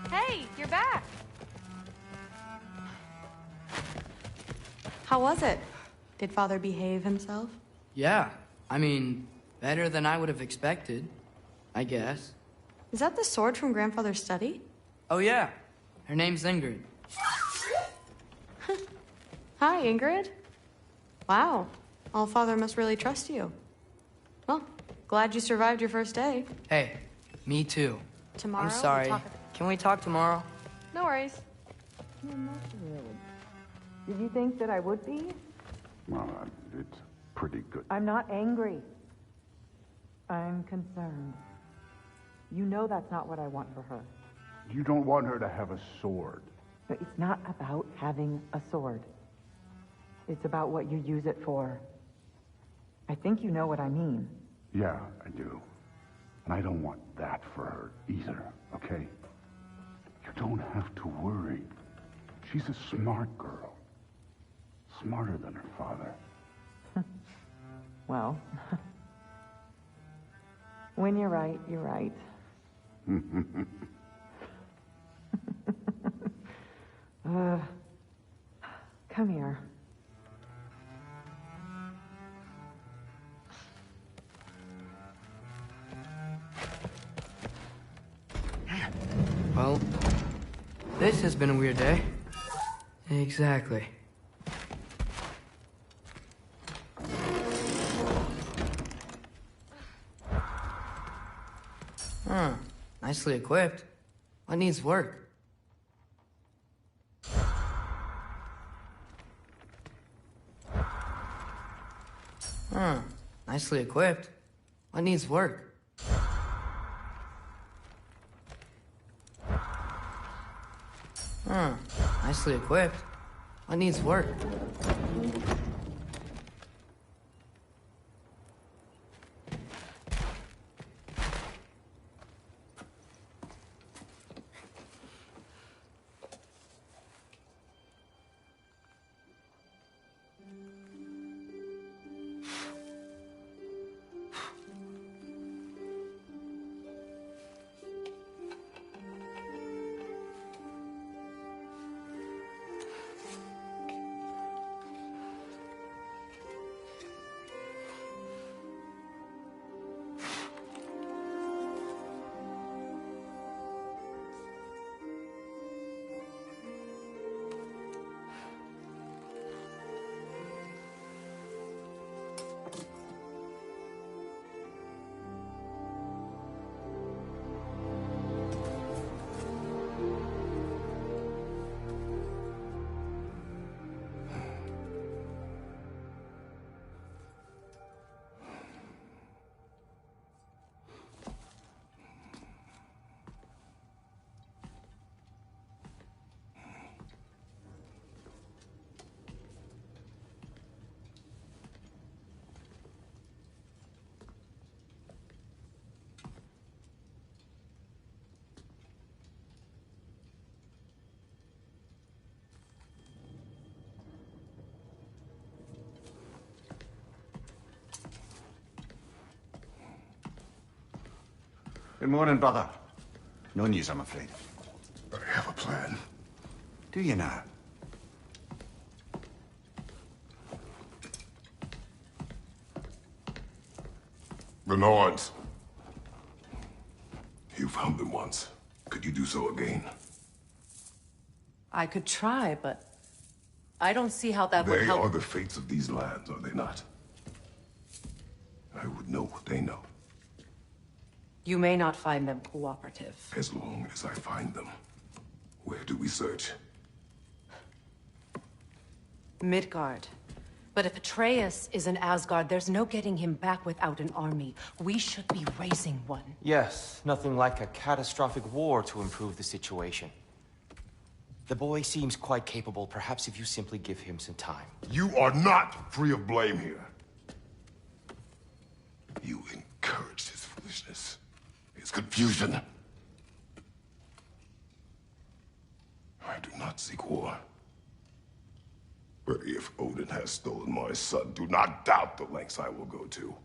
Hey, you're back. How was it? Did Father behave himself? Yeah, I mean, better than I would have expected, I guess. Is that the sword from Grandfather's study? Oh yeah, her name's Ingrid. Hi, Ingrid. Wow, All-Father must really trust you. Well, glad you survived your first day. Hey, me too. Tomorrow, I'm sorry. we'll talk... Can we talk tomorrow? No worries. Did you think that I would be? Well, it's pretty good. I'm not angry. I'm concerned. You know that's not what I want for her. You don't want her to have a sword. But it's not about having a sword. It's about what you use it for. I think you know what I mean. Yeah, I do. And I don't want that for her either, okay? You don't have to worry. She's a smart girl. Smarter than her father. Well, when you're right, you're right. Come here. Well, this has been a weird day. Exactly. Huh. Nicely equipped. What needs work? Huh. Nicely equipped. What needs work? Huh. Nicely equipped. What needs work? Good morning, brother. No news, I'm afraid. I have a plan. Do you now? The Norns. You found them once. Could you do so again? I could try, but I don't see how that would help. They are the fates of these lands, are they not? I would know what they know. You may not find them cooperative. As long as I find them. Where do we search? Midgard. But if Atreus is in Asgard, there's no getting him back without an army. We should be raising one. Yes, nothing like a catastrophic war to improve the situation. The boy seems quite capable. Perhaps if you simply give him some time. You are not free of blame here. You encouraged his foolishness, his confusion. I do not seek war. But if Odin has stolen my son, do not doubt the lengths I will go to.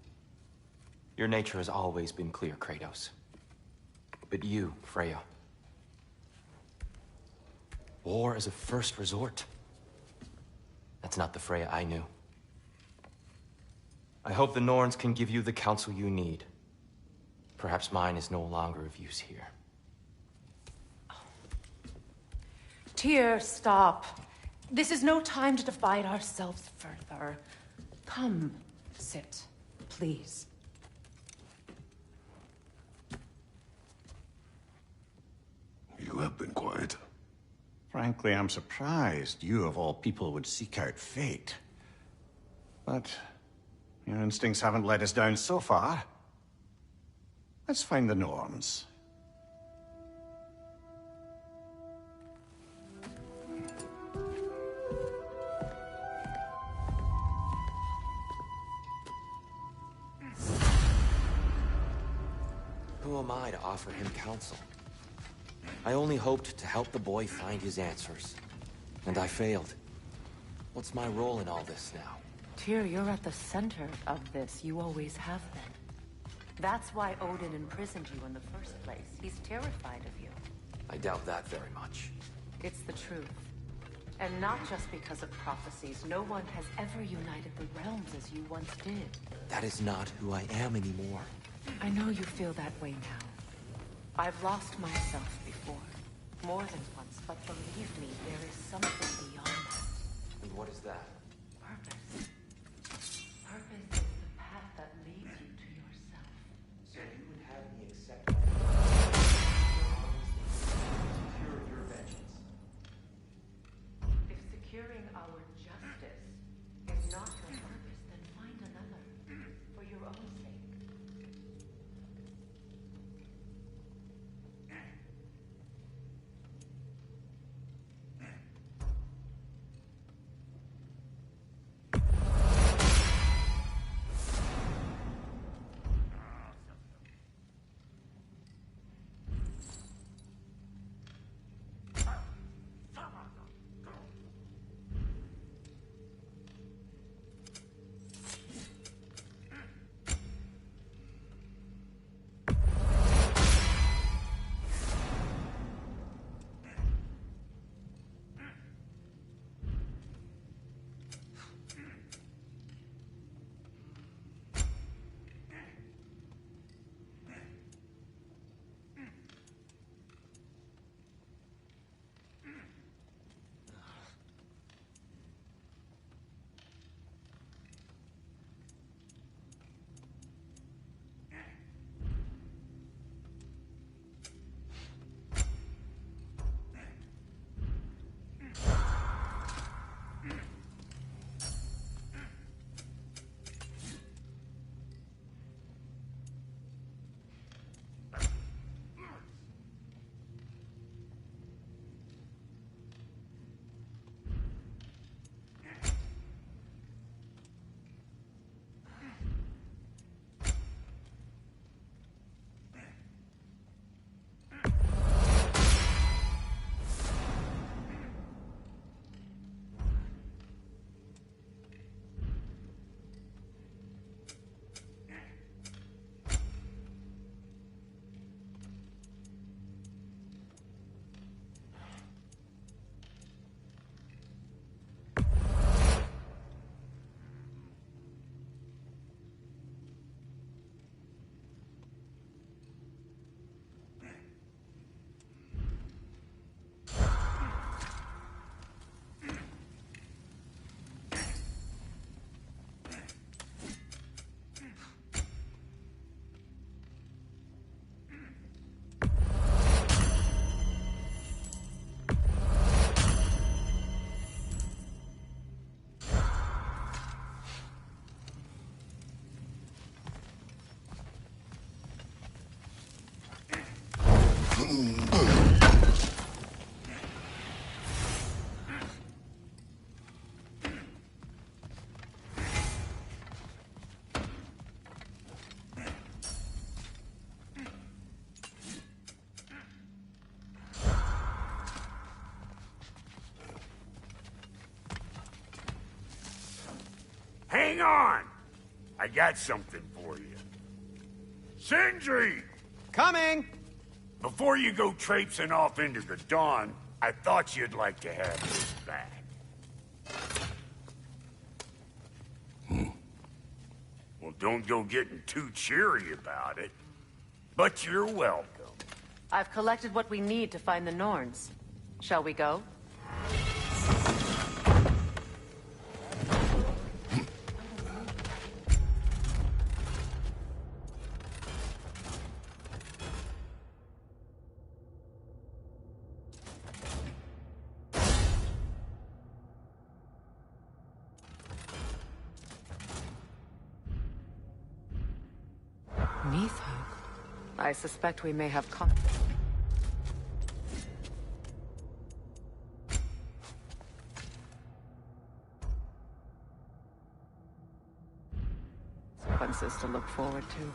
Your nature has always been clear, Kratos. But you, Freya. War is a first resort. That's not the Freya I knew. I hope the Norns can give you the counsel you need. Perhaps mine is no longer of use here. Tyr, stop. This is no time to divide ourselves further. Come, sit, please. You have been quiet. Frankly, I'm surprised you, of all people, would seek out fate. But your instincts haven't let us down so far. Let's find the Norns. Who am I to offer him counsel? I only hoped to help the boy find his answers. And I failed. What's my role in all this now? Tyr, you're at the center of this. You always have been. That's why Odin imprisoned you in the first place. He's terrified of you. I doubt that very much. It's the truth. And not just because of prophecies. No one has ever united the realms as you once did. That is not who I am anymore. I know you feel that way now. I've lost myself before. More than once, but believe me, there is something beyond that. And what is that? Purpose. Purpose is the path that leads you to yourself. So you would have me accept my secure your vengeance. If securing our justice is not your purpose, then find another. For your own sake. Hang on! I got something for you. Sindri! Coming! Before you go traipsing off into the dawn, I thought you'd like to have this back. Well, don't go getting too cheery about it. But you're welcome. I've collected what we need to find the Norns. Shall we go? I suspect we may have consequences to look forward to.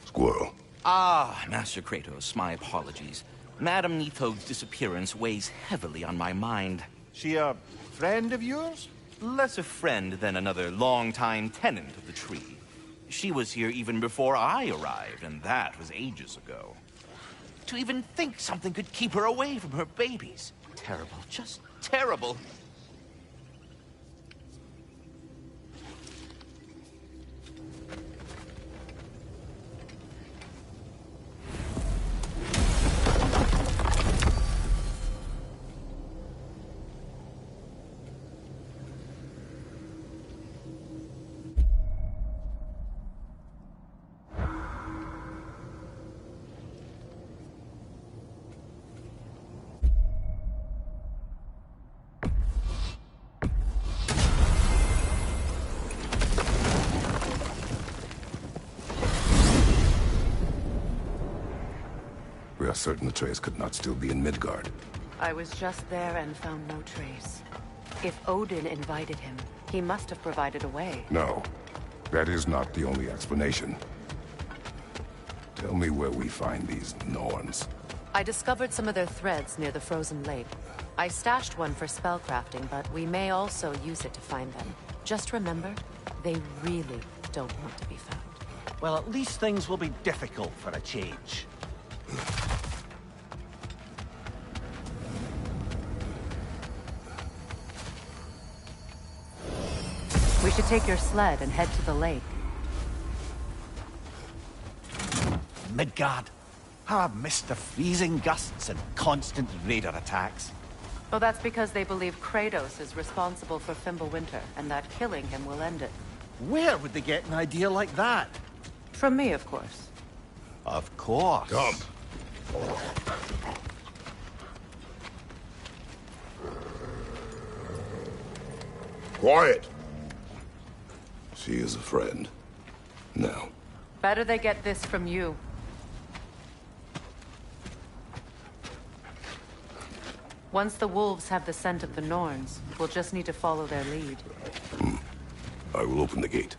Squirrel. Ah, Master Kratos, my apologies. Madame Nitho's disappearance weighs heavily on my mind. She a friend of yours? Less a friend than another long-time tenant of the tree. She was here even before I arrived, and that was ages ago. To even think something could keep her away from her babies. Terrible, just terrible. We are certain Atreus could not still be in Midgard. I was just there and found no trace. If Odin invited him, he must have provided a way. No, that is not the only explanation. Tell me where we find these Norns. I discovered some of their threads near the frozen lake. I stashed one for spellcrafting, but we may also use it to find them. Just remember, they really don't want to be found. Well, at least things will be difficult for a change. We should take your sled and head to the lake. Midgard. How I've missed the freezing gusts and constant raider attacks. Oh, that's because they believe Kratos is responsible for Fimbulwinter, and that killing him will end it. Where would they get an idea like that? From me, of course. Of course. Come. Quiet. She is a friend. Now. Better they get this from you. Once the wolves have the scent of the Norns, we'll just need to follow their lead. I will open the gate.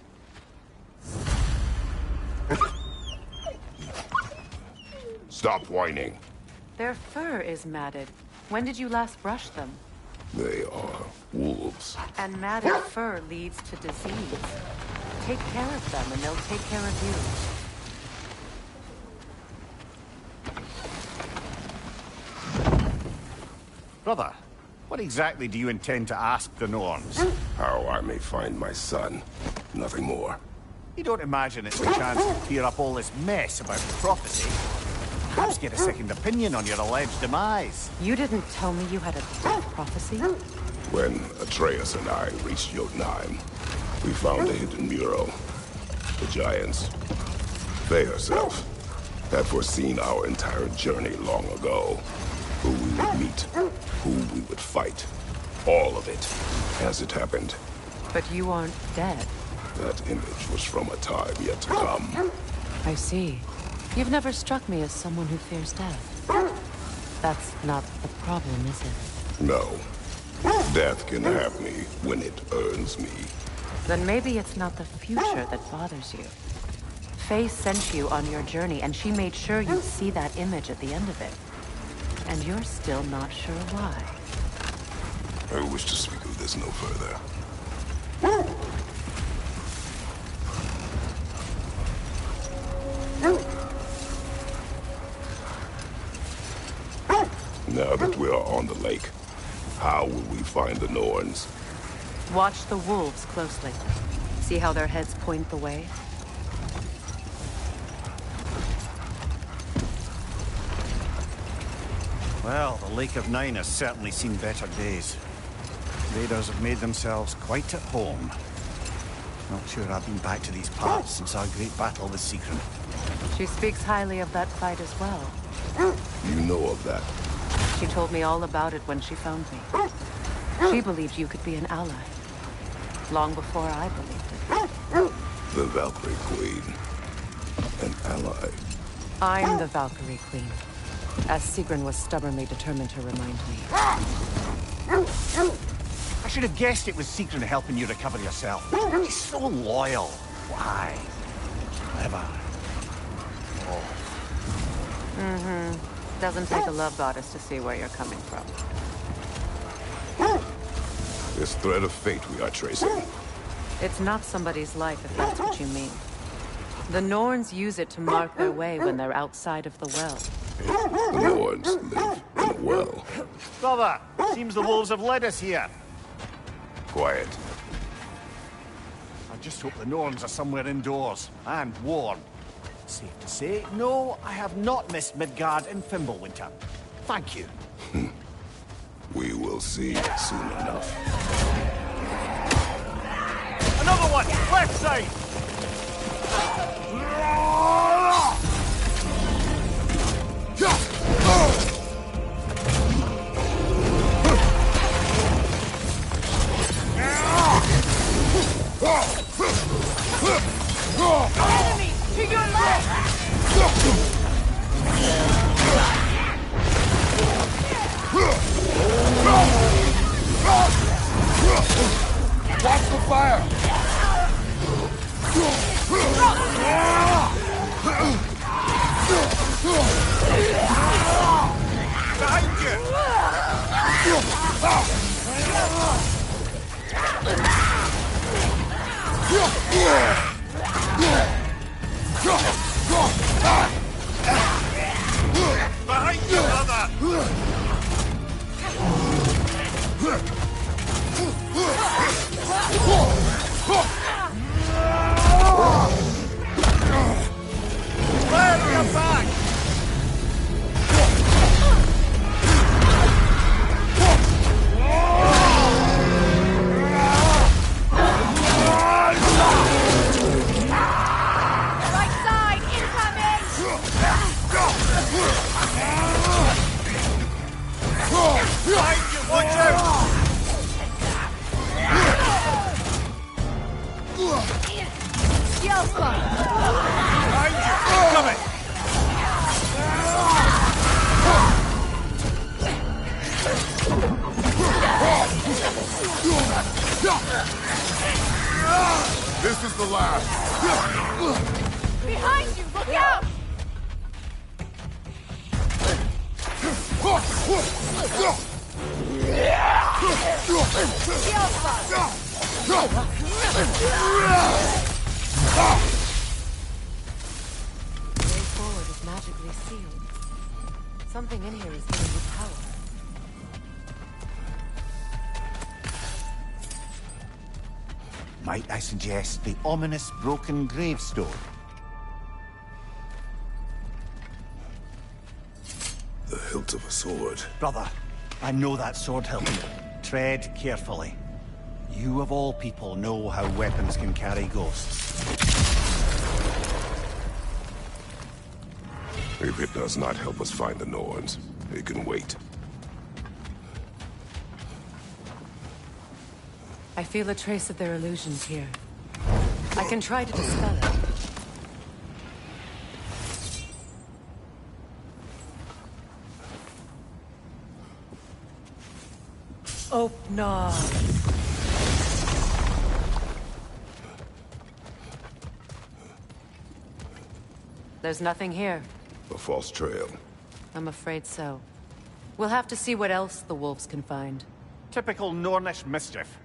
Stop whining. Their fur is matted. When did you last brush them? They are wolves. And matted fur leads to disease. Take care of them and they'll take care of you. Brother, what exactly do you intend to ask the Norns? How I may find my son. Nothing more. You don't imagine it's a chance to clear up all this mess about prophecy? Perhaps get a second opinion on your alleged demise. You didn't tell me you had a death prophecy? When Atreus and I reached Vanaheim, we found a hidden mural. The giants, they herself, had foreseen our entire journey long ago. Who we would meet, who we would fight. All of it, as it happened. But you aren't dead. That image was from a time yet to come. I see. You've never struck me as someone who fears death. That's not the problem, is it? No. Death can have me when it earns me. Then maybe it's not the future that bothers you. Faye sent you on your journey, and she made sure you'd see that image at the end of it. And you're still not sure why. I wish to speak of this no further. Now that we are on the lake, how will we find the Norns? Watch the wolves closely. See how their heads point the way? Well, the Lake of Nine has certainly seen better days. Raiders have made themselves quite at home. Not sure I've been back to these parts since our great battle with Sigrun. She speaks highly of that fight as well. You know of that? She told me all about it when she found me. She believed you could be an ally. Long before I believed it. The Valkyrie Queen. An ally. I'm the Valkyrie Queen. As Sigrun was stubbornly determined to remind me. I should have guessed it was Sigrun helping you recover yourself. She's so loyal. Why? Clever. Doesn't take a love goddess to see where you're coming from. This thread of fate we are tracing. It's not somebody's life, if that's what you mean. The Norns use it to mark their way when they're outside of the well. The Norns live in a well. Brother, seems the wolves have led us here. Quiet. I just hope the Norns are somewhere indoors and warm. Safe to say, no, I have not missed Midgard in Fimbulwinter. Thank you. We will see soon enough. Another one! Left side! Enemy! To your left! Watch the fire! Behind you! Behind you, brother! Glad you're back! Right side, incoming! Behind you, watch out! Yelpa! Behind you, coming! This is the last. Behind you, look out! The way forward is magically sealed. Something in here is giving you power. Might I suggest the ominous broken gravestone? The hilt of a sword. Brother, I know that sword hilt. Tread carefully. You of all people know how weapons can carry ghosts. If it does not help us find the Norns, it can wait. I feel a trace of their illusions here. I can try to dispel it. Oh, no. There's nothing here. A false trail. I'm afraid so. We'll have to see what else the wolves can find. Typical Nornish mischief.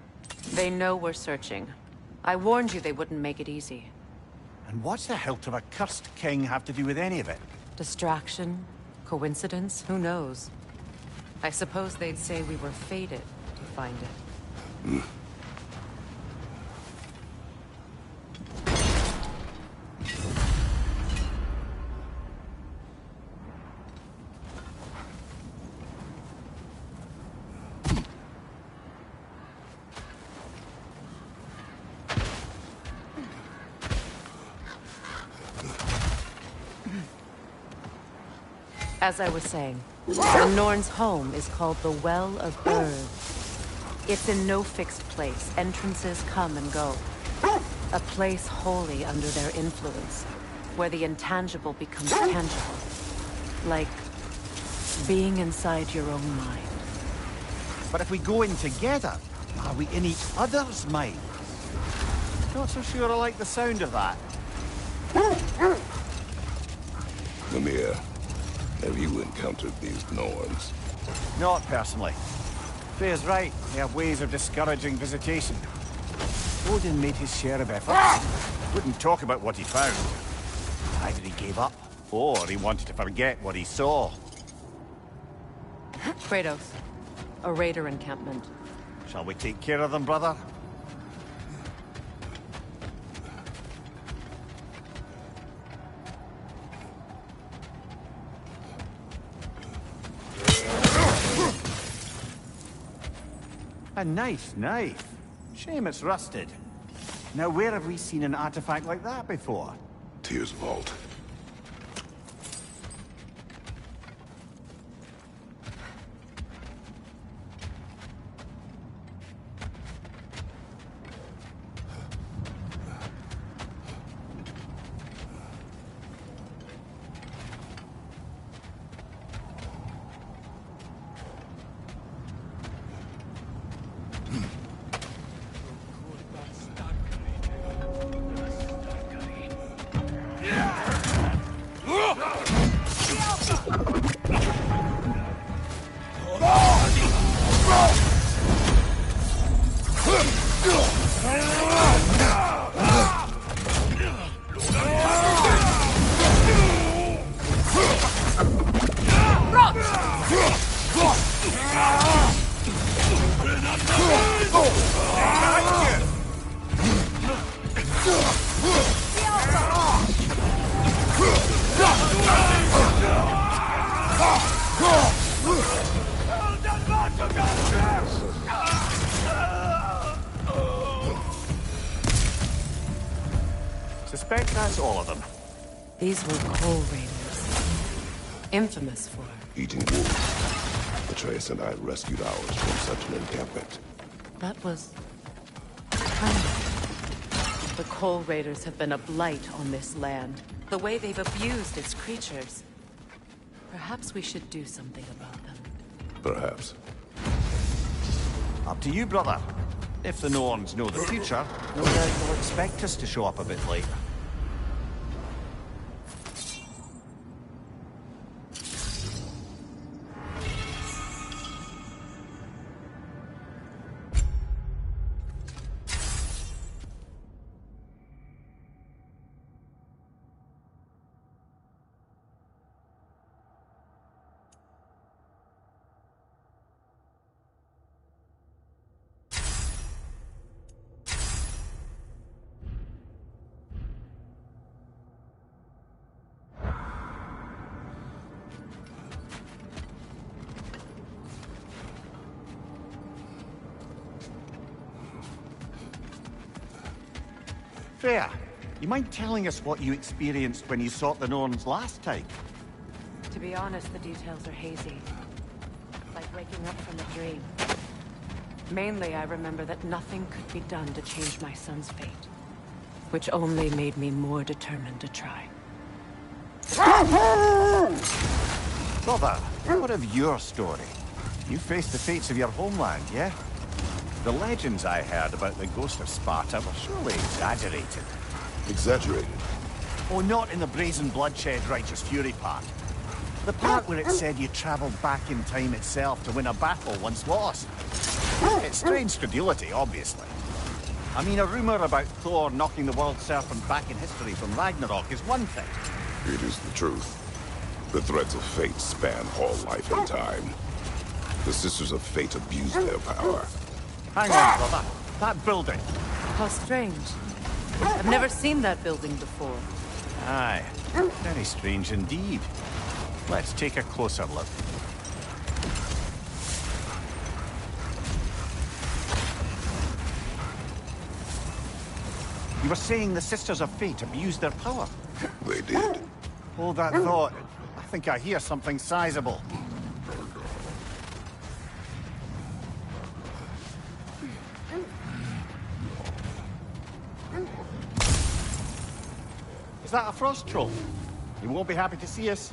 They know we're searching. I warned you they wouldn't make it easy. And what's the hilt of a cursed king have to do with any of it? Distraction? Coincidence? Who knows? I suppose they'd say we were fated to find it. As I was saying, the Norns' home is called the 𝐿𝐸𝑆𝐴𝑁𝐽𝐴y. It's in no fixed place. Entrances come and go. A place wholly under their influence, where the intangible becomes tangible. Like being inside your own mind. But if we go in together, are we in each other's minds? Not so sure I like the sound of that. Mimir, have you encountered these Norns? Not personally. Freya's right. They have ways of discouraging visitation. Odin made his share of effort. Wouldn't talk about what he found. Either he gave up, or he wanted to forget what he saw. Kratos, a raider encampment. Shall we take care of them, brother? A nice knife. Shame it's rusted. Now, where have we seen an artifact like that before? Tyr's vault. Suspect that's all of them. These were coal raiders. Infamous for Eating wolves. Atreus and I rescued ours from such an encampment. that was kind. The coal raiders have been a blight on this land. The way they've abused its creatures. Perhaps we should do something about them. Perhaps. Up to you, brother. If the Norns know the future, no doubt they'll expect us to show up a bit later. Freya, you mind telling us what you experienced when you sought the Norns last time? To be honest, the details are hazy. Like waking up from a dream. Mainly, I remember that nothing could be done to change my son's fate. Which only made me more determined to try. Brother, what of your story? You faced the fates of your homeland, yeah? The legends I heard about the ghost of Sparta were surely exaggerated. Exaggerated? Oh, not in the brazen bloodshed righteous fury part. The part where it said you travelled back in time itself to win a battle once lost. It's strange credulity, obviously. I mean, a rumor about Thor knocking the world serpent back in history from Ragnarok is one thing. It is the truth. The threads of fate span all life and time. The Sisters of Fate abuse their power. Hang on, brother. That building. How strange. I've never seen that building before. Aye. Very strange indeed. Let's take a closer look. You were saying the Sisters of Fate abused their power? They did. Hold that thought. I think I hear something sizable. Is that a frost troll? You won't be happy to see us.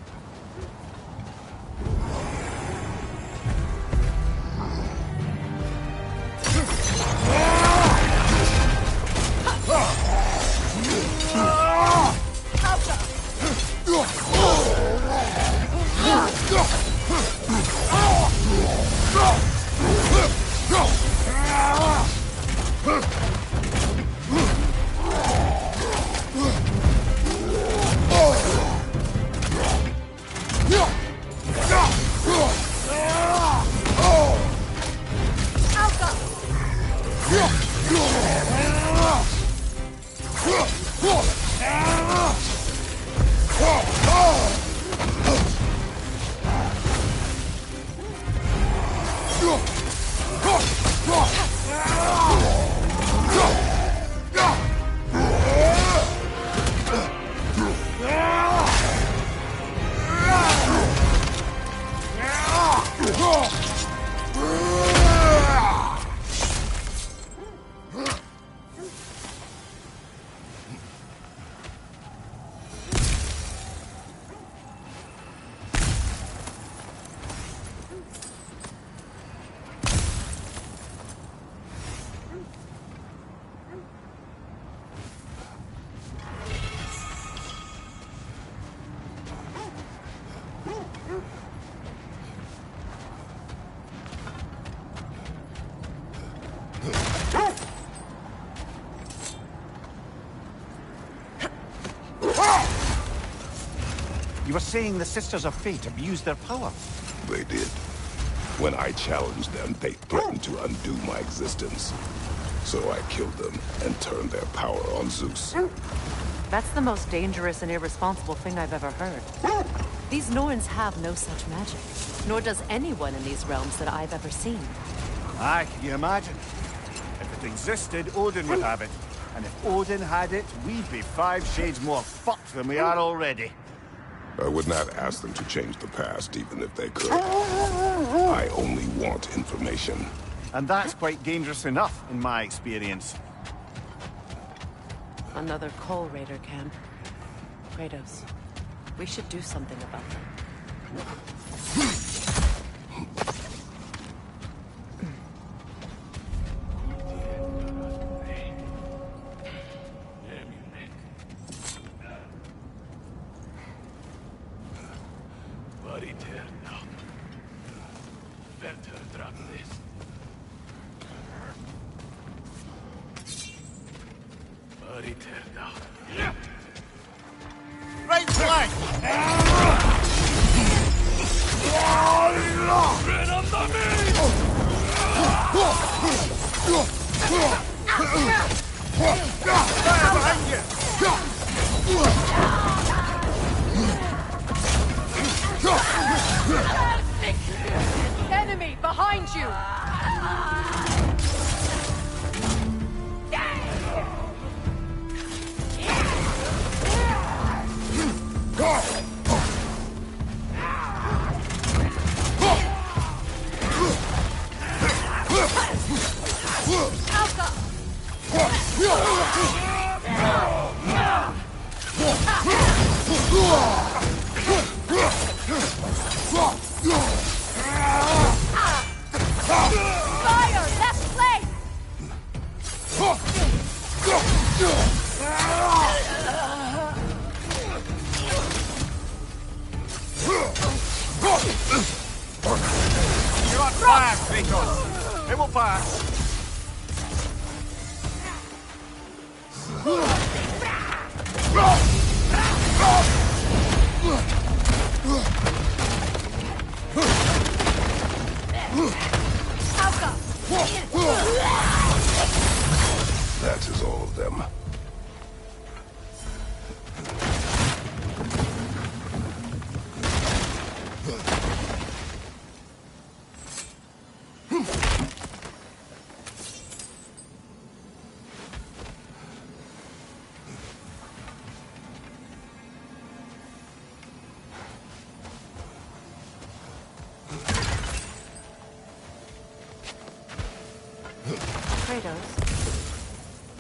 You were saying the Sisters of Fate abused their power? They did. When I challenged them, they threatened to undo my existence. So I killed them and turned their power on Zeus. That's the most dangerous and irresponsible thing I've ever heard. These Norns have no such magic, nor does anyone in these realms that I've ever seen. Aye, can you imagine? If it existed, Odin would have it. And if Odin had it, we'd be 5 shades more fucked than we are already. I would not ask them to change the past, even if they could. I only want information. And that's quite dangerous enough, in my experience. Another Coal Raider camp. Kratos, we should do something about them. Right flank! Enemy behind you! Fire! Left flank! You're on fire, Kratos! It will pass. That is all of them.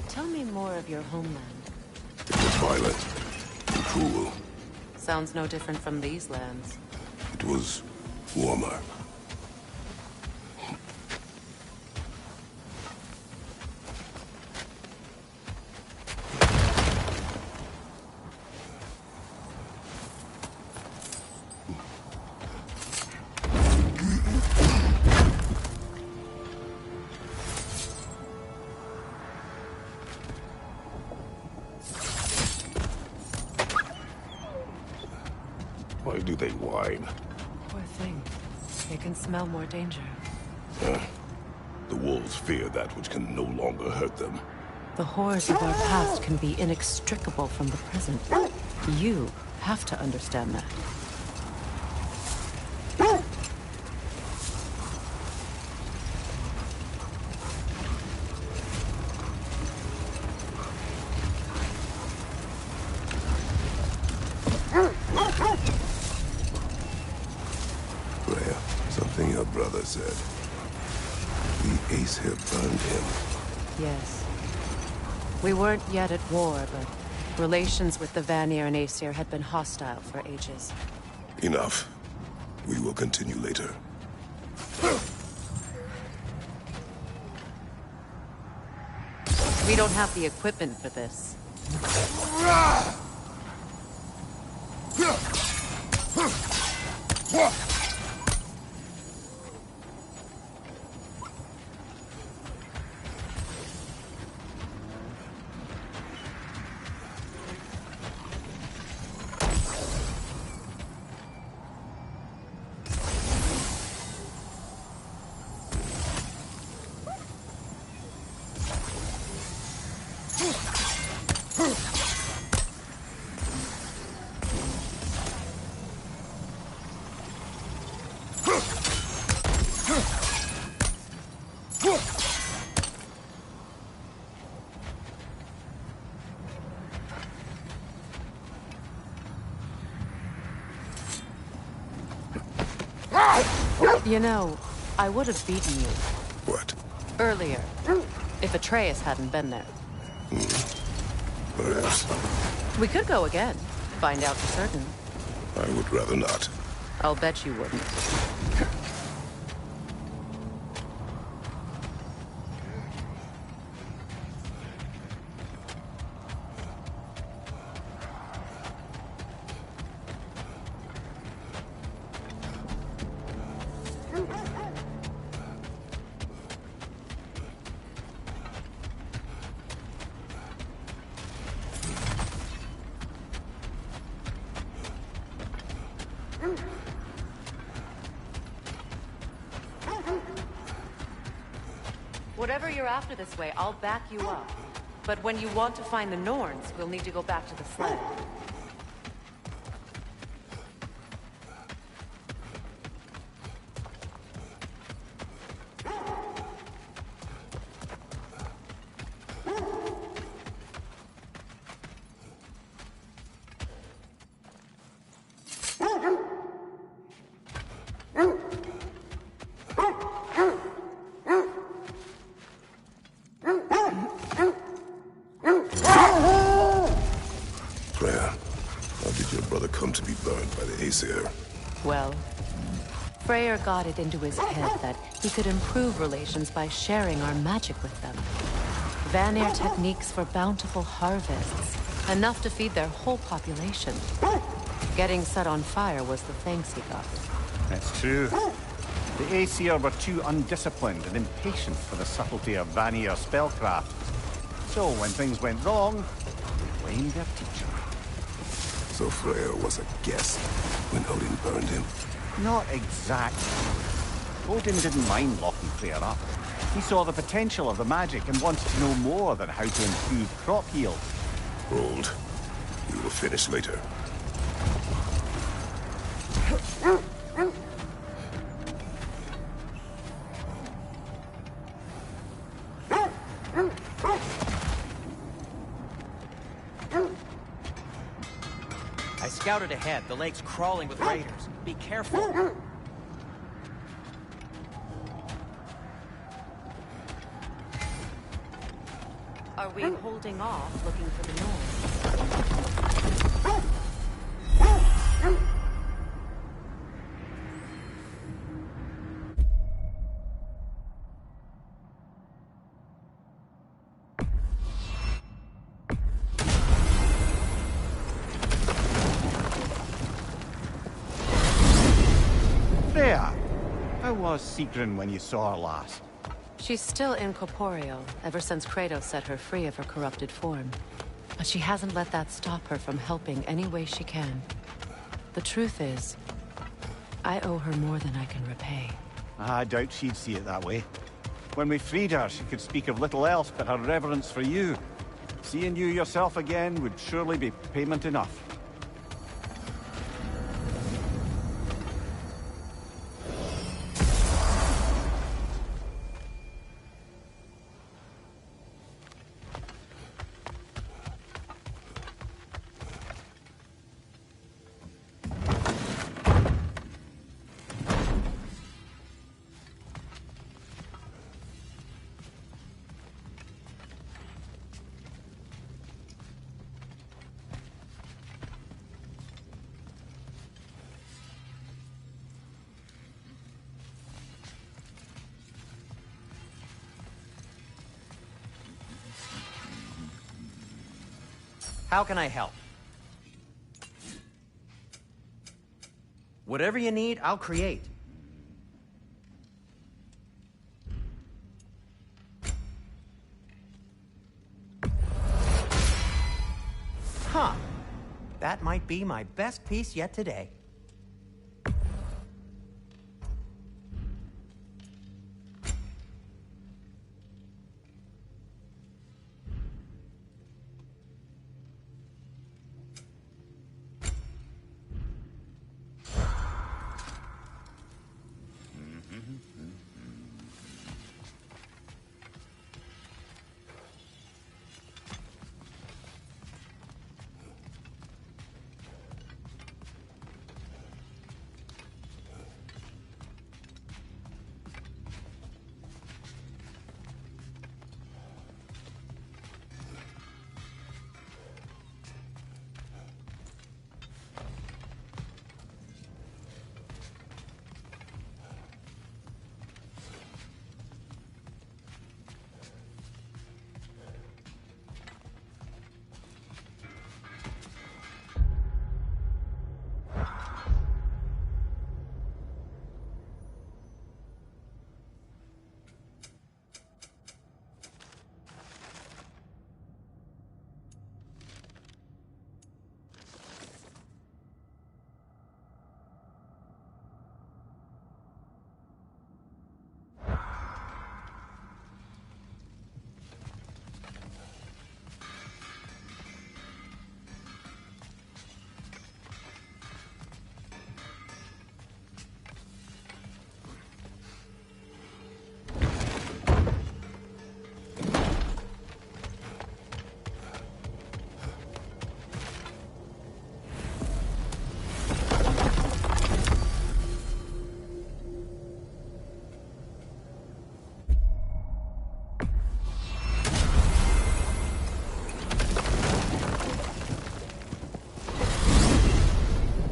Tell me more of your homeland. It was violent and cruel. Sounds no different from these lands. It was warmer. Why do they whine? Poor thing. They can smell more danger. The wolves fear that which can no longer hurt them. The horrors of our past can be inextricable from the present. You have to understand that. Something your brother said. The Aesir burned him. Yes. We weren't yet at war, but relations with the Vanir and Aesir had been hostile for ages. Enough. We will continue later. We don't have the equipment for this. You know, I would have beaten you. What? Earlier. If Atreus hadn't been there. Perhaps. We could go again. Find out for certain. I would rather not. I'll bet you wouldn't. Whatever you're after this way, I'll back you up. But when you want to find the Norns, we'll need to go back to the sled. Well, Freyr got it into his head that he could improve relations by sharing our magic with them. Vanir techniques for bountiful harvests, enough to feed their whole population. Getting set on fire was the thanks he got. That's true. The Aesir were too undisciplined and impatient for the subtlety of Vanir spellcraft. So when things went wrong, they blamed their teacher. So Freyr was a guest when Odin burned him? Not exactly. Odin didn't mind locking Freyr up. He saw the potential of the magic and wanted to know more than how to improve crop yield. Hold. You will finish later. I scouted ahead. The lake's crawling with raiders. Be careful. Are we holding off looking for the Norns? Freya, how was Sigrun when you saw her last? She's still incorporeal, ever since Kratos set her free of her corrupted form. But she hasn't let that stop her from helping any way she can. The truth is, I owe her more than I can repay. I doubt she'd see it that way. When we freed her, she could speak of little else but her reverence for you. Seeing you yourself again would surely be payment enough. How can I help? Whatever you need, I'll create. Huh. That might be my best piece yet today.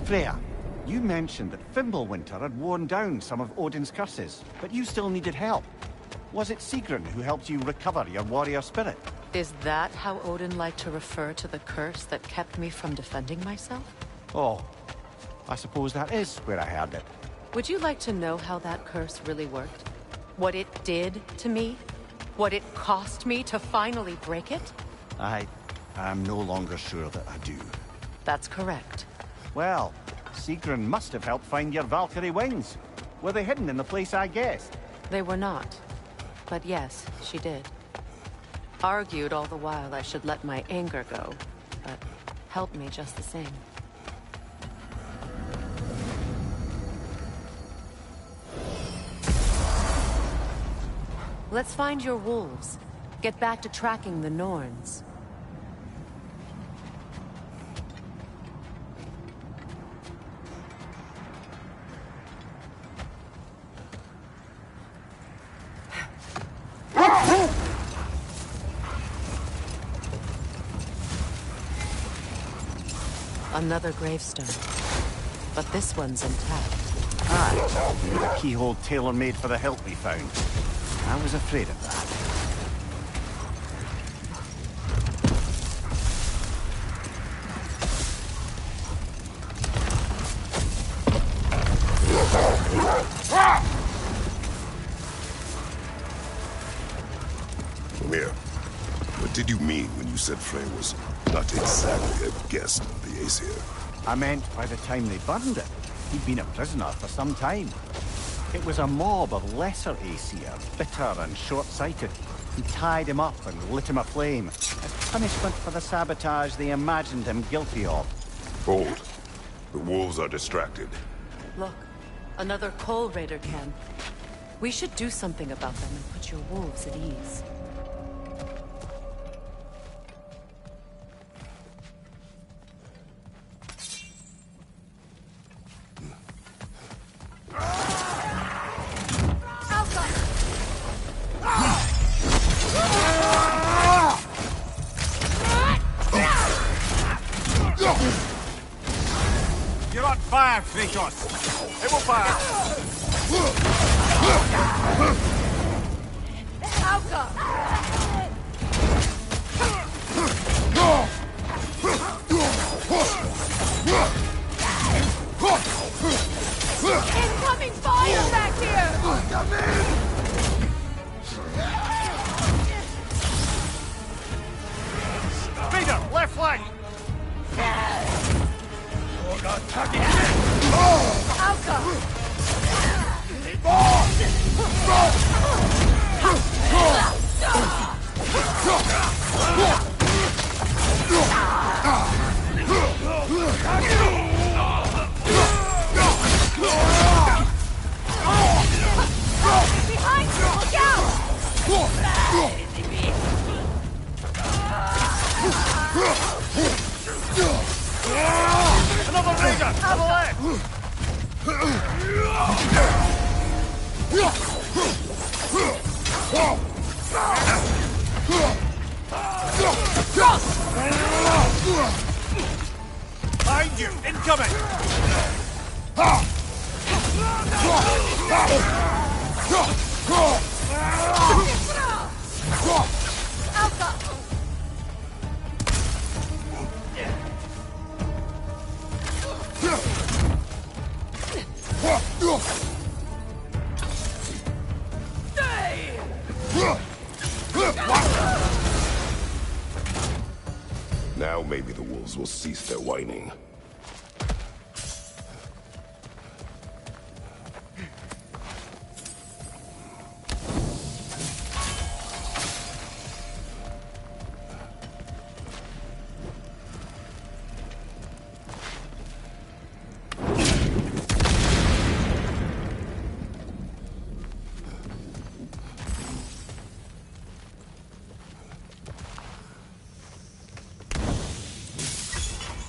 Freya, you mentioned that Fimbulwinter had worn down some of Odin's curses, but you still needed help. Was it Sigrun who helped you recover your warrior spirit? Is that how Odin liked to refer to the curse that kept me from defending myself? Oh, I suppose that is where I heard it. Would you like to know how that curse really worked? What it did to me? What it cost me to finally break it? I'm no longer sure that I do. That's correct. Well, Sigrun must have helped find your Valkyrie wings. Were they hidden in the place I guessed? They were not. But yes, she did. Argued all the while I should let my anger go, but helped me just the same. Let's find your wolves. Get back to tracking the Norns. Another gravestone. But this one's intact. The keyhole tailor-made for the hilt we found. I was afraid of that. Mimir, what did you mean when you said Frey was not exactly a guest of the Aesir? I meant by the time they burned it, he'd been a prisoner for some time. It was a mob of lesser Aesir, bitter and short-sighted, who tied him up and lit him aflame, as punishment for the sabotage they imagined him guilty of. Hold. The wolves are distracted. Look, another coal raider camp. We should do something about them and put your wolves at ease. You're on fire, Kratos! It will fire! Incoming fire back here! Come in! Peter, left flank! Behind you! Look out! Another raider! To the left! Behind you! Incoming! Now maybe the wolves will cease their whining.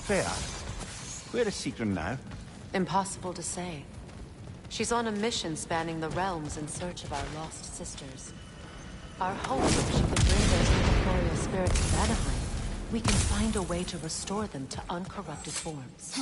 Fair. Where is Sigrun now? Impossible to say. She's on a mission spanning the realms in search of our lost sisters. Our hope is if she could bring those incorporeal spirits to Vanaheim, we can find a way to restore them to uncorrupted forms.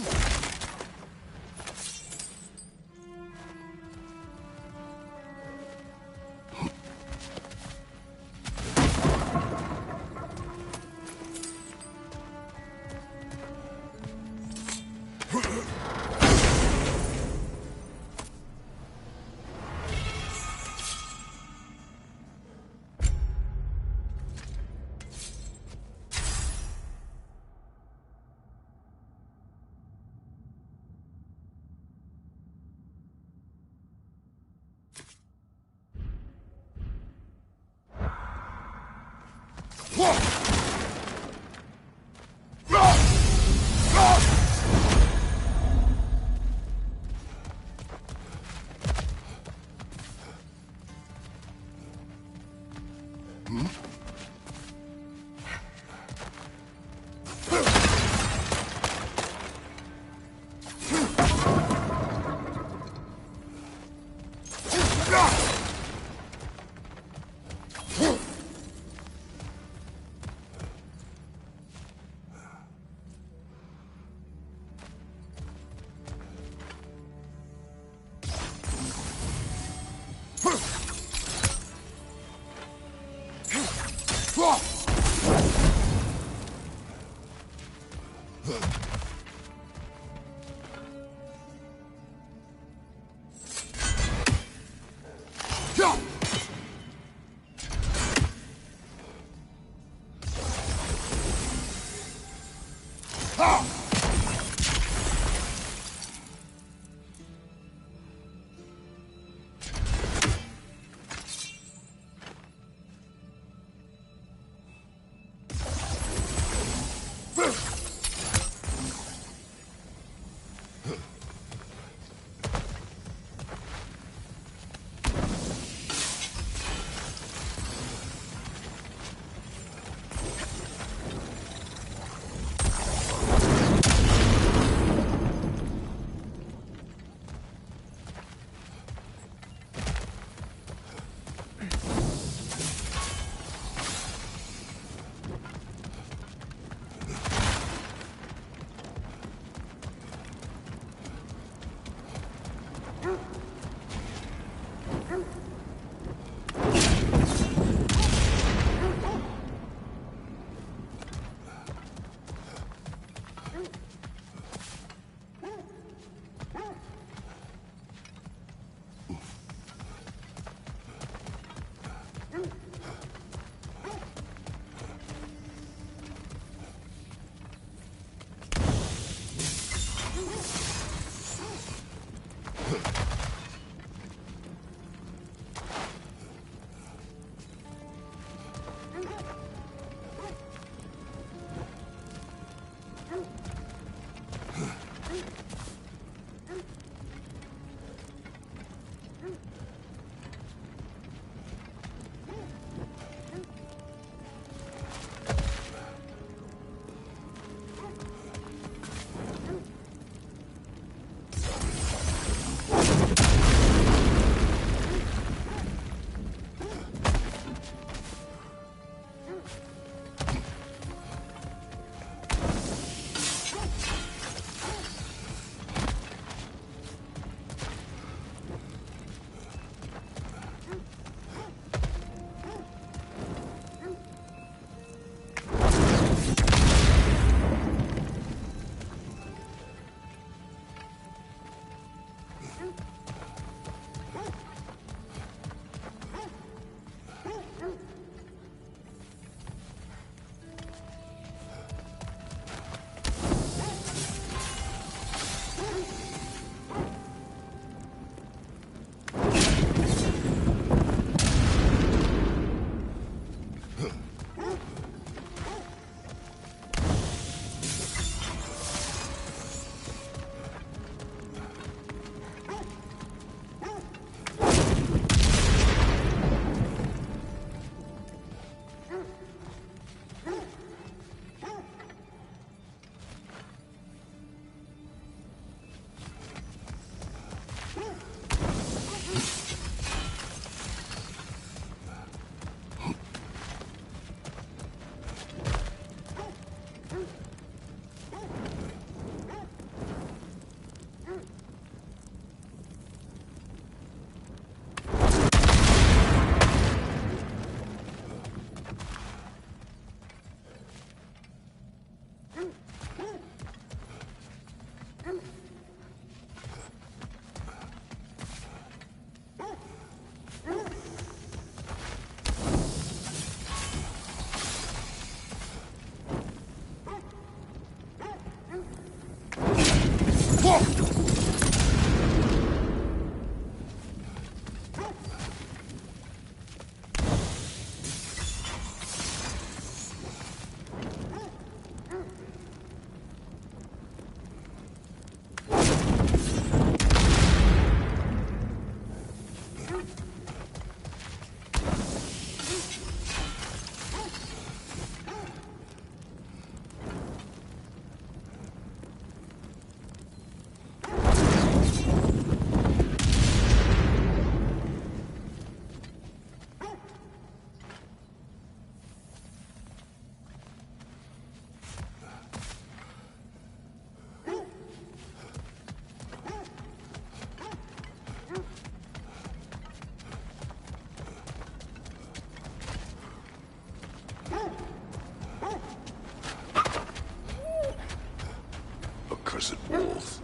Accursed wolves.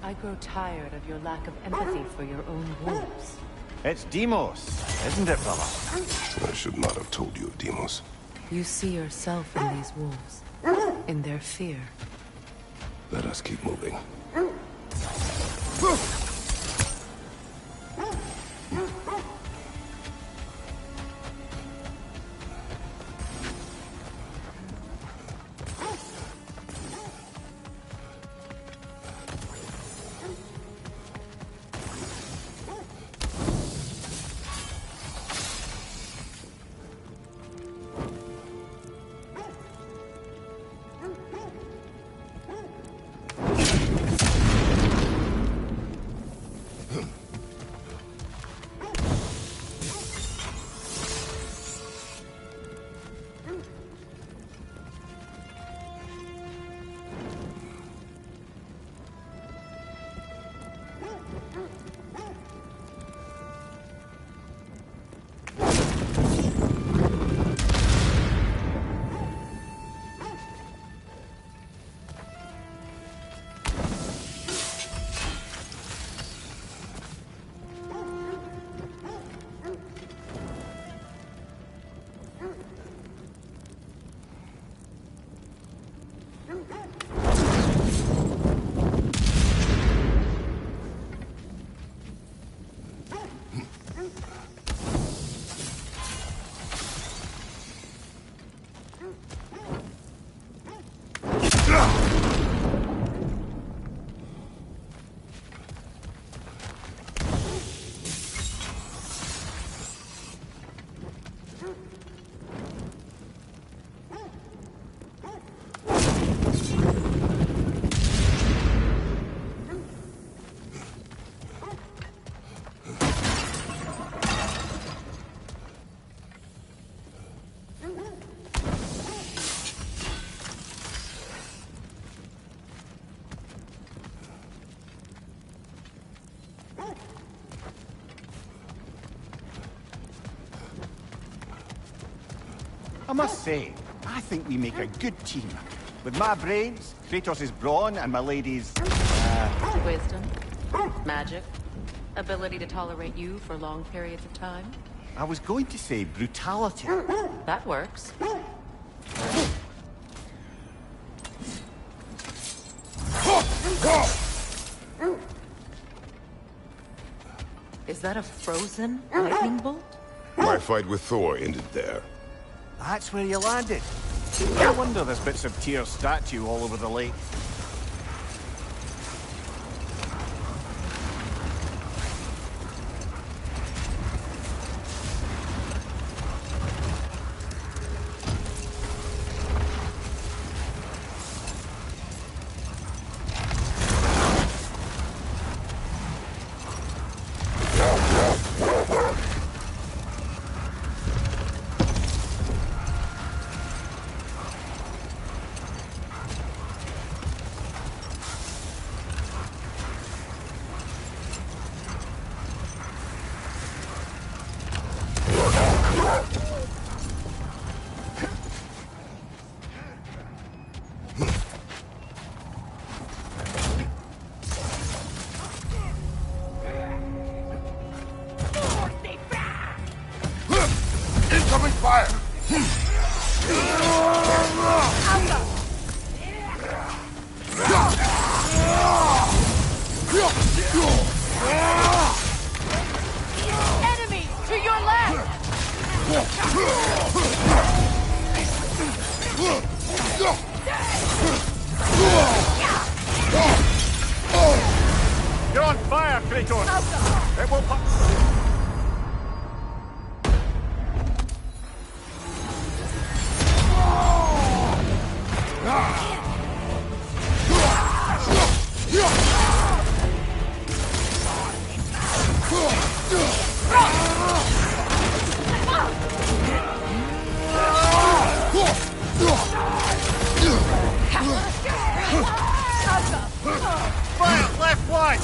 I grow tired of your lack of empathy for your own wolves. It's Deimos, isn't it, brother? I should not have told you of Deimos. You see yourself in these wolves, in their fear. Let us keep moving. I must say, I think we make a good team. With my brains, Kratos' brawn, and my lady's... Wisdom, magic, ability to tolerate you for long periods of time. I was going to say brutality. That works. Is that a frozen lightning bolt? My fight with Thor ended there. That's where you landed. No wonder there's bits of Tyr's statue all over the lake. Incoming fire! Enemy to your left! You're on fire, Kratos! It will pop... Fire, left wide!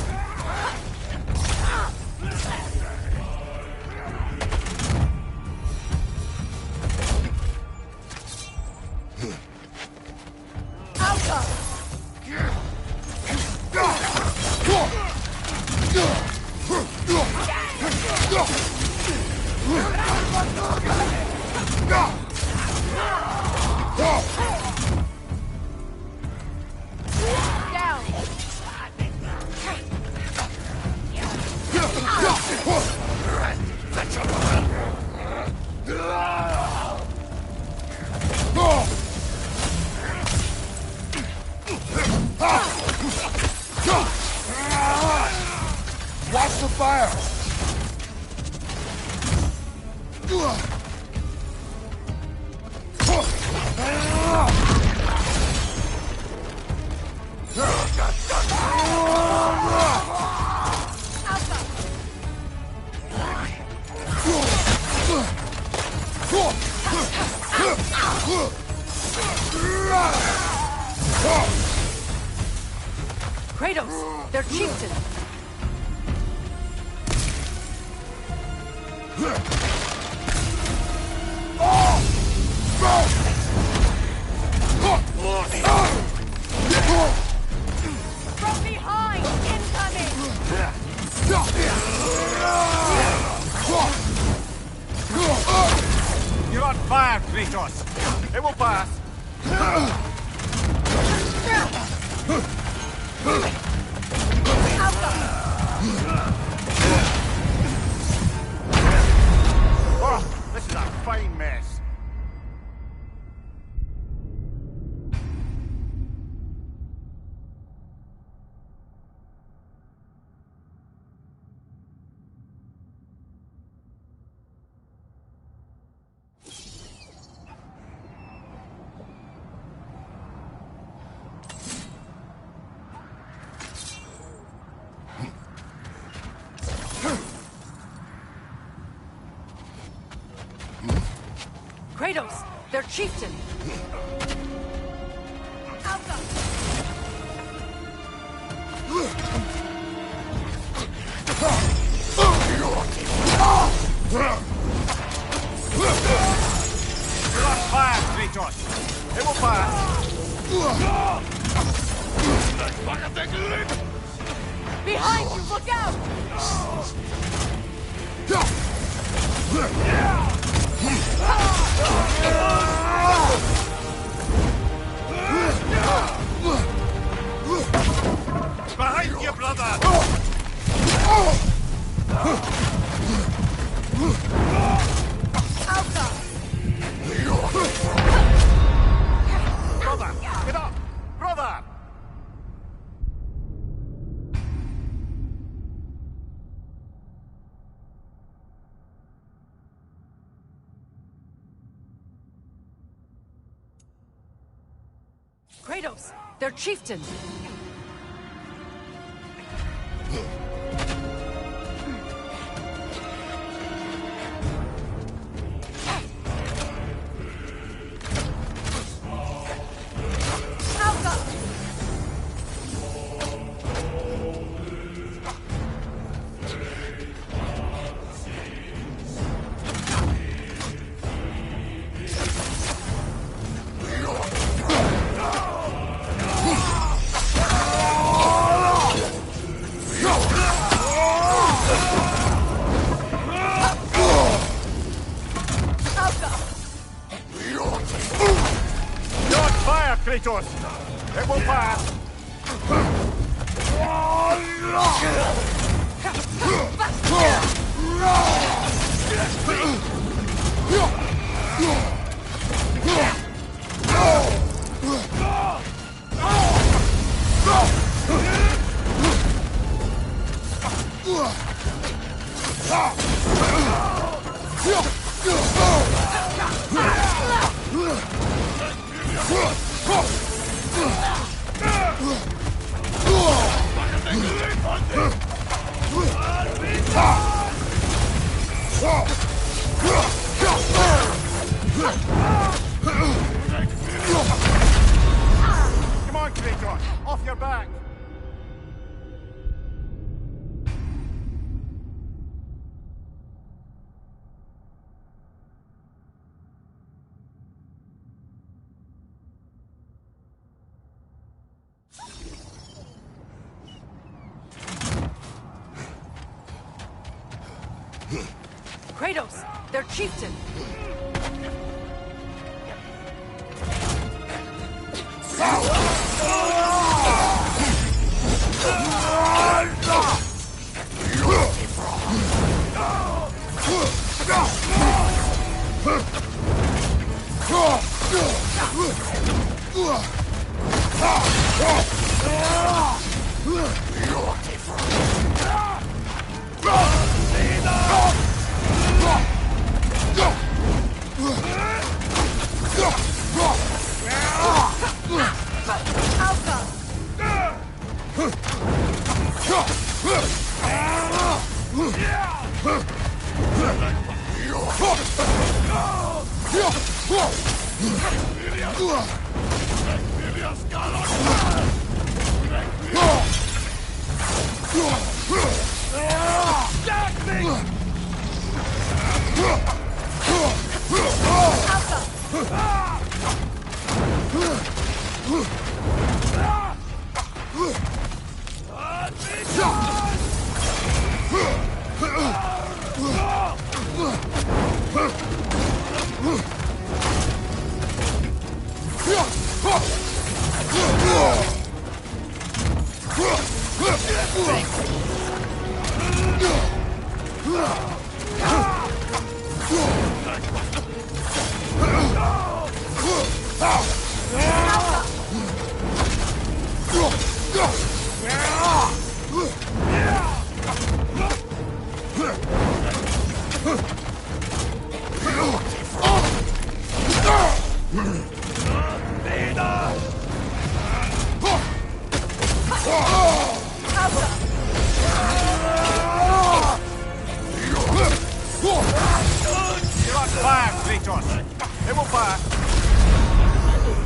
Down! Kratos, their chieftain! From behind! Incoming! You're on fire, Kratos! It will pass! Oh, this is a fine mess. Kratos, their chieftain! You're on fire, Kratos! It will pass! Behind you! Look out! Behind you, brother! Brother, get up! Brother! Kratos, their chieftain! Kratos! It will pass! Come on, Kratos! Off your back! Kratos, their chieftain!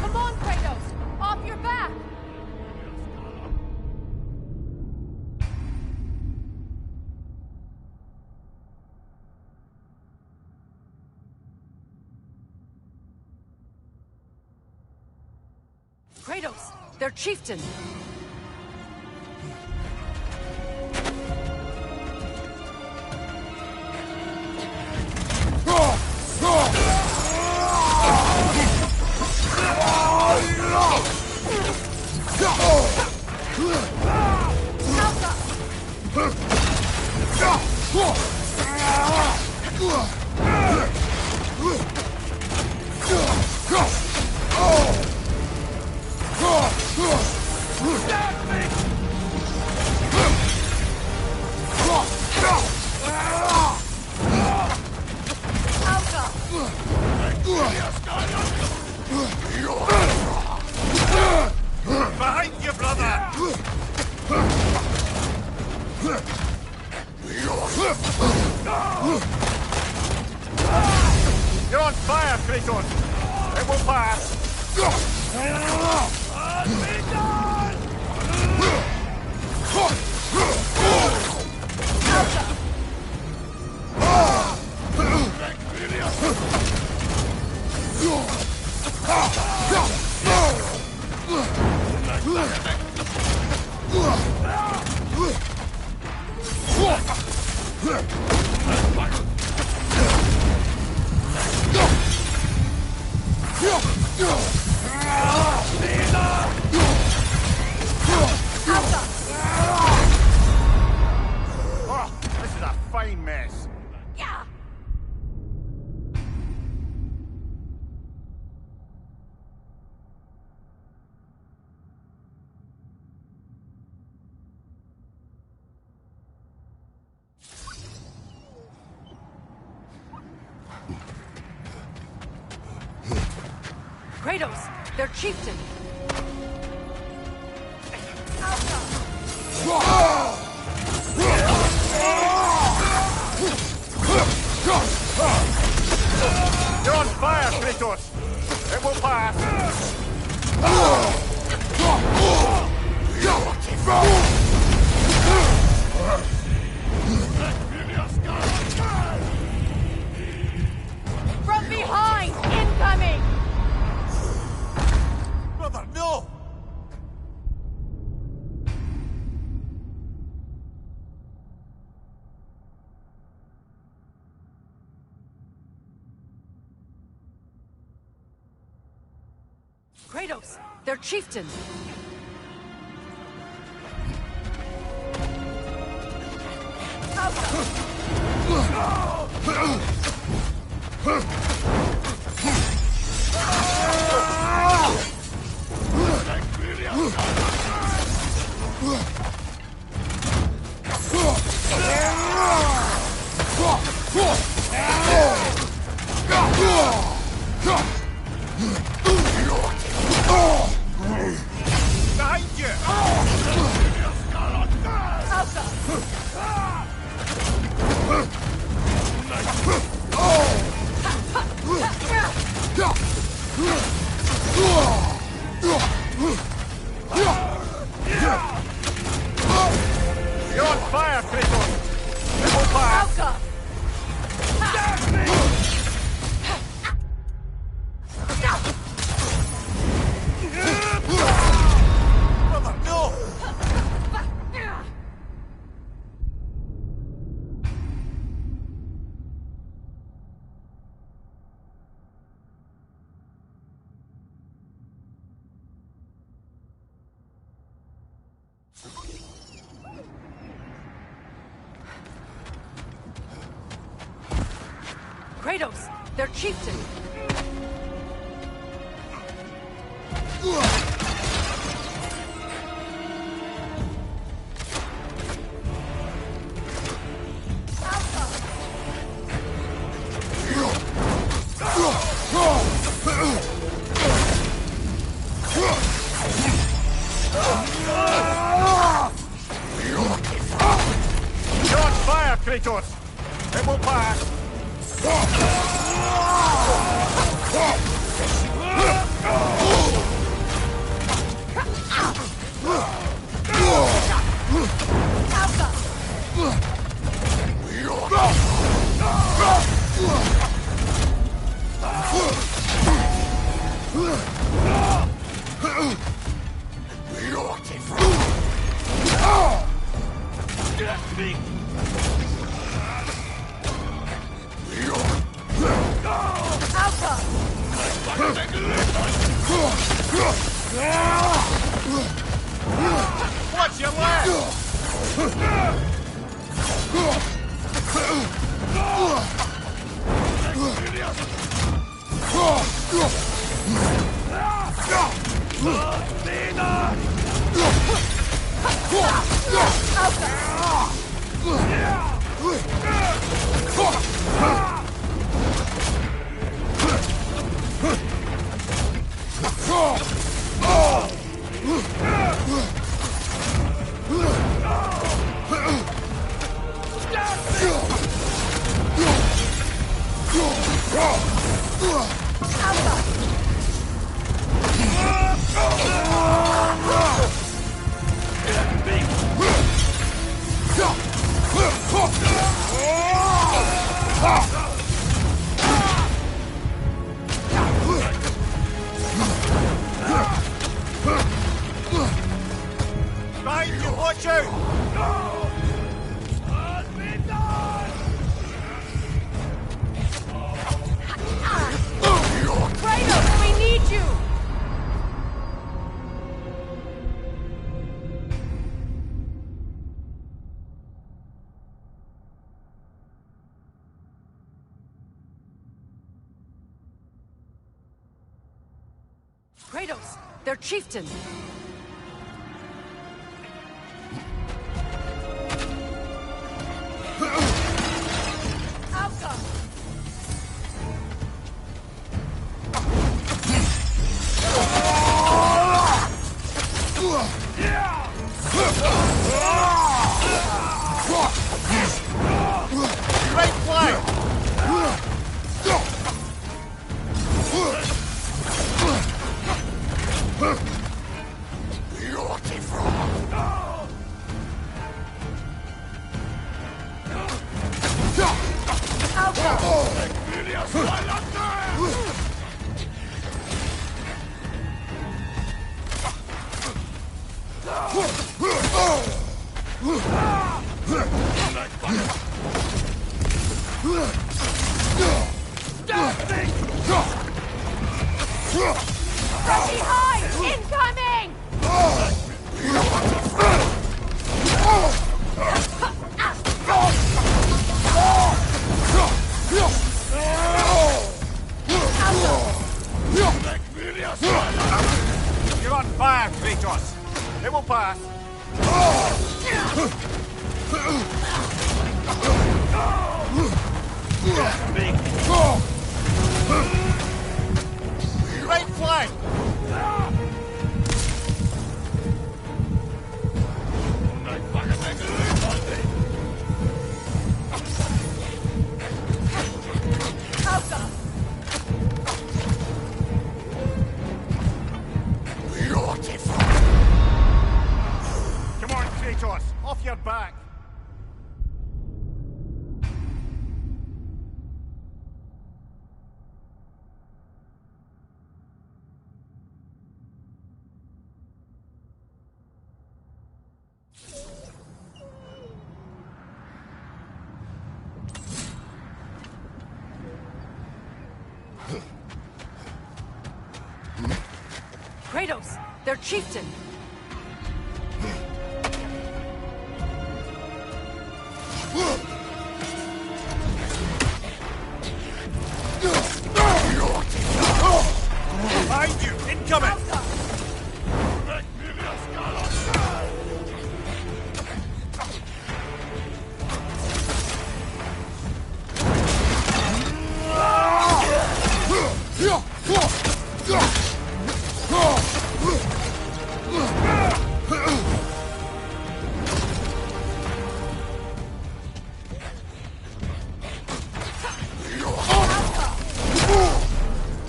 Come on, Kratos! Off your back! Kratos, their chieftain! Behind you, brother! You're on fire, Kratos! It will pass! Oh, this is a fine mess. Kratos, their chieftain! You're on fire, Kratos! It will pass! From behind! Incoming! Brother, no! Kratos, their chieftain! Behind you! Kratos, their chieftain! You're on fire, Kratos! It will pass! Watch your left! Watch out! Kratos, we need you! Kratos, their chieftain! Great play! From behind! Incoming! You're on fire, Kratos! It will pass! Great play! Come on, Kratos! Off your back! Kratos, their chieftain! Incoming!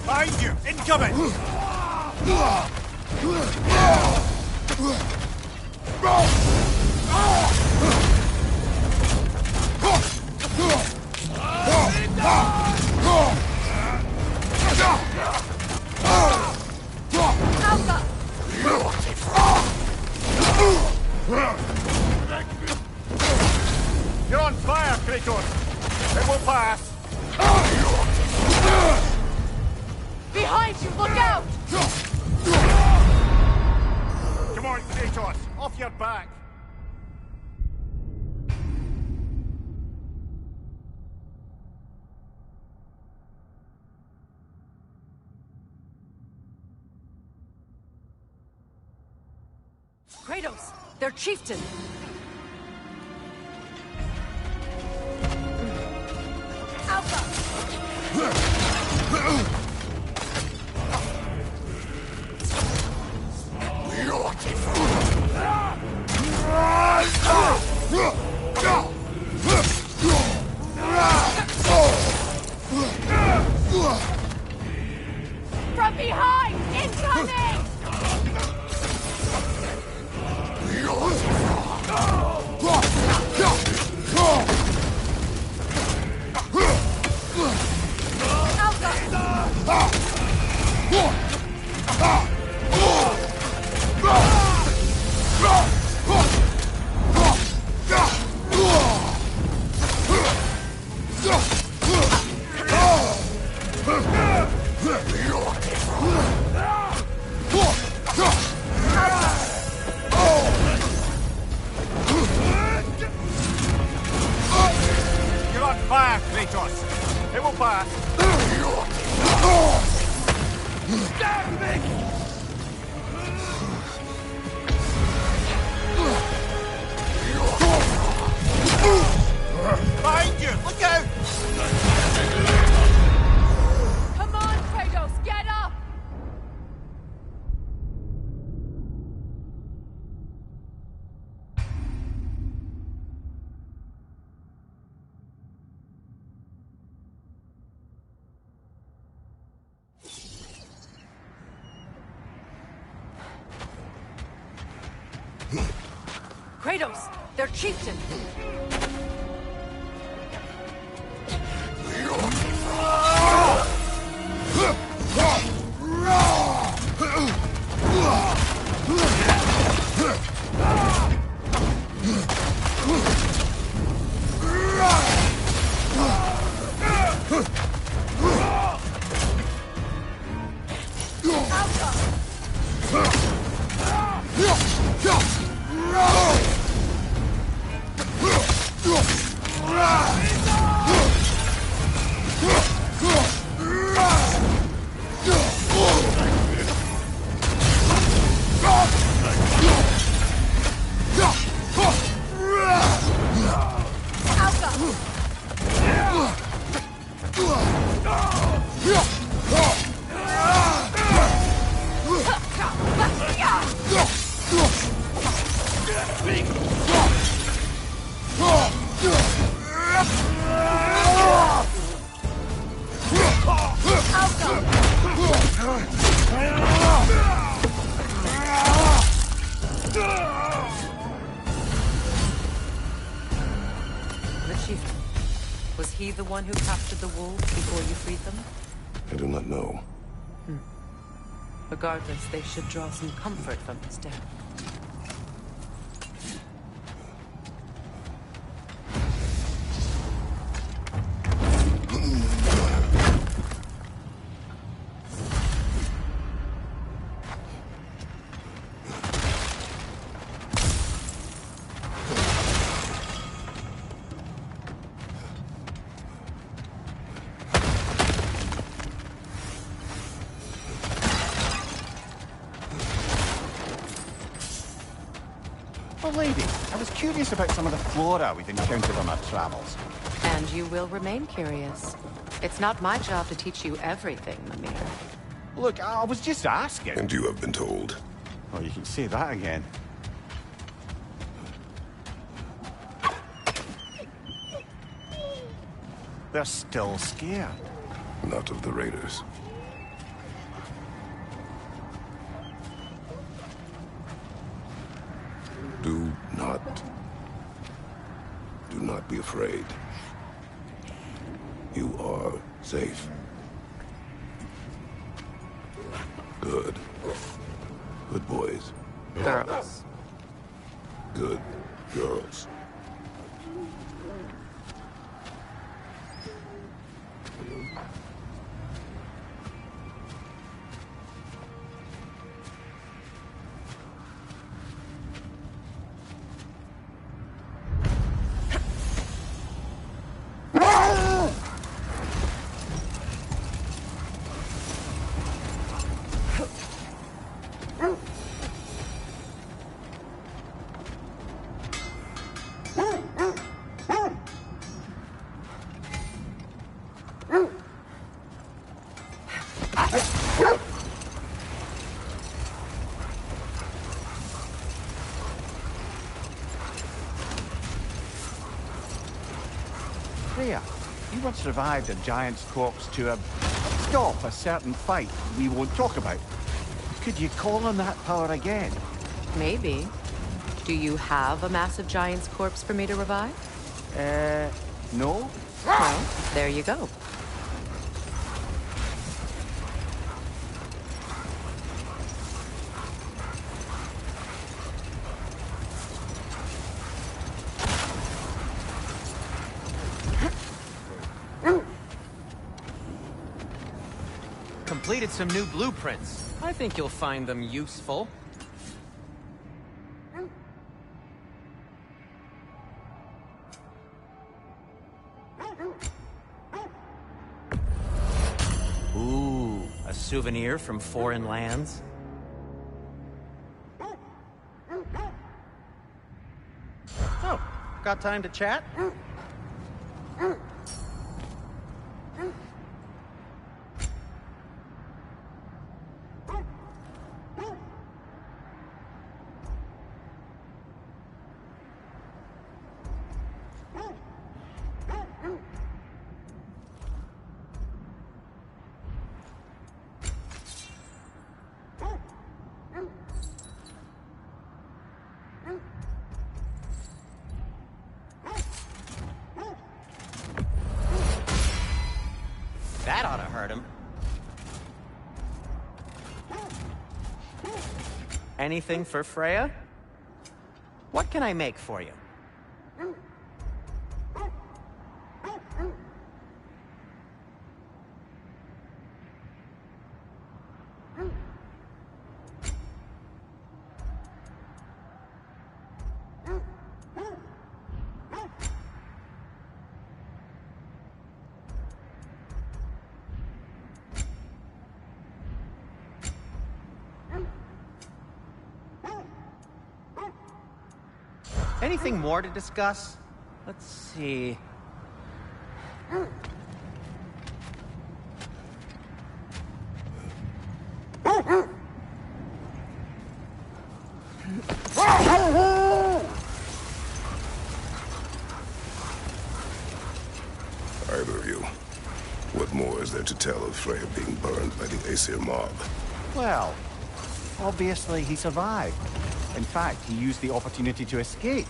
Behind you! Incoming! You're on fire, Kratos! It will pass! Behind you, look out! Come on, Kratos! Off your back! Kratos, their chieftain! From behind! Incoming! You're on fire, Kratos! It will pass! Stab me! Behind you! Look out! Come on, Kratos, get up! Kratos, their chieftain! The chieftain. Was he the one who captured the wolves before you freed them? I do not know. Regardless, they should draw some comfort from his death. Oh, lady, I was curious about some of the flora we've encountered on our travels. And you will remain curious. It's not my job to teach you everything, Mimir. Look, I was just asking. And you have been told. Oh, you can say that again. They're still scared. Not of the raiders. Do not be afraid. You are safe. Good. Good boys. Girls. Good girls. Freya, you once revived a giant's corpse to stop a certain fight we won't talk about. Could you call on that power again? Maybe. Do you have a massive giant's corpse for me to revive? No? Well, there you go. Completed some new blueprints. I think you'll find them useful. Ooh, a souvenir from foreign lands. Oh, got time to chat? That ought to hurt him. Anything for Freya? What can I make for you? Anything more to discuss? Let's see. Either of you. What more is there to tell of Freya being burned by the Aesir mob? Well, obviously he survived. In fact, he used the opportunity to escape.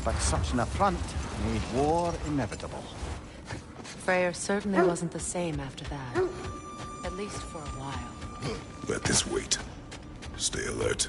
But such an affront made war inevitable. Freyr certainly wasn't the same after that. At least for a while. Let this wait. Stay alert.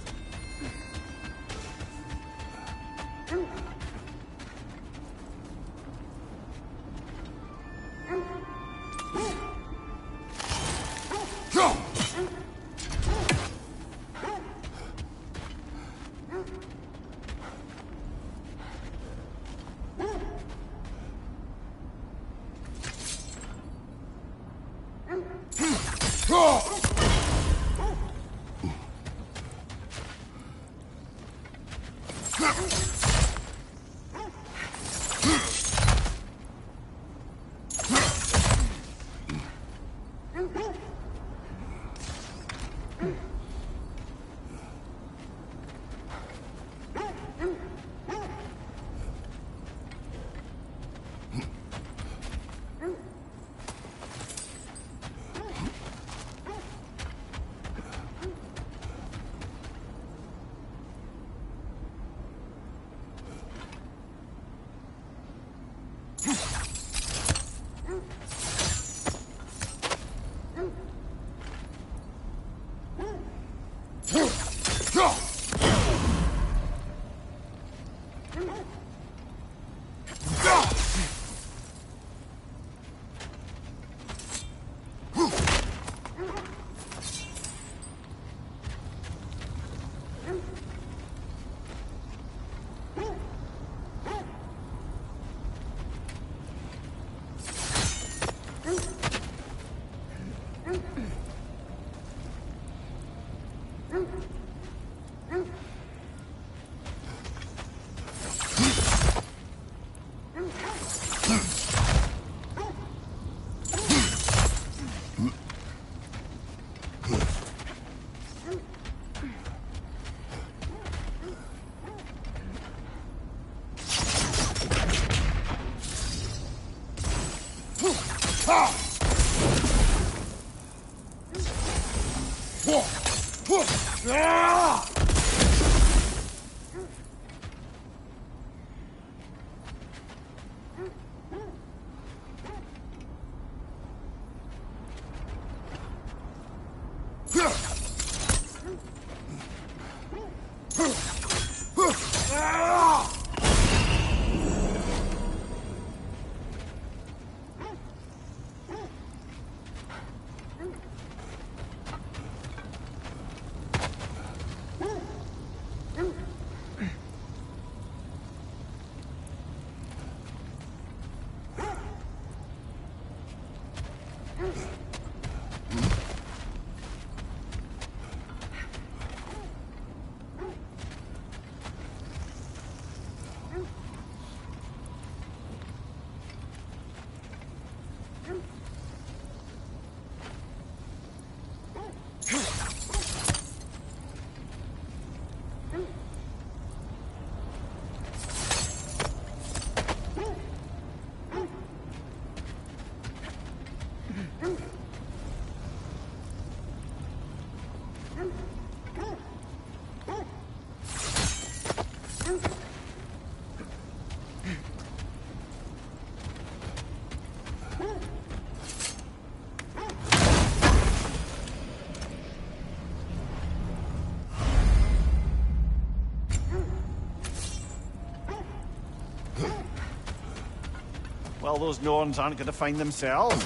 Well, those Norns aren't going to find themselves.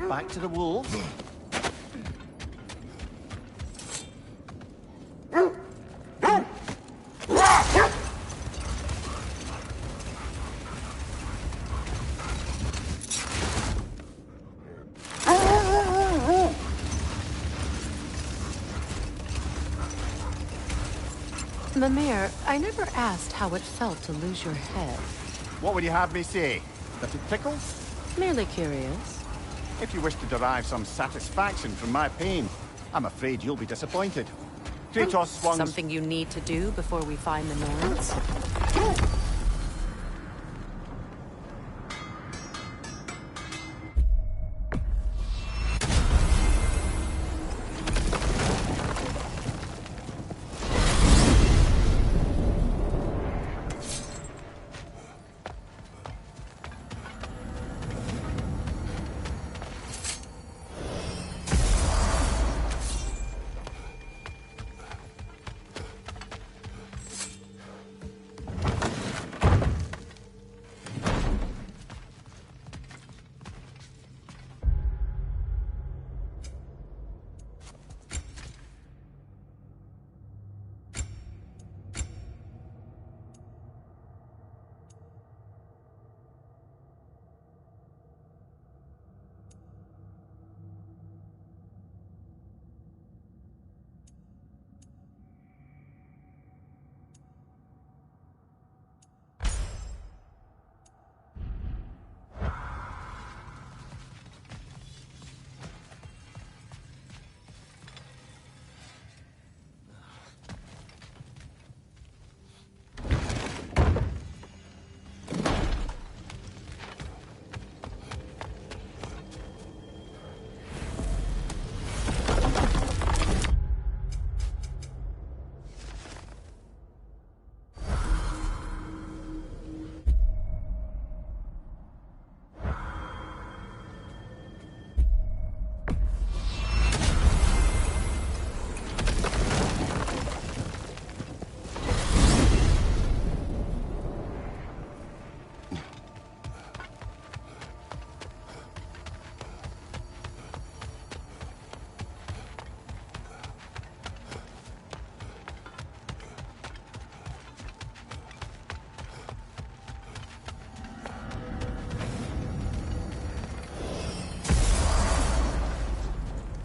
Back to the wolves. Mimir, I never asked how it felt to lose your head. What would you have me say? That it tickles? Merely curious. If you wish to derive some satisfaction from my pain, I'm afraid you'll be disappointed. Kratos swung... Something you need to do before we find the Norns?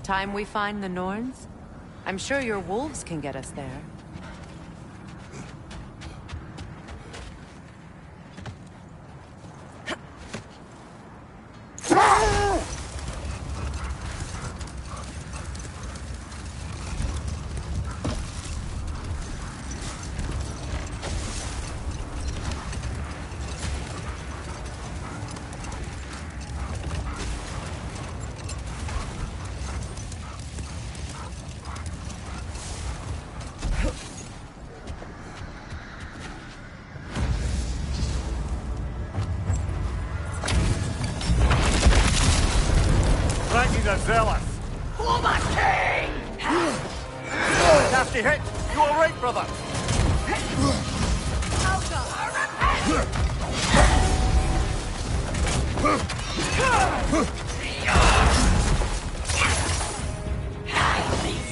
Time we find the Norns? I'm sure your wolves can get us there. The zealous! For my king! Nasty hit! You alright, brother?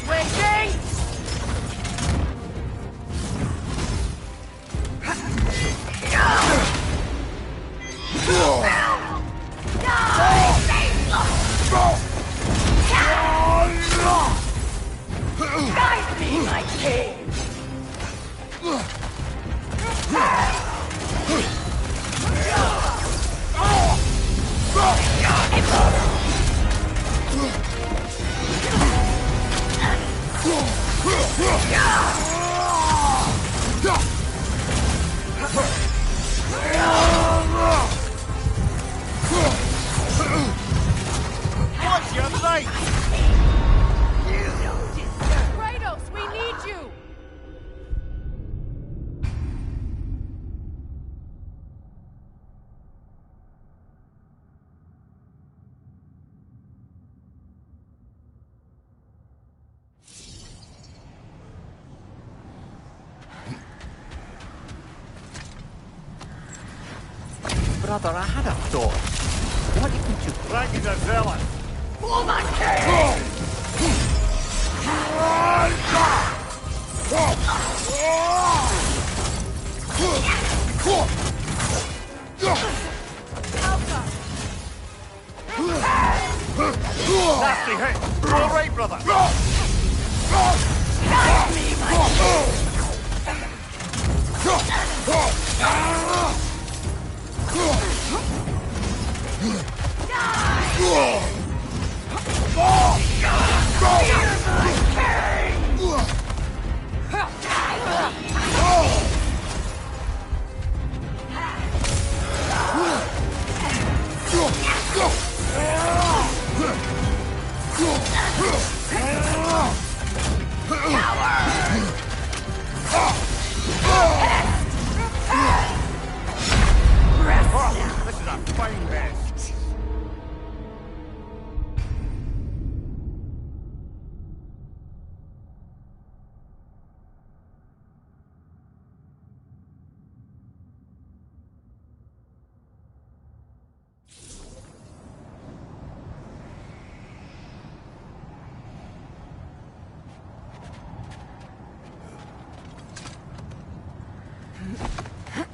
Switching! Guide me, my king! What's your name? Kratos, we need you! Brother, I had a thought. What if we took Raggy the zealous! For my king! Nasty hit! You alright, brother? Guide me, my king! This is a fine mess.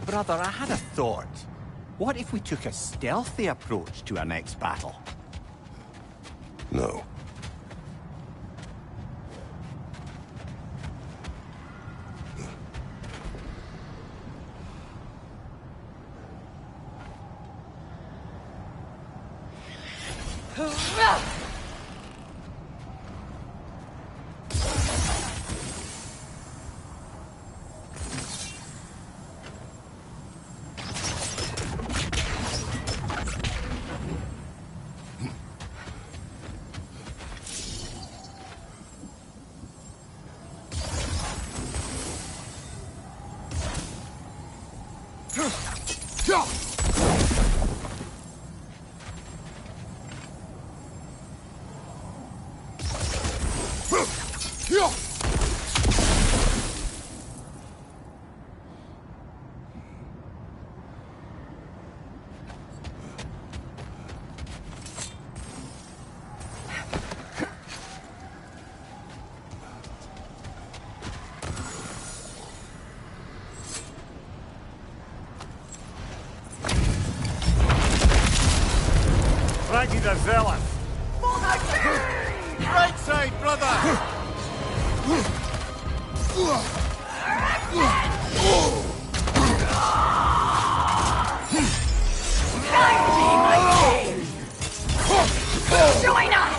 Brother, I had a thought. What if we took a stealthy approach to our next battle? No. Raggy the zealous! For my king! Right side, brother! Guide me, my king! Join us!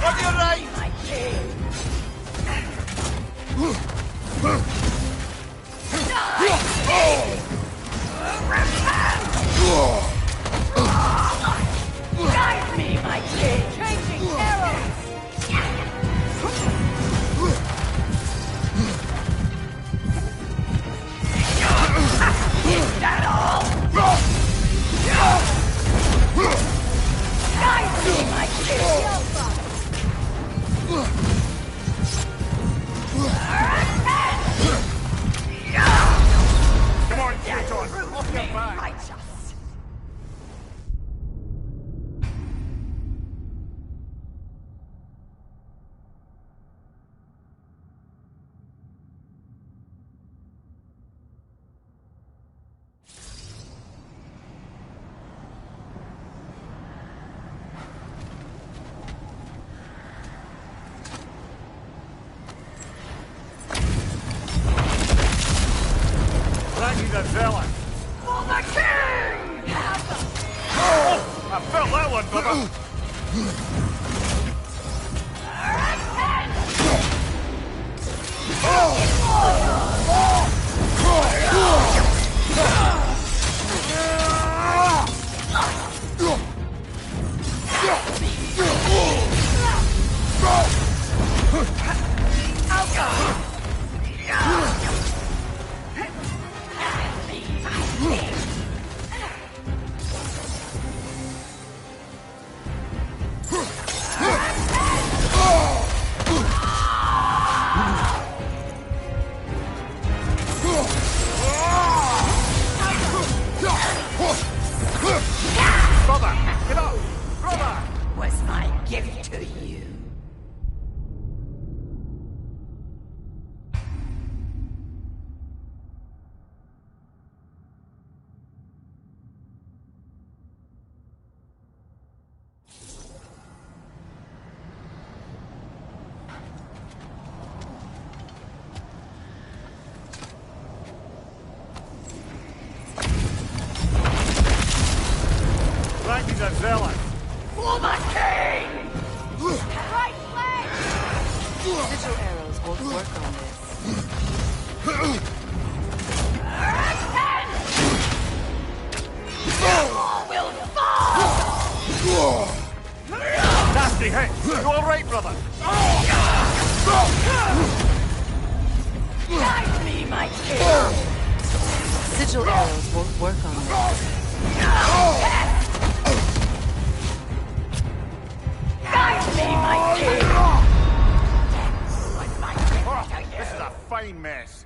On your right! My king! Guide me, my king! Changing arrows! Is that all? Guide me, my king! Come on, get on! Off your back! Righteous! Ragnar the Zealot! For the king! Oh! I felt that one, brother! Brother, get up! Brother! Was my gift to you. Ragnar the Zealot! For the king! Right leg! Sigil arrows won't work on this. All will fall! Nasty hit! You alright, brother? Guide me, my king! Sigil arrows won't work on this. Guide me, my king! Oh, this is a fine mess.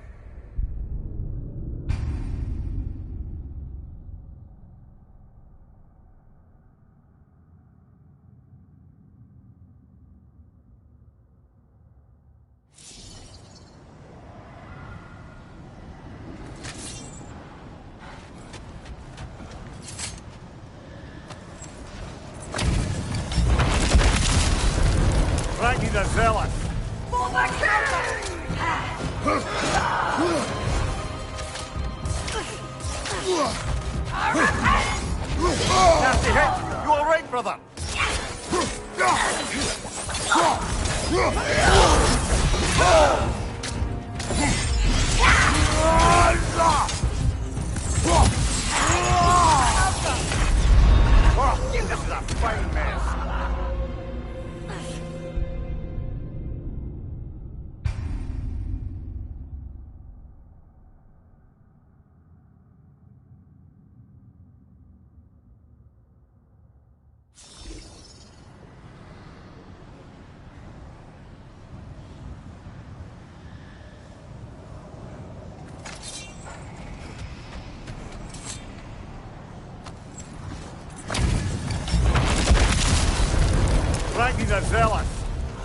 Ragnar the Zealot! For the king! Nasty hit! You alright, brother? Oh, this is a fine mess. Ragnar the Zealot!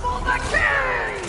For the king!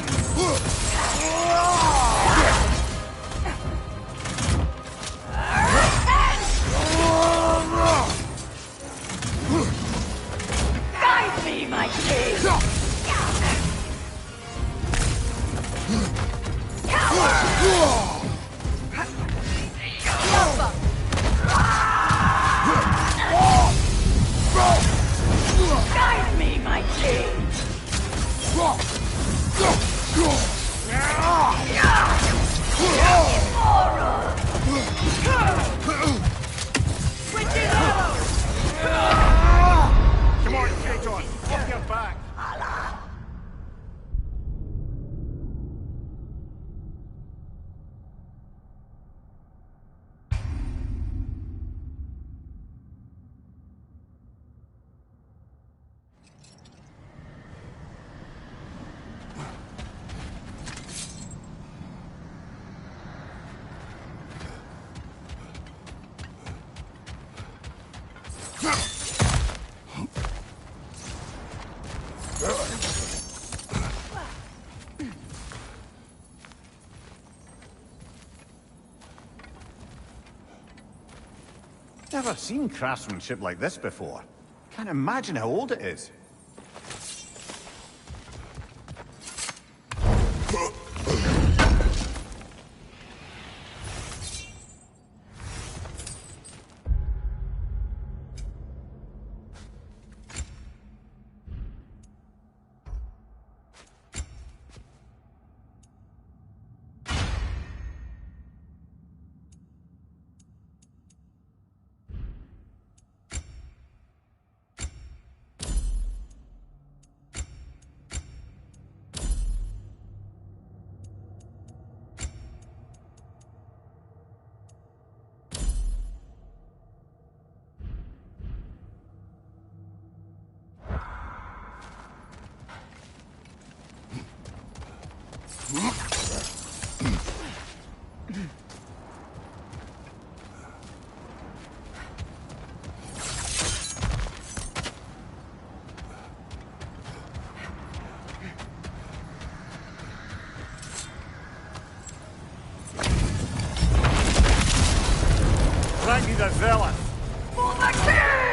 Never seen craftsmanship like this before. Can't imagine how old it is. Ragni the Zealous! For the king!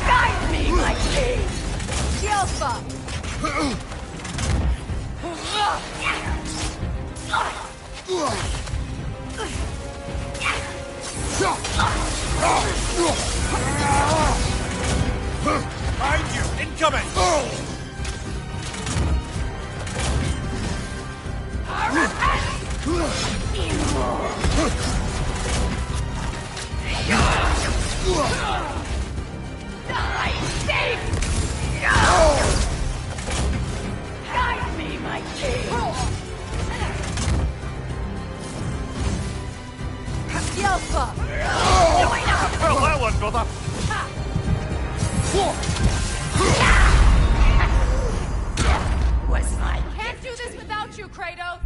Guide me, my king! Yelpa! Behind you! Incoming! Guide me, my king! Yelpa! Well, that one, brother! Was my Can't do this without you, Kratos!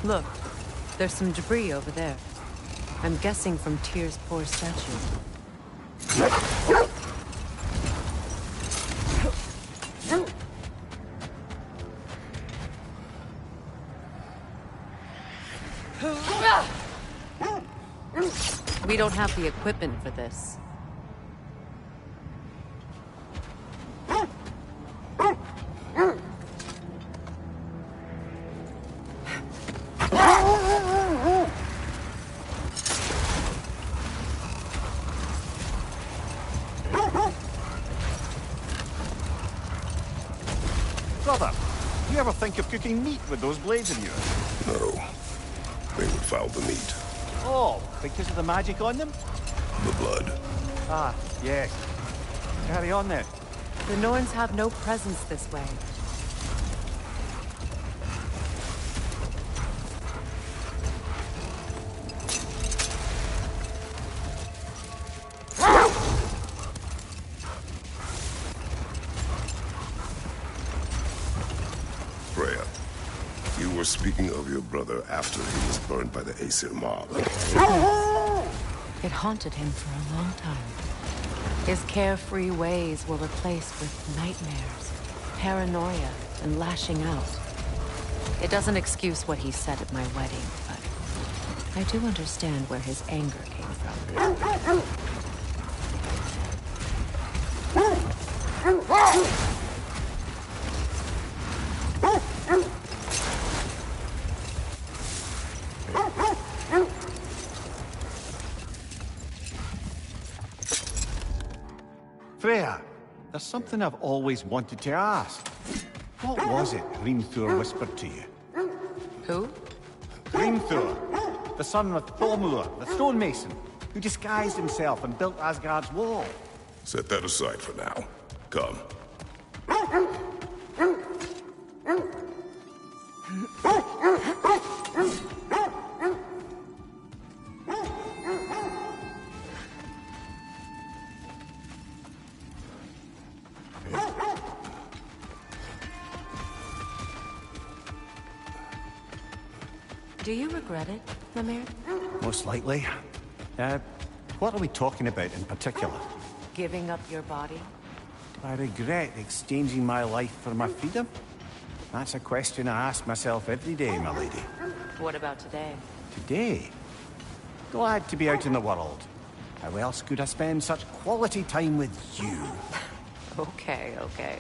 Look, there's some debris over there. I'm guessing from Tyr's poor statue. We don't have the equipment for this. Brother, do you ever think of cooking meat with those blades of yours? No. They would foul the meat. Oh, because of the magic on them? The blood. Ah, yes. Carry on then. The Norns have no presence this way. Freya, you were speaking of your brother after he was burned by the Aesir mob. It haunted him for a long time. His carefree ways were replaced with nightmares, paranoia and lashing out. It doesn't excuse what he said at my wedding, but I do understand where his anger came from. Freya, there's something I've always wanted to ask. What was it Hrimthur whispered to you? Who? Hrimthur, the son of Thormur, the stonemason, who disguised himself and built Asgard's wall. Set that aside for now. Come. Do you regret it, Mimir? Most likely. What are we talking about in particular? Giving up your body? Do I regret exchanging my life for my freedom? That's a question I ask myself every day, my lady. What about today? Today? Glad to be out in the world. How else could I spend such quality time with you? Okay, okay.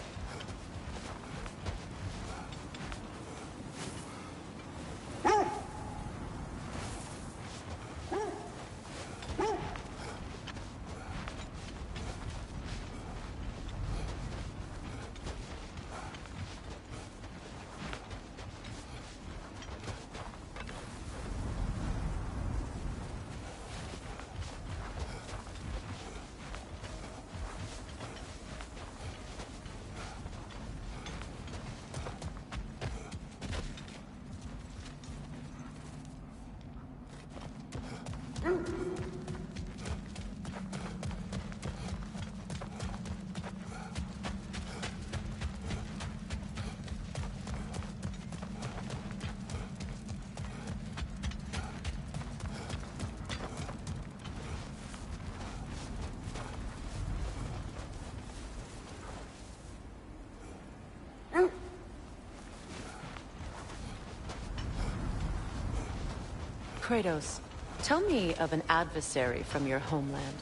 Kratos, tell me of an adversary from your homeland.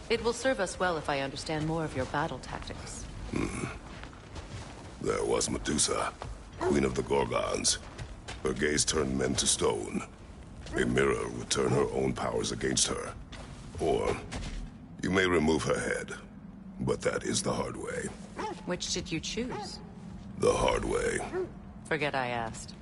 It will serve us well if I understand more of your battle tactics. There was Medusa, Queen of the Gorgons. Her gaze turned men to stone. A mirror would turn her own powers against her. Or, you may remove her head, but that is the hard way. Which did you choose? The hard way. Forget I asked.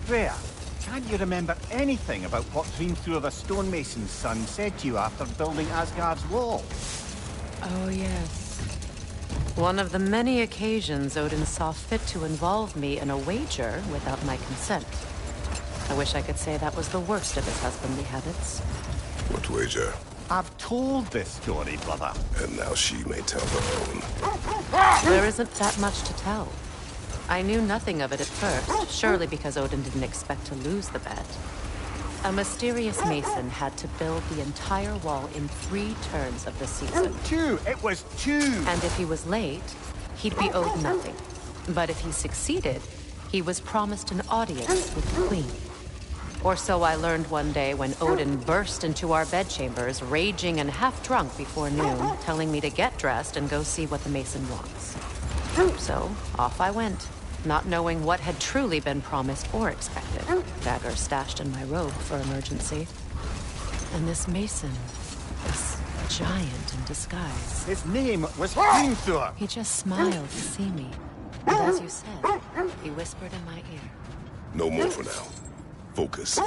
Freya, can't you remember anything about what Hrimthur the stonemason's son said to you after building Asgard's wall? Oh, yes. One of the many occasions Odin saw fit to involve me in a wager without my consent. I wish I could say that was the worst of his husbandly habits. What wager? I've told this story, brother. And now she may tell her own. There isn't that much to tell. I knew nothing of it at first, surely because Odin didn't expect to lose the bet. A mysterious mason had to build the entire wall in 3 turns of the season. 2! It was 2! And if he was late, he'd be owed nothing. But if he succeeded, he was promised an audience with the queen. Or so I learned one day when Odin burst into our bedchambers, raging and half-drunk before noon, telling me to get dressed and go see what the mason wants. So, off I went. not knowing what had truly been promised or expected. Dagger stashed in my robe for emergency. And this mason, this giant in disguise. His name was Hrimthur. He just smiled to see me. And as you said, he whispered in my ear. No more for now. Focus.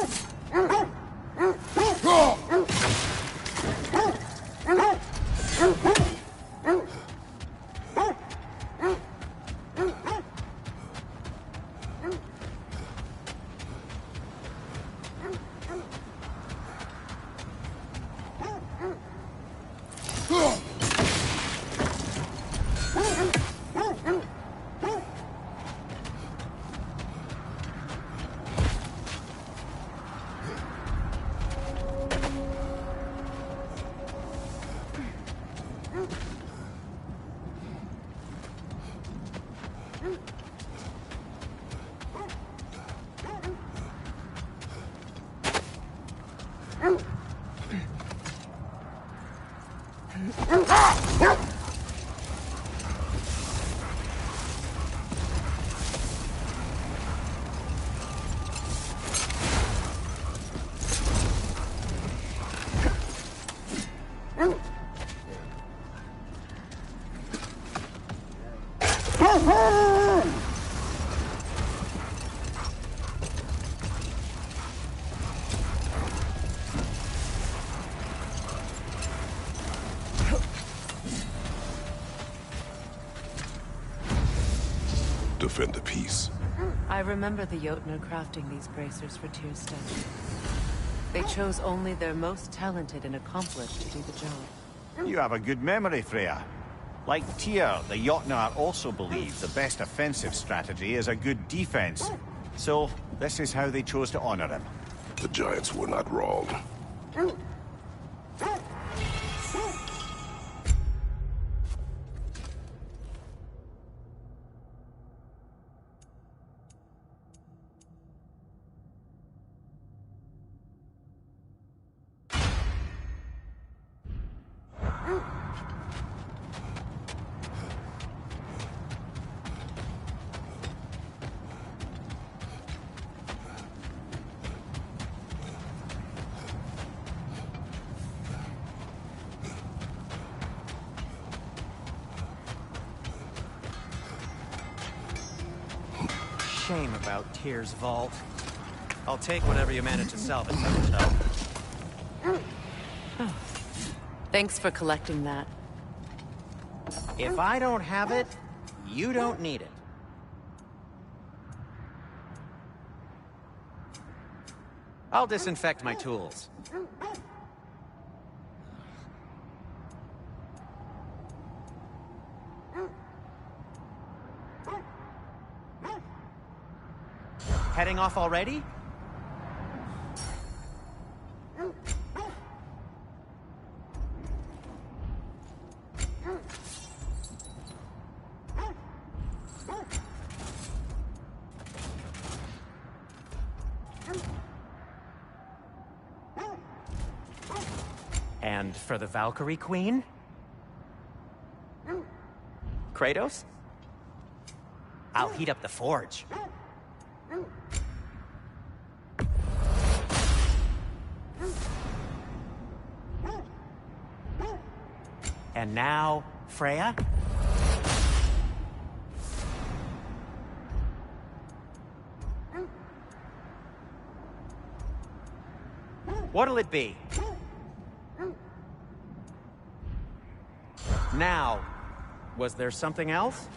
Defend the peace. I remember the Jotnar crafting these bracers for Tyr's statue. They chose only their most talented and accomplished to do the job. You have a good memory, Freya. Like Tyr, the Jotnar also believe the best offensive strategy is a good defense. So, this is how they chose to honor him. The giants were not wrong. Shame about Tyr's vault. I'll take whatever you manage to salvage, though. Oh. Thanks for collecting that. If I don't have it, you don't need it. I'll disinfect my tools. Heading off already? And for the Valkyrie Queen? Kratos? I'll heat up the forge. And now, Freya? What'll it be? Now, was there something else?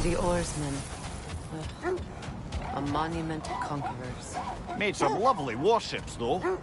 The oarsmen. A monument to conquerors. Made some lovely warships, though.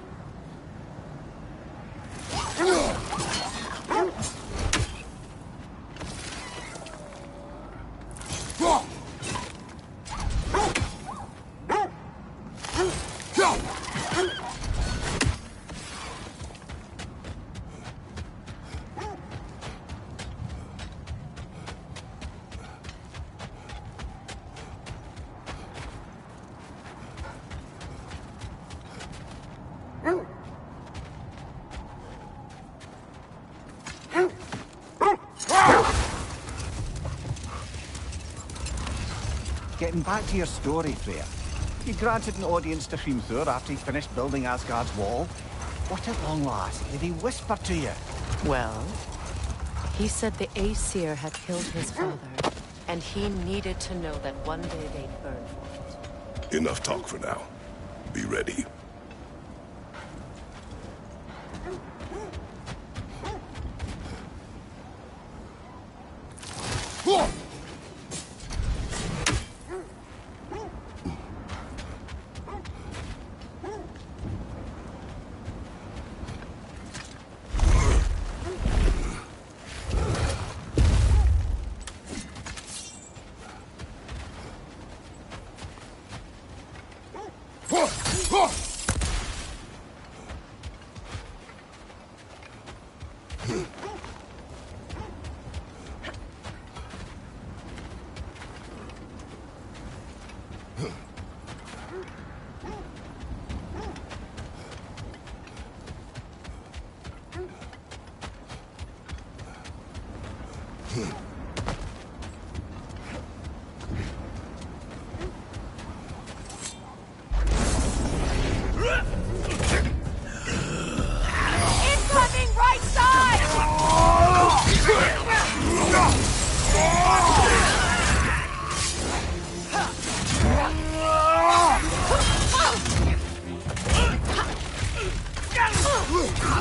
Getting back to your story, Freya. You granted an audience to Hrimthur after he finished building Asgard's wall. What at long last did he whisper to you? Well, he said the Aesir had killed his father, and he needed to know that one day they'd burn for it. Enough talk for now. Be ready. Incoming right side!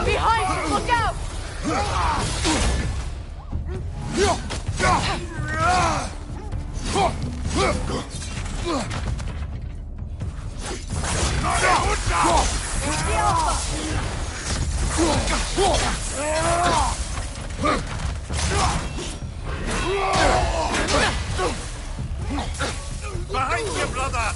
Behind you, look out! Behind you, brother!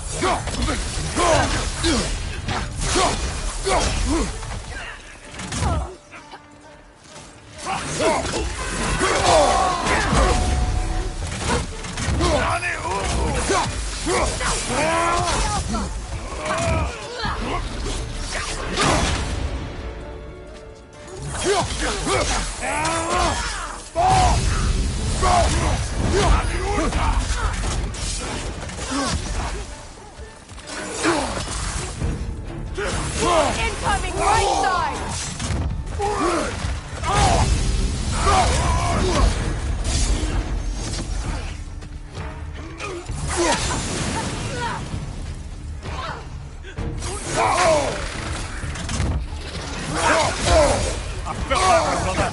Incoming right side! I felt that one, brother.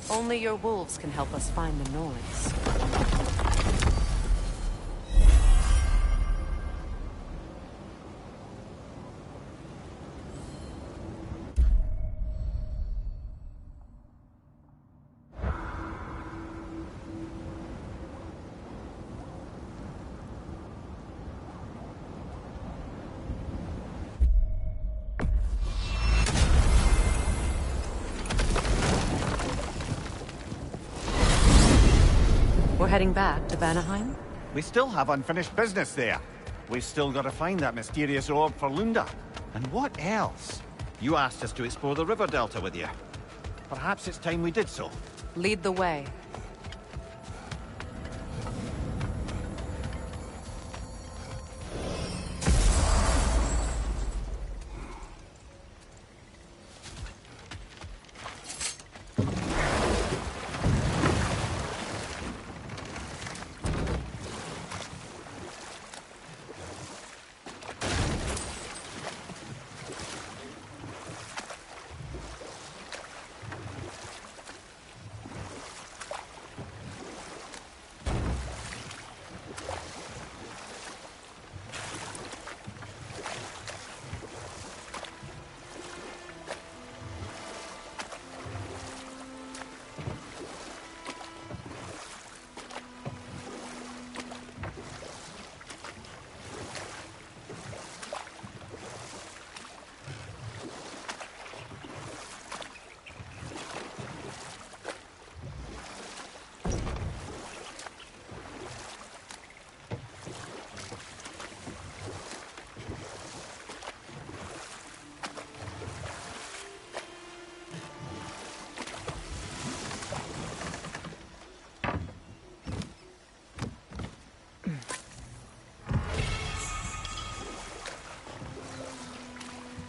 Only your wolves can help us find the Norns. We're heading back to Vanaheim? We still have unfinished business there. We've still got to find that mysterious orb for Lunda. And what else? You asked us to explore the river delta with you. Perhaps it's time we did so. Lead the way.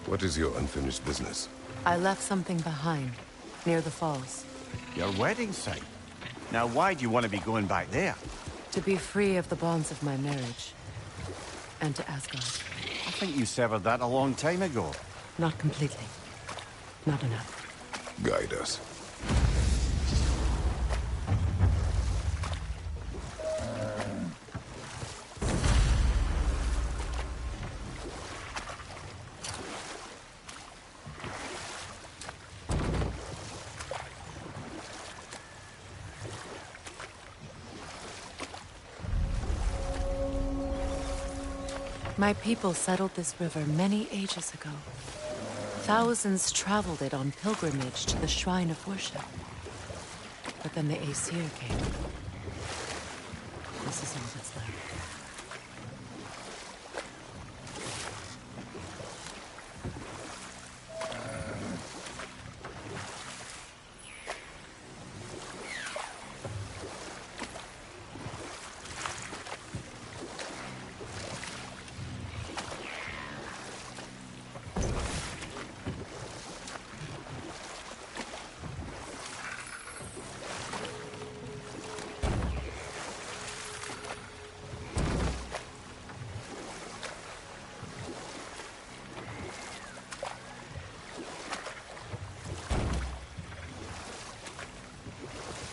What is your unfinished business? I left something behind, near the falls. Your wedding site? Now why do you want to be going back there? To be free of the bonds of my marriage. And to Asgard. I think you severed that a long time ago. Not completely. Not enough. Guide us. My people settled this river many ages ago. Thousands traveled it on pilgrimage to the shrine of worship. But then the Aesir came. This is all that's left.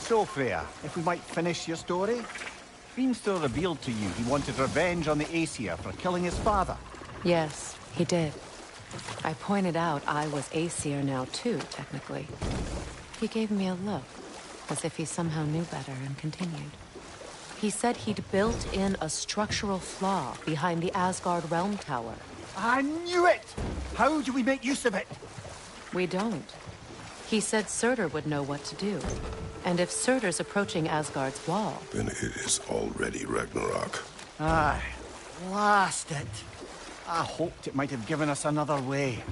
So, Freya, if we might finish your story? Hrimthur revealed to you he wanted revenge on the Aesir for killing his father. Yes, he did. I pointed out I was Aesir now too, technically. He gave me a look, as if he somehow knew better, and continued. He said he'd built in a structural flaw behind the Asgard realm tower. I knew it! How do we make use of it? We don't. He said Surtur would know what to do. And if Surtur's approaching Asgard's wall... Then it is already Ragnarok. Aye. Blast it. I hoped it might have given us another way.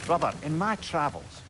Brother, in my travels,